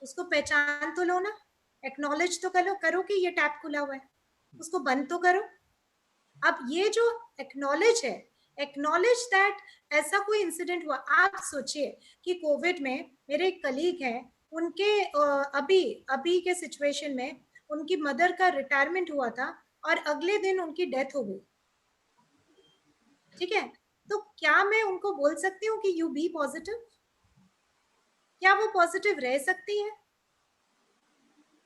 उसको पहचान तो लो ना, एक्नॉलेज तो करो कि ये टैप खुला हुआ है, उसको बंद तो करो। अब ये जो एक्नॉलेज है, एक्नॉलेज दैट ऐसा कोई इंसिडेंट हुआ। आप सोचिए कि कोविड में मेरे एक कलीग हैं, उनके अभी के सिचुएशन में उनकी मदर का रिटायरमेंट हुआ था और अगले दिन उनकी डेथ हो गई, ठीक है, तो क्या मैं उनको बोल सकती हूँ कि यू बी पॉजिटिव? क्या वो पॉजिटिव रह सकती है?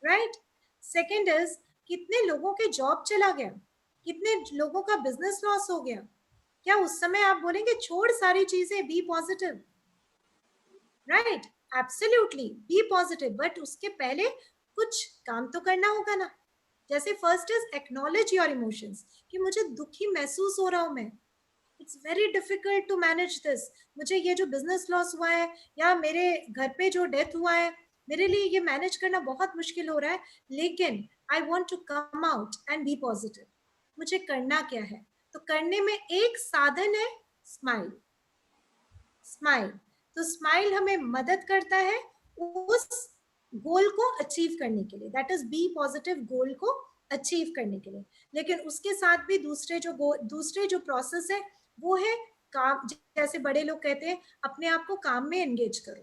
राइट। सेकेंड इज, कितने लोगों के जॉब चला गया, कितने लोगों का बिजनेस लॉस हो गया, क्या उस समय आप बोलेंगे छोड़ सारी चीजें, be positive? Right, absolutely be positive, but उसके पहले कुछ काम तो करना होगा ना। जैसे first is acknowledge your emotions, कि मुझे दुखी महसूस हो रहा हूं मैं, it's very difficult to manage this, मुझे ये जो बिजनेस लॉस हुआ है या मेरे घर पे जो डेथ हुआ है, मेरे लिए ये मैनेज करना बहुत मुश्किल हो रहा है, लेकिन I want to come out and be positive. मुझे करना क्या है? तो करने में एक साधन है स्माइल। स्माइल, तो स्माइल हमें मदद करता है उस गोल को अचीव करने के लिए, दैट इज बी पॉजिटिव, गोल को अचीव करने के लिए। लेकिन उसके साथ भी दूसरे जो प्रोसेस है वो है काम, जैसे बड़े लोग कहते हैं अपने आप को काम में एंगेज करो,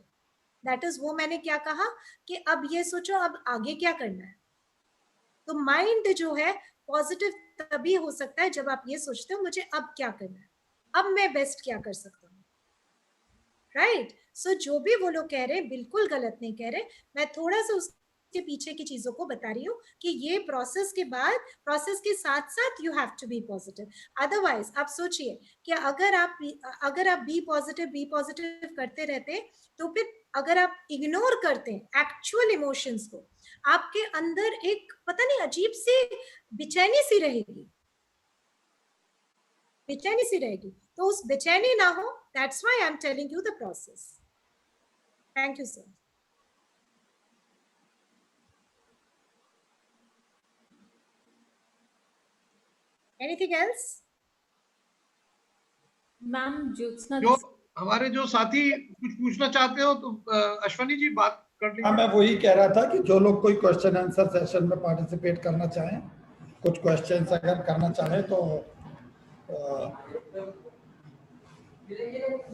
दैट इज वो मैंने क्या कहा कि अब ये सोचो अब आगे क्या करना है। तो माइंड जो है पॉजिटिव तभी हो सकता है जब आप ये सोचते हो मुझे अब क्या करना है, अब मैं बेस्ट क्या कर सकता हूँ, राइट। सो जो भी वो लोग कह रहे हैं बिल्कुल गलत नहीं कह रहे, मैं थोड़ा सा उसके पीछे की चीजों को बता रही हूँ कि ये प्रोसेस के बाद, प्रोसेस के साथ साथ you have to be positive. Otherwise आप सोचिए कि अगर आप बी पॉजिटिव करते रहते तो फिर अगर आप इग्नोर करते हैं एक्चुअल इमोशंस को, आपके अंदर एक पता नहीं अजीब सी बेचैनी सी रहेगी, बेचैनी सी रहेगी। तो उस बेचैनी ना हो, that's why I am telling you the process. Thank you sir. Anything else? Ma'am Jyotsna, जो हमारे जो साथी कुछ पूछना चाहते हो तो अश्वनी जी बात कर लीजिए। हाँ, मैं वही कह रहा था कि जो लोग कोई क्वेश्चन आंसर सेशन में पार्टिसिपेट करना चाहें, कुछ क्वेश्चंस अगर करना चाहें तो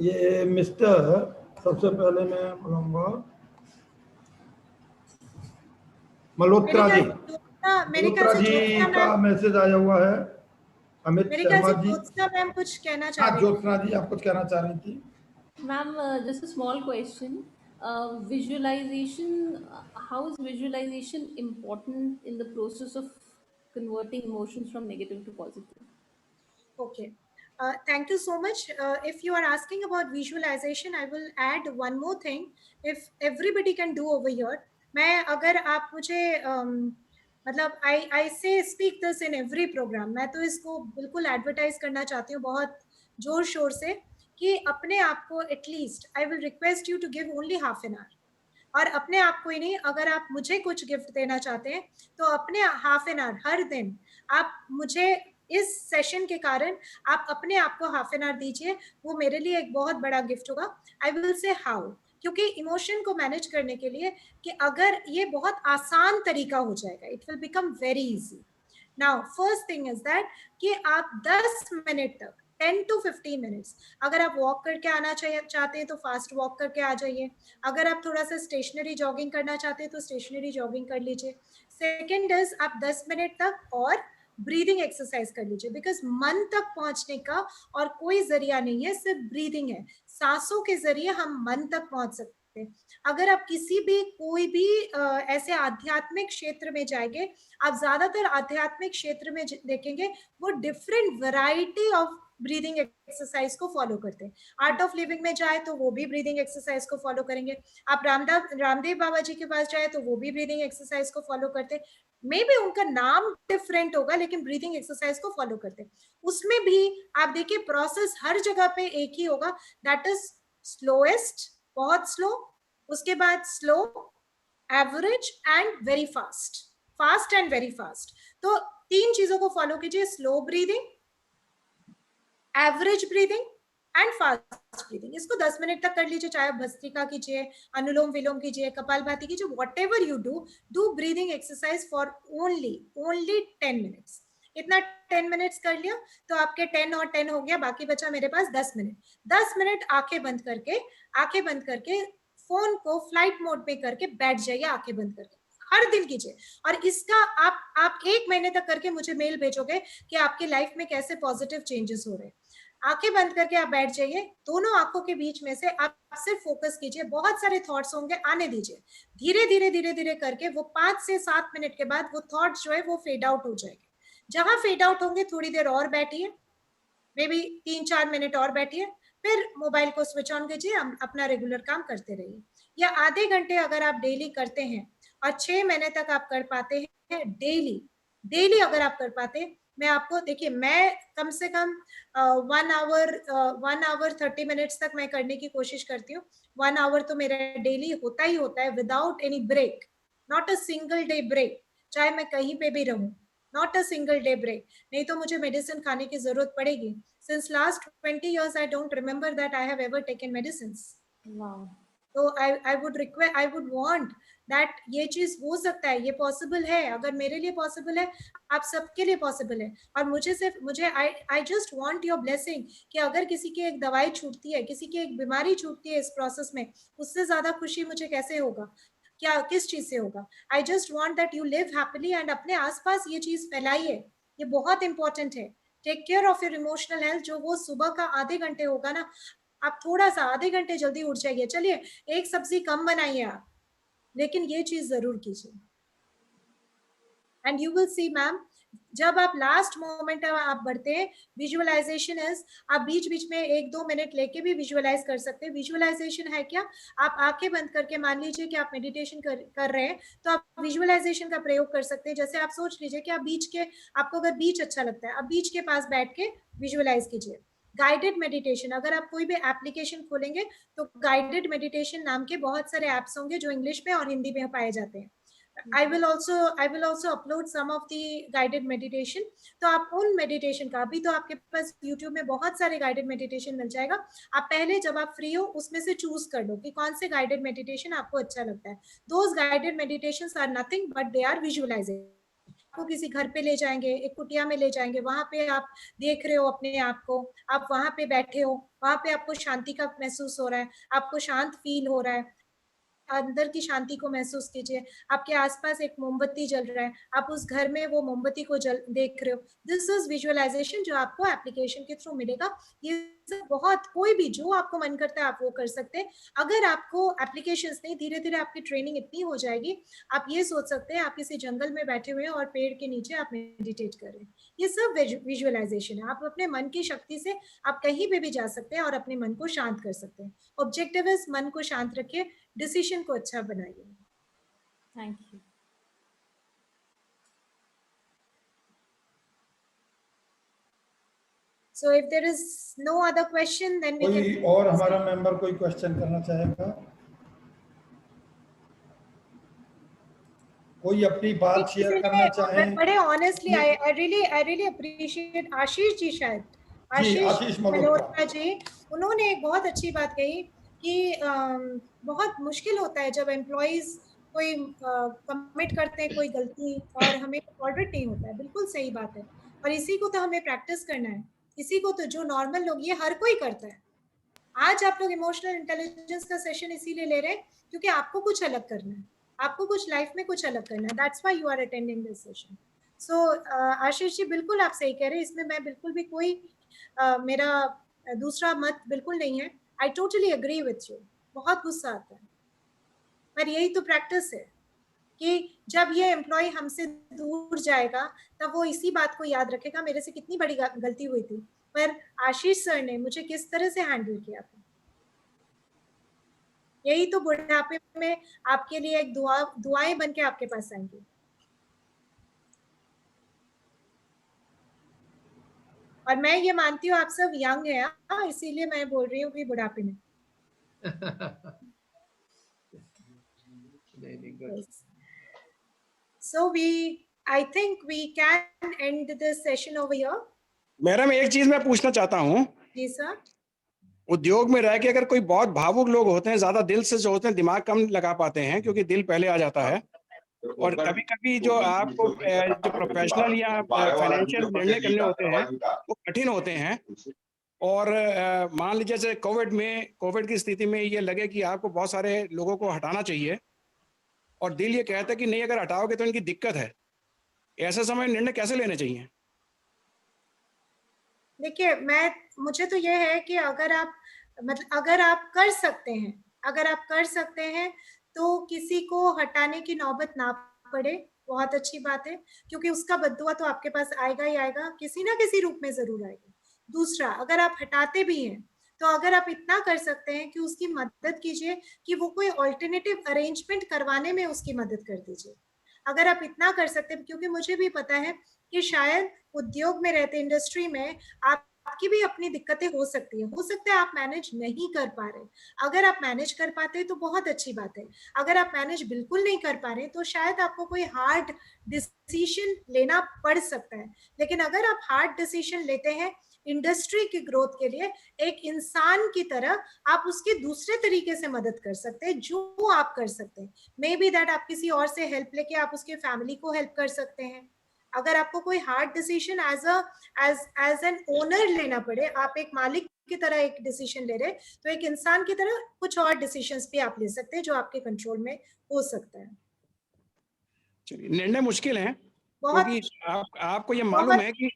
ये मिस्टर, सबसे पहले मैं बोलूँगा मल्होत्रा जी, मल्होत्रा जी का मैसेज आया हुआ है। अमित शर्मा जी, ज्योत्सना मैम कुछ कहना चाह रही हाँ ज्योत्सना जी आप कुछ कहना चाह रही थी। Ma'am just a small question. Visualization, how is visualization important in the process of converting emotions from negative to positive? Okay. Thank you so much. If you are asking about visualization, I will add one more thing. If everybody can do over here, मैं अगर आप मुझे मतलब I say speak this in every program, मैं तो इसको बिल्कुल advertise करना चाहती हूँ बहुत जोर शोर से कि अपने आप को at least I will request you to give only half an hour, और अपने आप को ही नहीं, अगर आप मुझे कुछ गिफ्ट देना चाहते हैं तो अपने हाफ एन आवर हर दिन आप मुझे इस सेशन के कारण आप अपने आप को हाफ एन आवर दीजिए, वो मेरे लिए एक बहुत बड़ा गिफ्ट होगा। आई विल से हाउ, क्योंकि इमोशन को मैनेज करने के लिए कि अगर ये बहुत आसान तरीका हो जाएगा, it will become very easy. Now first thing is that कि आप 10 मिनट तक 10 to 15 मिनट्स अगर आप वॉक करके आना चाहते हैं तो फास्ट वॉक करके आ जाइए, अगर आप थोड़ा सा स्टेशनरी जॉगिंग करना चाहते हैं तो स्टेशनरी जॉगिंग कर लीजिए। सेकेंड इज आप 10 मिनट तक और ब्रीदिंग एक्सरसाइज कर लीजिए, बिकॉज मन तक पहुंचने का और कोई जरिया नहीं है, सिर्फ ब्रीदिंग है, सांसों के जरिए हम मन तक पहुंच सकते हैं। अगर आप किसी भी कोई भी ऐसे आध्यात्मिक क्षेत्र में जाएंगे, आप ज्यादातर आध्यात्मिक क्षेत्र में देखेंगे वो different variety of breathing exercise को फॉलो करते हैं। आर्ट ऑफ लिविंग में जाए तो वो भी ब्रीदिंग एक्सरसाइज को फॉलो करेंगे, आप रामदेव बाबा जी के पास जाए तो वो भी ब्रीदिंग एक्सरसाइज को फॉलो करते हैं, मे बी उनका नाम डिफरेंट होगा लेकिन ब्रीदिंग एक्सरसाइज को फॉलो करते हैं। उसमें भी आप देखिए प्रोसेस हर जगह पे एक ही होगा, दैट इज स्लोएस्ट, बहुत स्लो, उसके बाद slow, average and very fast, fast and very fast. तो 3 चीजों को फॉलो कीजिए, slow breathing, average breathing and fast breathing. इसको 10 मिनट तक कर लीजिए, चाहे भस्त्रिका कीजिए, अनुलोम विलोम कीजिए, कपालभाति कीजिए, whatever you do breathing exercise for only 10 minutes. इतना 10 मिनट्स कर लिया तो आपके 10 और 10 हो गया, बाकी बचा मेरे पास 10 मिनट। 10 मिनट आंखें बंद करके फोन को फ्लाइट मोड पे करके बैठ जाइए, आंखें बंद करके, हर दिन कीजिए। और इसका आप 1 महीने तक करके मुझे मेल भेजोगे कि आपके लाइफ में कैसे पॉजिटिव चेंजेस हो रहे हैं। आंखें बंद करके आप बैठ जाइए, दोनों आंखों के बीच में से आप सिर्फ फोकस कीजिए, बहुत सारे थॉट्स होंगे, आने दीजिए, धीरे धीरे करके वो 5 से 7 मिनट के बाद वो थॉट्स जो है वो फेड आउट हो जाएंगे। जहां फेड आउट होंगे थोड़ी देर और बैठिए, मे बी 3-4 मिनट और बैठिए, फिर मोबाइल को स्विच ऑन कीजिए, अपना रेगुलर काम करते रहिए। या आधे घंटे अगर आप डेली करते हैं और 6 महीने तक आप कर पाते हैं डेली अगर आप कर पाते हैं, मैं आपको देखिए, मैं कम से कम 1 आवर 30 मिनट्स तक मैं करने की कोशिश करती हूँ। 1 आवर तो मेरा डेली होता ही होता है, without any break, not a single day break, चाहे मैं कहीं पे भी रहूं। not a single day break. नहीं तो मुझे medicine खाने की जरूरत पड़ेगी. Since last 20 years, I don't remember that I have ever taken medicines. Wow. तो I would request, I would want that ये चीज हो सकता है, ये पॉसिबल है. अगर मेरे लिए पॉसिबल है, आप सबके लिए पॉसिबल है. और मुझे I just want your blessing कि अगर किसी की एक दवाई छूटती है, किसी की एक बीमारी छूटती है इस प्रोसेस में, उससे ज्यादा खुशी मुझे कैसे होगा, क्या किस चीज से होगा. I just want that you live happily and अपने आसपास ये चीज फैलाइए. ये बहुत इंपॉर्टेंट है. Take care of your emotional health. जो वो सुबह का आधे घंटे होगा ना, आप थोड़ा सा आधे घंटे जल्दी उठ जाइए. चलिए एक सब्जी कम बनाइए आप, लेकिन ये चीज जरूर कीजिए. And you will see ma'am, जब आप लास्ट मोमेंट आप बढ़ते हैं, विजुअलाइजेशन इज, आप बीच बीच में 1-2 मिनट लेके भी विजुअलाइज कर सकते हैं. विजुअलाइजेशन है क्या, आप आंखें बंद करके मान लीजिए कि आप मेडिटेशन कर रहे हैं, तो आप विजुअलाइजेशन का प्रयोग कर सकते हैं. जैसे आप सोच लीजिए कि आप बीच के, आपको अगर बीच अच्छा लगता है, आप बीच के पास बैठ के विजुअलाइज कीजिए. गाइडेड मेडिटेशन, अगर आप कोई भी एप्लीकेशन खोलेंगे तो गाइडेड मेडिटेशन नाम के बहुत सारे एप्स होंगे जो इंग्लिश में और हिंदी में पाए जाते हैं. I will also upload some of the guided meditation. तो आप उन मेडिटेशन का, अभी तो आपके पास YouTube में बहुत सारे गाइडेड मेडिटेशन मिल जाएगा. आप पहले जब आप फ्री हो उसमें से चूज कर लो कि कौन से गाइडेड मेडिटेशन आपको अच्छा लगता है. Those guided meditations are nothing but they are visualizing. आपको किसी घर पे ले जाएंगे, एक कुटिया में ले जाएंगे, वहां पे आप देख रहे हो अपने आप को, आप वहां पे बैठे हो, वहां पे आपको शांति का महसूस हो रहा है, आपको शांत फील हो रहा है. अंदर की शांति को महसूस कीजिए. आपके आसपास एक मोमबत्ती जल रहा है, आप उस घर में वो मोमबत्ती को देख रहे हो. दिस इज विजुअलाइजेशन जो आपको एप्लीकेशन के थ्रू मिलेगा. ये सब बहुत, कोई भी जो आपको मन करता है आप वो कर सकते हैं. अगर आपको एप्लीकेशंस नहीं, धीरे धीरे आपकी ट्रेनिंग इतनी हो जाएगी, आप ये सोच सकते हैं आप किसी जंगल में बैठे हुए हैं और पेड़ के नीचे आप मेडिटेट कर रहे हैं. ये सब विजुअलाइजेशन है. आप अपने मन की शक्ति से आप कहीं पे भी जा सकते हैं और अपने मन को शांत कर सकते हैं. ऑब्जेक्टिव इज मन को शांत रखिए, डिसीजन को अच्छा बनाइए. Thank you. So if there is no other question, then we कोई can. और हमारा मेंबर कोई क्वेश्चन करना चाहेगा? कोई अपनी बात शेयर करना चाहे? बड़े honestly I really appreciate Ashish ji, शायद आशीष मल्होत्रा जी, उन्होंने एक बहुत अच्छी बात कही कि बहुत मुश्किल होता है जब एम्प्लॉइज कोई कमिट करते हैं कोई गलती और हमें टॉलरेट नहीं होता है. बिल्कुल सही बात है. और इसी को तो हमें प्रैक्टिस करना है. इसी को तो जो नॉर्मल लोग, ये हर कोई करता है. आज आप लोग इमोशनल इंटेलिजेंस का सेशन इसीलिए ले रहे हैं क्योंकि आपको कुछ अलग करना है, आपको कुछ लाइफ में कुछ अलग करना है. That's why you are attending this session. So Ashish ji, बिल्कुल आप सही कह रहे हैं. इसमें मैं बिल्कुल भी कोई मेरा दूसरा मत बिल्कुल नहीं है. I totally agree with you. बहुत गुस्सा आता है, पर यही तो प्रैक्टिस है कि जब ये एम्प्लॉय हमसे दूर जाएगा तब वो इसी बात को याद रखेगा, मेरे से कितनी बड़ी गलती हुई थी, पर आशीष सर ने मुझे किस तरह से हैंडल किया था. यही तो बुढ़ापे में आपके लिए एक दुआएं बन के आपके पास आएंगी. और मैं ये मानती हूँ आप सब यंग हैं, इसीलिए मैं बोल रही हूँ कि बुढ़ापे में. So I think we can end this session over here. Madam, एक चीज मैं पूछना चाहता हूँ. जी सर. उद्योग में रह के अगर कोई बहुत भावुक लोग होते हैं, ज्यादा दिल से जो होते हैं, दिमाग कम लगा पाते हैं क्योंकि दिल पहले आ जाता है, और कभी कभी जो आपको जो प्रोफेशनल या फाइनेंशियल निर्णय करने होते हैं वो कठिन होते हैं. और मान लीजिए जैसे कोविड की स्थिति में ये लगे कि आपको बहुत सारे लोगों को हटाना चाहिए और दिल ये कहता है कि नहीं, अगर हटाओगे तो इनकी दिक्कत है. ऐसे समय निर्णय कैसे लेने चाहिए? देखिए, मुझे तो ये है कि अगर आप कर सकते हैं तो किसी को हटाने की नौबत ना पड़े, बहुत अच्छी बात है, क्योंकि उसका बद्दुआ तो आपके पास आएगा ही आएगा, किसी ना किसी रूप में जरूर आएगा. दूसरा, अगर आप हटाते भी हैं तो अगर आप इतना कर सकते हैं कि उसकी मदद कीजिए कि वो कोई ऑल्टरनेटिव अरेंजमेंट करवाने में उसकी मदद कर दीजिए. अगर आप इतना कर सकते हैं, क्योंकि मुझे भी पता है कि शायद उद्योग में रहते, इंडस्ट्री में आप आपकी भी अपनी दिक्कतें हो सकती है, हो सकता है आप मैनेज नहीं कर पा रहे। अगर आप मैनेज कर पाते हैं तो बहुत अच्छी बात है, अगर आप मैनेज बिल्कुल नहीं कर पा रहे तो शायद आपको कोई हार्ड डिसीजन लेना पड़ सकता है। लेकिन अगर आप हार्ड डिसीजन लेते हैं इंडस्ट्री की ग्रोथ के लिए, एक इंसान की तरह आप उसकी दूसरे तरीके से मदद कर सकते हैं जो आप कर सकते हैं। मे बी दैट आप किसी और से हेल्प लेके आप उसके फैमिली को हेल्प कर सकते हैं। अगर आपको कोई hard decision as an owner लेना पड़े, आप एक मालिक की तरह एक डिसीजन ले रहे, तो एक इंसान की तरह कुछ और डिसीजंस भी आप ले सकते हैं जो आपके कंट्रोल में हो सकता है। चलिए, निर्णय मुश्किल है बहुत क्योंकि आपको ये मालूम है कि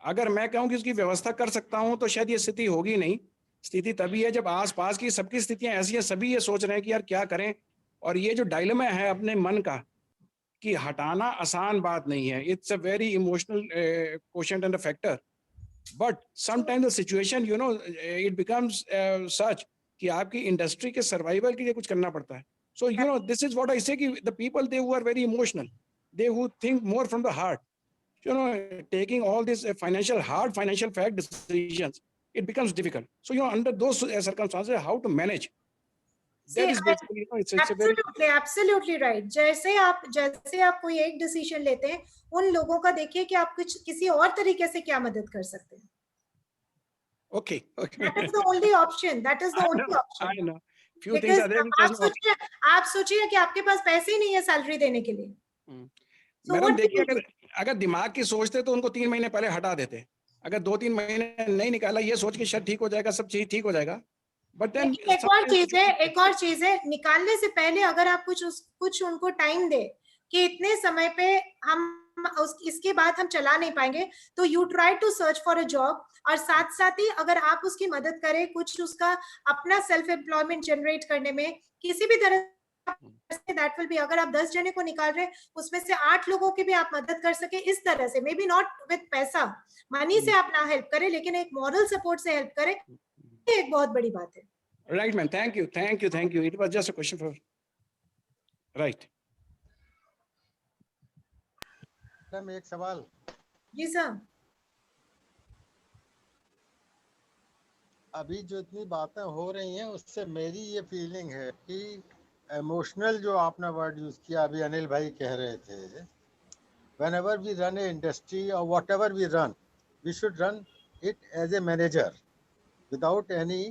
अगर मैं कहूं कि उसकी व्यवस्था कर सकता हूं तो शायद ये स्थिति होगी नहीं। स्थिति तभी है जब आसपास की सबकी स्थितियां ऐसी हैं, सभी ये सोच रहे हैं कि यार क्या करें। और ये जो डायलेमा है अपने मन का कि हटाना आसान बात नहीं है, it's a very emotional question and a factor, but sometimes the situation you know it becomes such कि आपकी इंडस्ट्री के सर्वाइवल के लिए कुछ करना पड़ता है। So you know this is what I say कि the people they who are very emotional, they who think more from the heart, you know, taking all these hard financial fact decisions, it becomes difficult. So, you know, under those circumstances, how to manage? That is basically, you know, it's a very absolutely right. जैसे आप कोई एक decision लेते हैं, उन लोगों का देखिए कि आप किसी और तरीके से क्या मदद कर सकते हैं। Okay. That is the only option. That is the only option. I know. Few things are there. आप सोचिए कि आपके पास पैसे ही नहीं है सैलरी देने के लिए। मैडम देखिए, अगर दिमाग की सोचते तो उनको 3 महीने पहले हटा देते। अगर 2-3 महीने नहीं निकाला ये सोच के शायद ठीक हो जाएगा, सब चीज ठीक हो जाएगा। बट देन एक और चीज है निकालने से पहले अगर आप कुछ उनको टाइम दे कि इतने समय पे इसके बाद हम चला नहीं पाएंगे, तो you try to search for a job, और साथ ही अगर आप उसकी मदद करें कुछ उसका अपना सेल्फ एम्प्लॉयमेंट जनरेट करने में किसी भी तरह, दैट विल बी, अगर आप 10 जने को निकाल रहे उसमें से 8 लोगों की भी आप मदद कर सके इस तरह से, मे बी नॉट विद पैसा मनी से आप ना हेल्प करें लेकिन एक मॉरल सपोर्ट से हेल्प करें, ये एक बहुत बड़ी बात है। Right ma'am, thank you. It was just a question for right. Ma'am एक सवाल। जी सर। अभी जो इतनी बातें हो रही हैं उससे मेरी ये फीलिंग है कि इमोशनल जो आपने वर्ड यूज किया अभी अनिल भाई कह रहे थे, whenever we run a industry or whatever we run, we should run it as a manager without any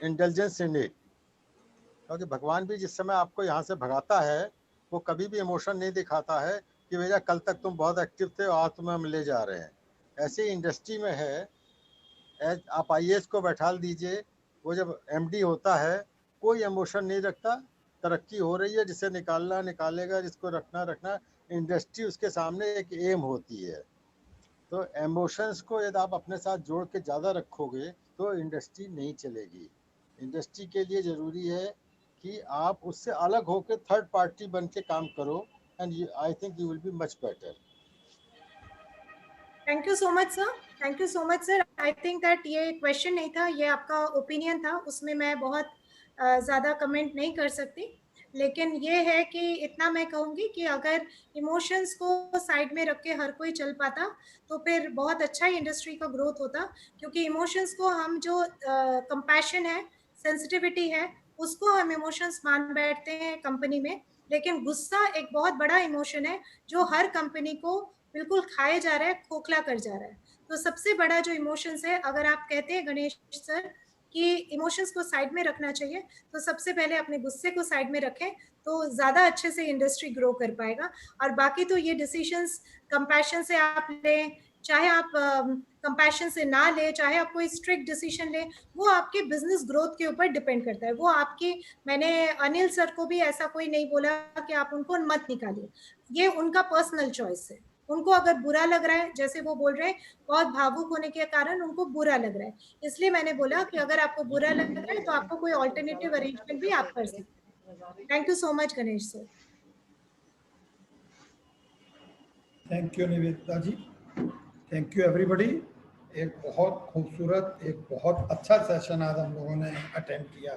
indulgence in it. क्योंकि भगवान भी जिस समय आपको यहाँ से भगाता है वो कभी भी इमोशन नहीं दिखाता है कि भैया कल तक तुम बहुत एक्टिव थे और आज तुम्हें हम ले जा रहे हैं। ऐसे इंडस्ट्री में है, आप IAS को बैठा दीजिए, वो जब MD होता है कोई इमोशन नहीं रखता, तरक्की हो रही है, जिसे निकालना निकालेगा, जिसको रखना, इंडस्ट्री उसके सामने एक एम होती है। तो इमोशंस को यदि आप अपने साथ जोड़ के ज़्यादा रखोगे तो इंडस्ट्री नहीं चलेगी। इंडस्ट्री के लिए ज़रूरी है कि आप उससे अलग होकर थर्ड पार्टी बन के काम करो, and I think you will be much better. Thank you so much sir, thank you so much sir. I think that ये क्वेश्चन नहीं था, ये आपका ओपिनियन था, उसमें मैं बहुत ज़्यादा कमेंट नहीं कर सकती, लेकिन ये है कि इतना मैं कहूँगी कि अगर इमोशंस को साइड में रख के हर कोई चल पाता तो फिर बहुत अच्छा इंडस्ट्री का ग्रोथ होता, क्योंकि इमोशंस को हम जो कंपैशन है, सेंसिटिविटी है, उसको हम इमोशंस मान बैठते हैं कंपनी में, लेकिन गुस्सा एक बहुत बड़ा इमोशन है जो हर कंपनी को बिल्कुल खाए जा रहा है, खोखला कर जा रहा है। तो सबसे बड़ा जो इमोशंस है, अगर आप कहते हैं गणेश सर कि इमोशंस को साइड में रखना चाहिए, तो सबसे पहले अपने गुस्से को साइड में रखें तो ज़्यादा अच्छे से इंडस्ट्री ग्रो कर पाएगा। और बाकी तो ये डिसीजंस कंपैशन से आप लें, चाहे आप कंपैशन से ना ले, चाहे आप कोई स्ट्रिक्ट डिसीजन ले, वो आपके बिजनेस ग्रोथ के ऊपर डिपेंड करता है। वो आपकी, मैंने अनिल सर को भी ऐसा कोई नहीं बोला कि आप उनको मत निकालिए, ये उनका पर्सनल चॉइस है। उनको अगर बुरा लग रहा है, जैसे वो बोल रहे हैं बहुत भावुक होने के कारण उनको बुरा लग रहा है, इसलिए मैंने बोला कि अगर आपको बुरा लग रहा है तो आपको कोई ऑल्टरनेटिव अरेंजमेंट भी आप कर सकते हैं। Thank you so much Ganesh sir. Thank you Nivedita ji, thank you everybody. एक बहुत खूबसूरत, एक बहुत अच्छा सेशन आज हम लोगों ने अटेंड किया,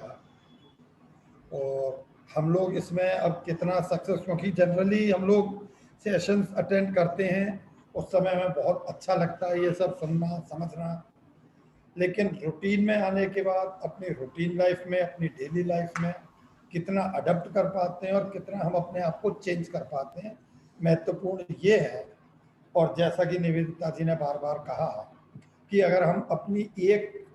और हम लोग इसमें अब कितना सक्सेस, क्योंकि जनरली हम लोग सेशंस अटेंड करते हैं उस समय हमें बहुत अच्छा लगता है ये सब सुनना समझना, लेकिन रूटीन में आने के बाद अपनी रूटीन लाइफ में, अपनी डेली लाइफ में कितना अडप्ट कर पाते हैं और कितना हम अपने आप को चेंज कर पाते हैं, महत्वपूर्ण ये है। और जैसा कि निवेदिता जी ने बार बार कहा कि अगर हम अपनी एक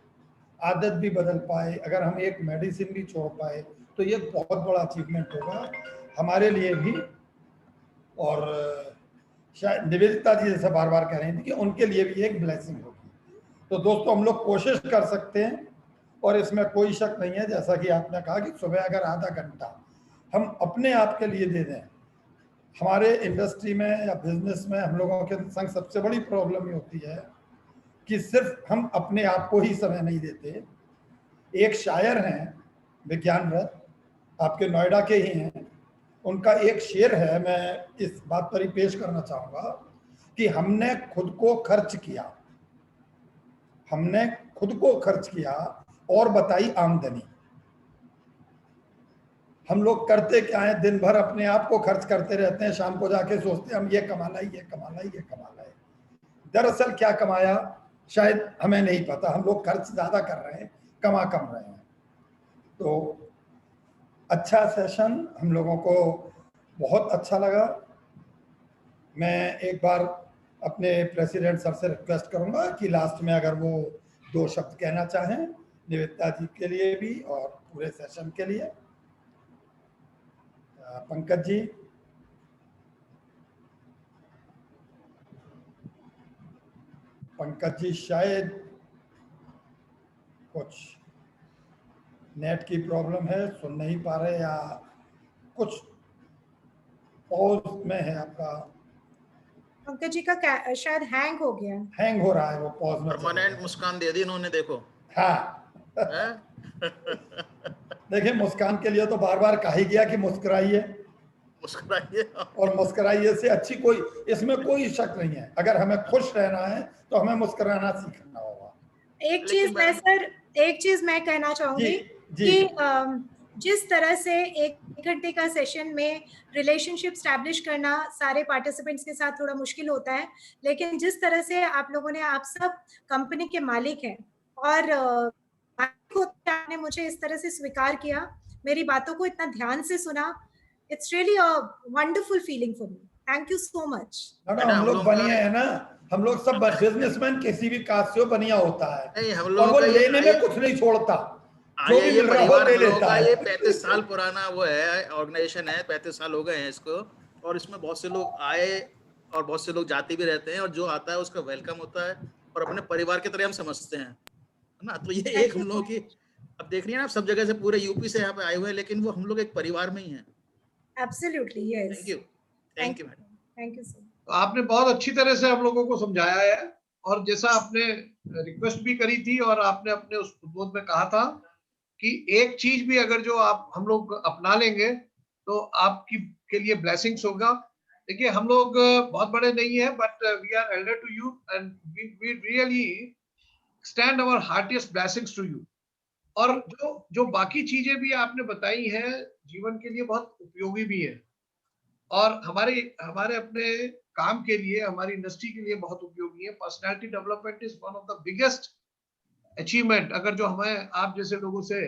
आदत भी बदल पाए, अगर हम एक मेडिसिन भी छोड़ पाए, तो ये बहुत बड़ा अचीवमेंट होगा हमारे लिए भी। और शायद निवेदिता जी जैसे बार बार कह रही थी कि उनके लिए भी एक ब्लेसिंग होगी। तो दोस्तों, हम लोग कोशिश कर सकते हैं और इसमें कोई शक नहीं है, जैसा कि आपने कहा कि सुबह अगर आधा घंटा हम अपने आप के लिए दे दें। हमारे इंडस्ट्री में या बिजनेस में हम लोगों के संग सबसे बड़ी प्रॉब्लम ये होती है कि सिर्फ हम अपने आप को ही समय नहीं देते। एक शायर हैं विज्ञान रत्न, आपके नोएडा के ही हैं, उनका एक शेर है, मैं इस बात पर ही पेश करना चाहूँगा कि हमने खुद को खर्च किया, हमने खुद को खर्च किया और बताई आमदनी। हम लोग करते क्या है, दिन भर अपने आप को खर्च करते रहते हैं, शाम को जाके सोचते हैं हम ये कमाना है, ये कमाना है, ये कमाना है। दरअसल क्या कमाया शायद हमें नहीं पता, हम लोग खर्च ज्यादा कर रहे हैं, कमा कम रहे हैं। तो अच्छा सेशन, हम लोगों को बहुत अच्छा लगा। मैं एक बार अपने प्रेसिडेंट सर से रिक्वेस्ट करूंगा कि लास्ट में अगर वो 2 शब्द कहना चाहें निवेदिता जी के लिए भी और पूरे सेशन के लिए। पंकज जी। पंकज जी शायद कुछ नेट की प्रॉब्लम है, सुन नहीं पा रहे या कुछ पॉज में है आपका। पंकज जी का शायद हैंग हो गया, हैंग हो रहा है, वो पॉज में। परमानेंट मुस्कान दे दी इन्होंने, देखो। हाँ देखिए, मुस्कान के लिए तो बार बार कहा ही गया कि मुस्कुराइए, मुस्कुराइए। और मुस्कुराइए से अच्छी कोई, इसमें कोई शक नहीं है। अगर हमें खुश रहना है तो हमें मुस्कुराना सीखना होगा। एक चीज मैं कहना चाहूंगी कि जिस तरह से 1 घंटे का सेशन में रिलेशनशिप स्टैब्लिश करना सारे पार्टिसिपेंट्स के साथ थोड़ा मुश्किल होता है, लेकिन जिस तरह से आप लोगों ने, आप सब कंपनी के मालिक हैं और आपने मुझे इस तरह से स्वीकार किया, मेरी बातों को इतना ध्यान से सुना, it's really a wonderful feeling for me. Thank you so much. हम लोग बनिया है ना, हम लोग सब बिजनेसमैन किसी भी कास्ट से बनिया होता है, नहीं, हम और लोग वो लेने में कुछ नहीं छोड़ता, जो भी मिल रहा हो ले लेता है। ये 35 साल पुराना वो है, ऑर्गेनाइजेशन है, 35 साल हो गए हैं इसको, और इसमें बहुत से लोग आए और बहुत से लोग जाते भी रहते हैं, और जो आता है उसका वेलकम होता है और अपने परिवार की तरह हम समझते हैं, है ना। तो ये एक हम लोग की, अब देख रही है ना, सब जगह से पूरे यूपी से यहाँ पे आए हुए हैं, लेकिन वो हम लोग एक परिवार में ही हैं। Absolutely, yes. Thank you, thank you madam, thank you sir. तो आपने बहुत अच्छी तरह से हम लोगों को समझाया है, और जैसा आपने रिक्वेस्ट भी करी थी और आपने अपने उस उद्बोध में कहा था कि एक चीज भी अगर जो आप हम लोग अपना लेंगे तो आपकी के लिए ब्लेसिंग्स होगा। देखिए, हम लोग बहुत बड़े नहीं है, but we are elder to you and we really extend our heartiest blessings to you. और जो बाकी चीजें भी आपने बताई हैं जीवन के लिए बहुत उपयोगी भी है, और हमारे अपने काम के लिए, हमारी इंडस्ट्री के लिए बहुत उपयोगी है। Personality development is one of the biggest achievement. अगर जो हमें आप जैसे लोगों से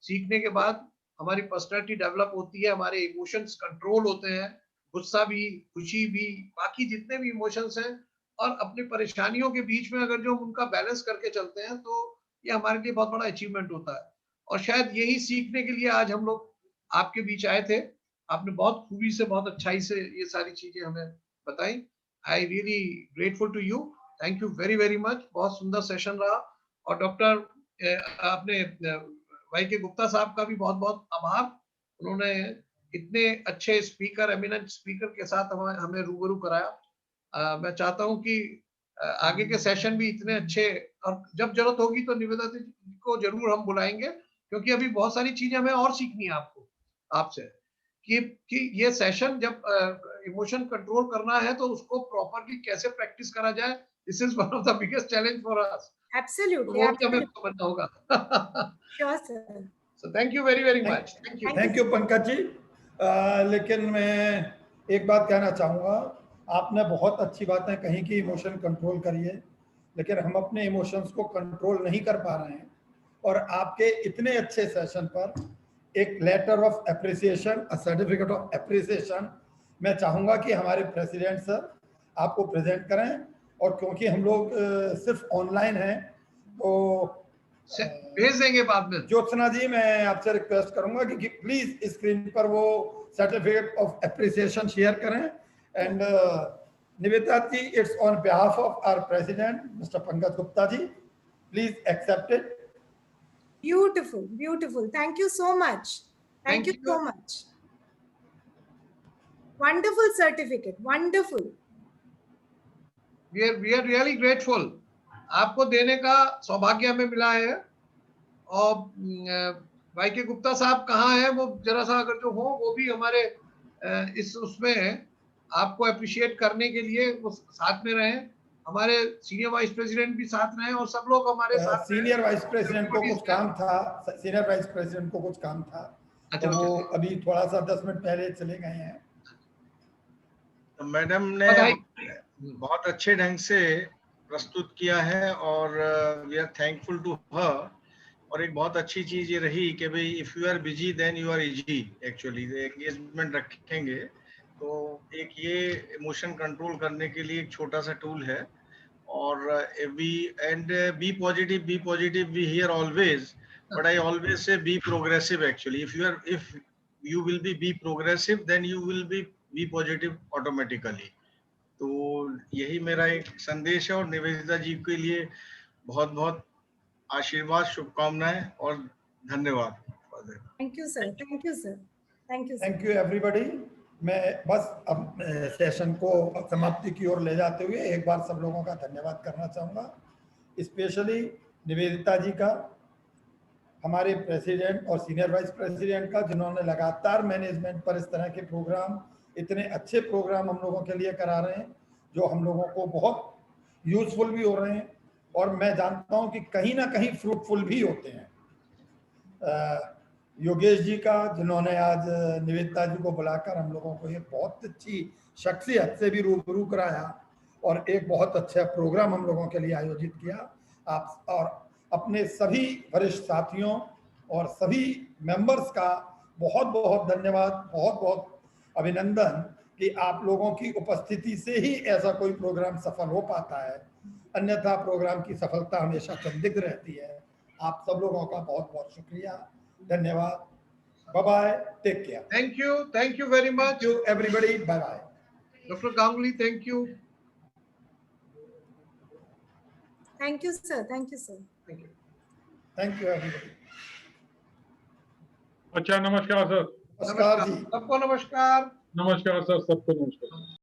सीखने के बाद हमारी पर्सनालिटी डेवलप होती है, हमारे इमोशंस कंट्रोल होते हैं, गुस्सा भी, खुशी भी, बाकी जितने भी इमोशंस हैं, और अपनी परेशानियों के बीच में अगर जो हम उनका बैलेंस करके चलते हैं, तो ये हमारे लिए बहुत बड़ा अचीवमेंट होता है। और शायद यही सीखने के लिए आज हम लोग आपके बीच आए थे। आपने बहुत खूबी से, बहुत अच्छाई से ये सारी चीजें हमें बताई। I really grateful to you, thank you very very much. बहुत सुंदर सेशन रहा। और डॉक्टर अपने वाई के गुप्ता साहब का भी बहुत बहुत आभार, उन्होंने इतने अच्छे स्पीकर, एमिनेंट स्पीकर के साथ हमें रूबरू कराया। मैं चाहता हूं कि आगे के सेशन भी इतने अच्छे, और जब जरूरत होगी तो निवेदिता जी को जरूर हम बुलाएंगे, क्योंकि अभी बहुत सारी चीजें हमें और सीखनी है आपसे कि ये सेशन जब इमोशन कंट्रोल करना है तो उसको प्रॉपरली कैसे प्रैक्टिस करा जाए। This is one of the biggest challenge for us. Absolutely, वो भी हमें करना होगा। Sure sir. So thank you very very much. Thank you Pankaj ji. लेकिन मैं एक बात कहना चाहूँगा, आपने बहुत अच्छी बातें कही कि इमोशन कंट्रोल करिए, लेकिन हम अपने इमोशंस को कंट्रोल नहीं कर पा रहे हैं। और आपके इतने अच्छे सेशन पर एक letter of appreciation, a certificate of appreciation मैं चाहूँगा कि हमारे प्रेसिडेंट सर आपको प्रेजेंट करें। और क्योंकि हम लोग सिर्फ ऑनलाइन हैं तो भेज देंगे बाद में। ज्योत्सना जी, मैं आपसे रिक्वेस्ट करूंगा कि प्लीज स्क्रीन पर वो सर्टिफिकेट ऑफ एप्रिसिएशन शेयर करें। And Nivedita ji, it's on behalf of our president mister Pankaj Gupta ji, please accept it. Beautiful, beautiful. Thank you so much. Thank you so much. Wonderful certificate. Wonderful. We are really grateful. आपको देने का सौभाग्य हमें मिला है। और भाई के गुप्ता साहब कहाँ हैं, वो जरा सा अगर जो हो वो भी हमारे इस उसमें आपको अप्रिशिएट करने के लिए वो साथ में रहे। हमारे सीनियर वाइस प्रेसिडेंट भी साथ रहे और सब लोग हमारे साथ। सीनियर वाइस प्रेसिडेंट को कुछ काम था, सीनियर वाइस प्रेसिडेंट को कुछ काम था, तो वो अभी थोड़ा सा 10 मिनट पहले चले गए हैं। तो मैडम ने बहुत अच्छे ढंग से प्रस्तुत किया है और we are thankful to her. और एक बहुत अच्छी चीज ये रही कि भाई if you are busy then you are easy. Actually engagement रखेंगे तो एक ये इमोशन कंट्रोल करने के लिए एक छोटा सा टूल है। और we and be positive we hear always, but I always say be progressive. Actually if you will be progressive then you will be positive automatically. तो यही मेरा एक संदेश है और निवेदिता जी के लिए बहुत बहुत आशीर्वाद, शुभकामनाएं और धन्यवाद। Thank you sir, thank you sir, thank you, thank you everybody. मैं बस अब सेशन को समाप्ति की ओर ले जाते हुए एक बार सब लोगों का धन्यवाद करना चाहूँगा, स्पेशली निवेदिता जी का, हमारे प्रेसिडेंट और सीनियर वाइस प्रेसिडेंट का, जिन्होंने लगातार मैनेजमेंट पर इस तरह के प्रोग्राम, इतने अच्छे प्रोग्राम हम लोगों के लिए करा रहे हैं जो हम लोगों को बहुत यूजफुल भी हो रहे हैं और मैं जानता हूं कि कहीं ना कहीं फ्रूटफुल भी होते हैं। योगेश जी का, जिन्होंने आज निवेदिता जी को बुलाकर हम लोगों को ये बहुत अच्छी शख्सियत से भी रूबरू कराया और एक बहुत अच्छा प्रोग्राम हम लोगों के लिए आयोजित किया। आप और अपने सभी वरिष्ठ साथियों और सभी मेंबर्स का बहुत बहुत धन्यवाद, बहुत बहुत अभिनंदन कि आप लोगों की उपस्थिति से ही ऐसा कोई प्रोग्राम सफल हो पाता है, अन्यथा प्रोग्राम की सफलता हमेशा संदिग्ध रहती है। आप सब लोगों का बहुत बहुत शुक्रिया, धन्यवाद, bye bye, take care. Thank you very much to everybody, bye bye. Doctor Ganguly, thank you. Thank you sir, thank you sir, thank you everybody. अच्छा, नमस्कार सर। नमस्कार जी, सबको नमस्कार। नमस्कार सर, सबको नमस्कार।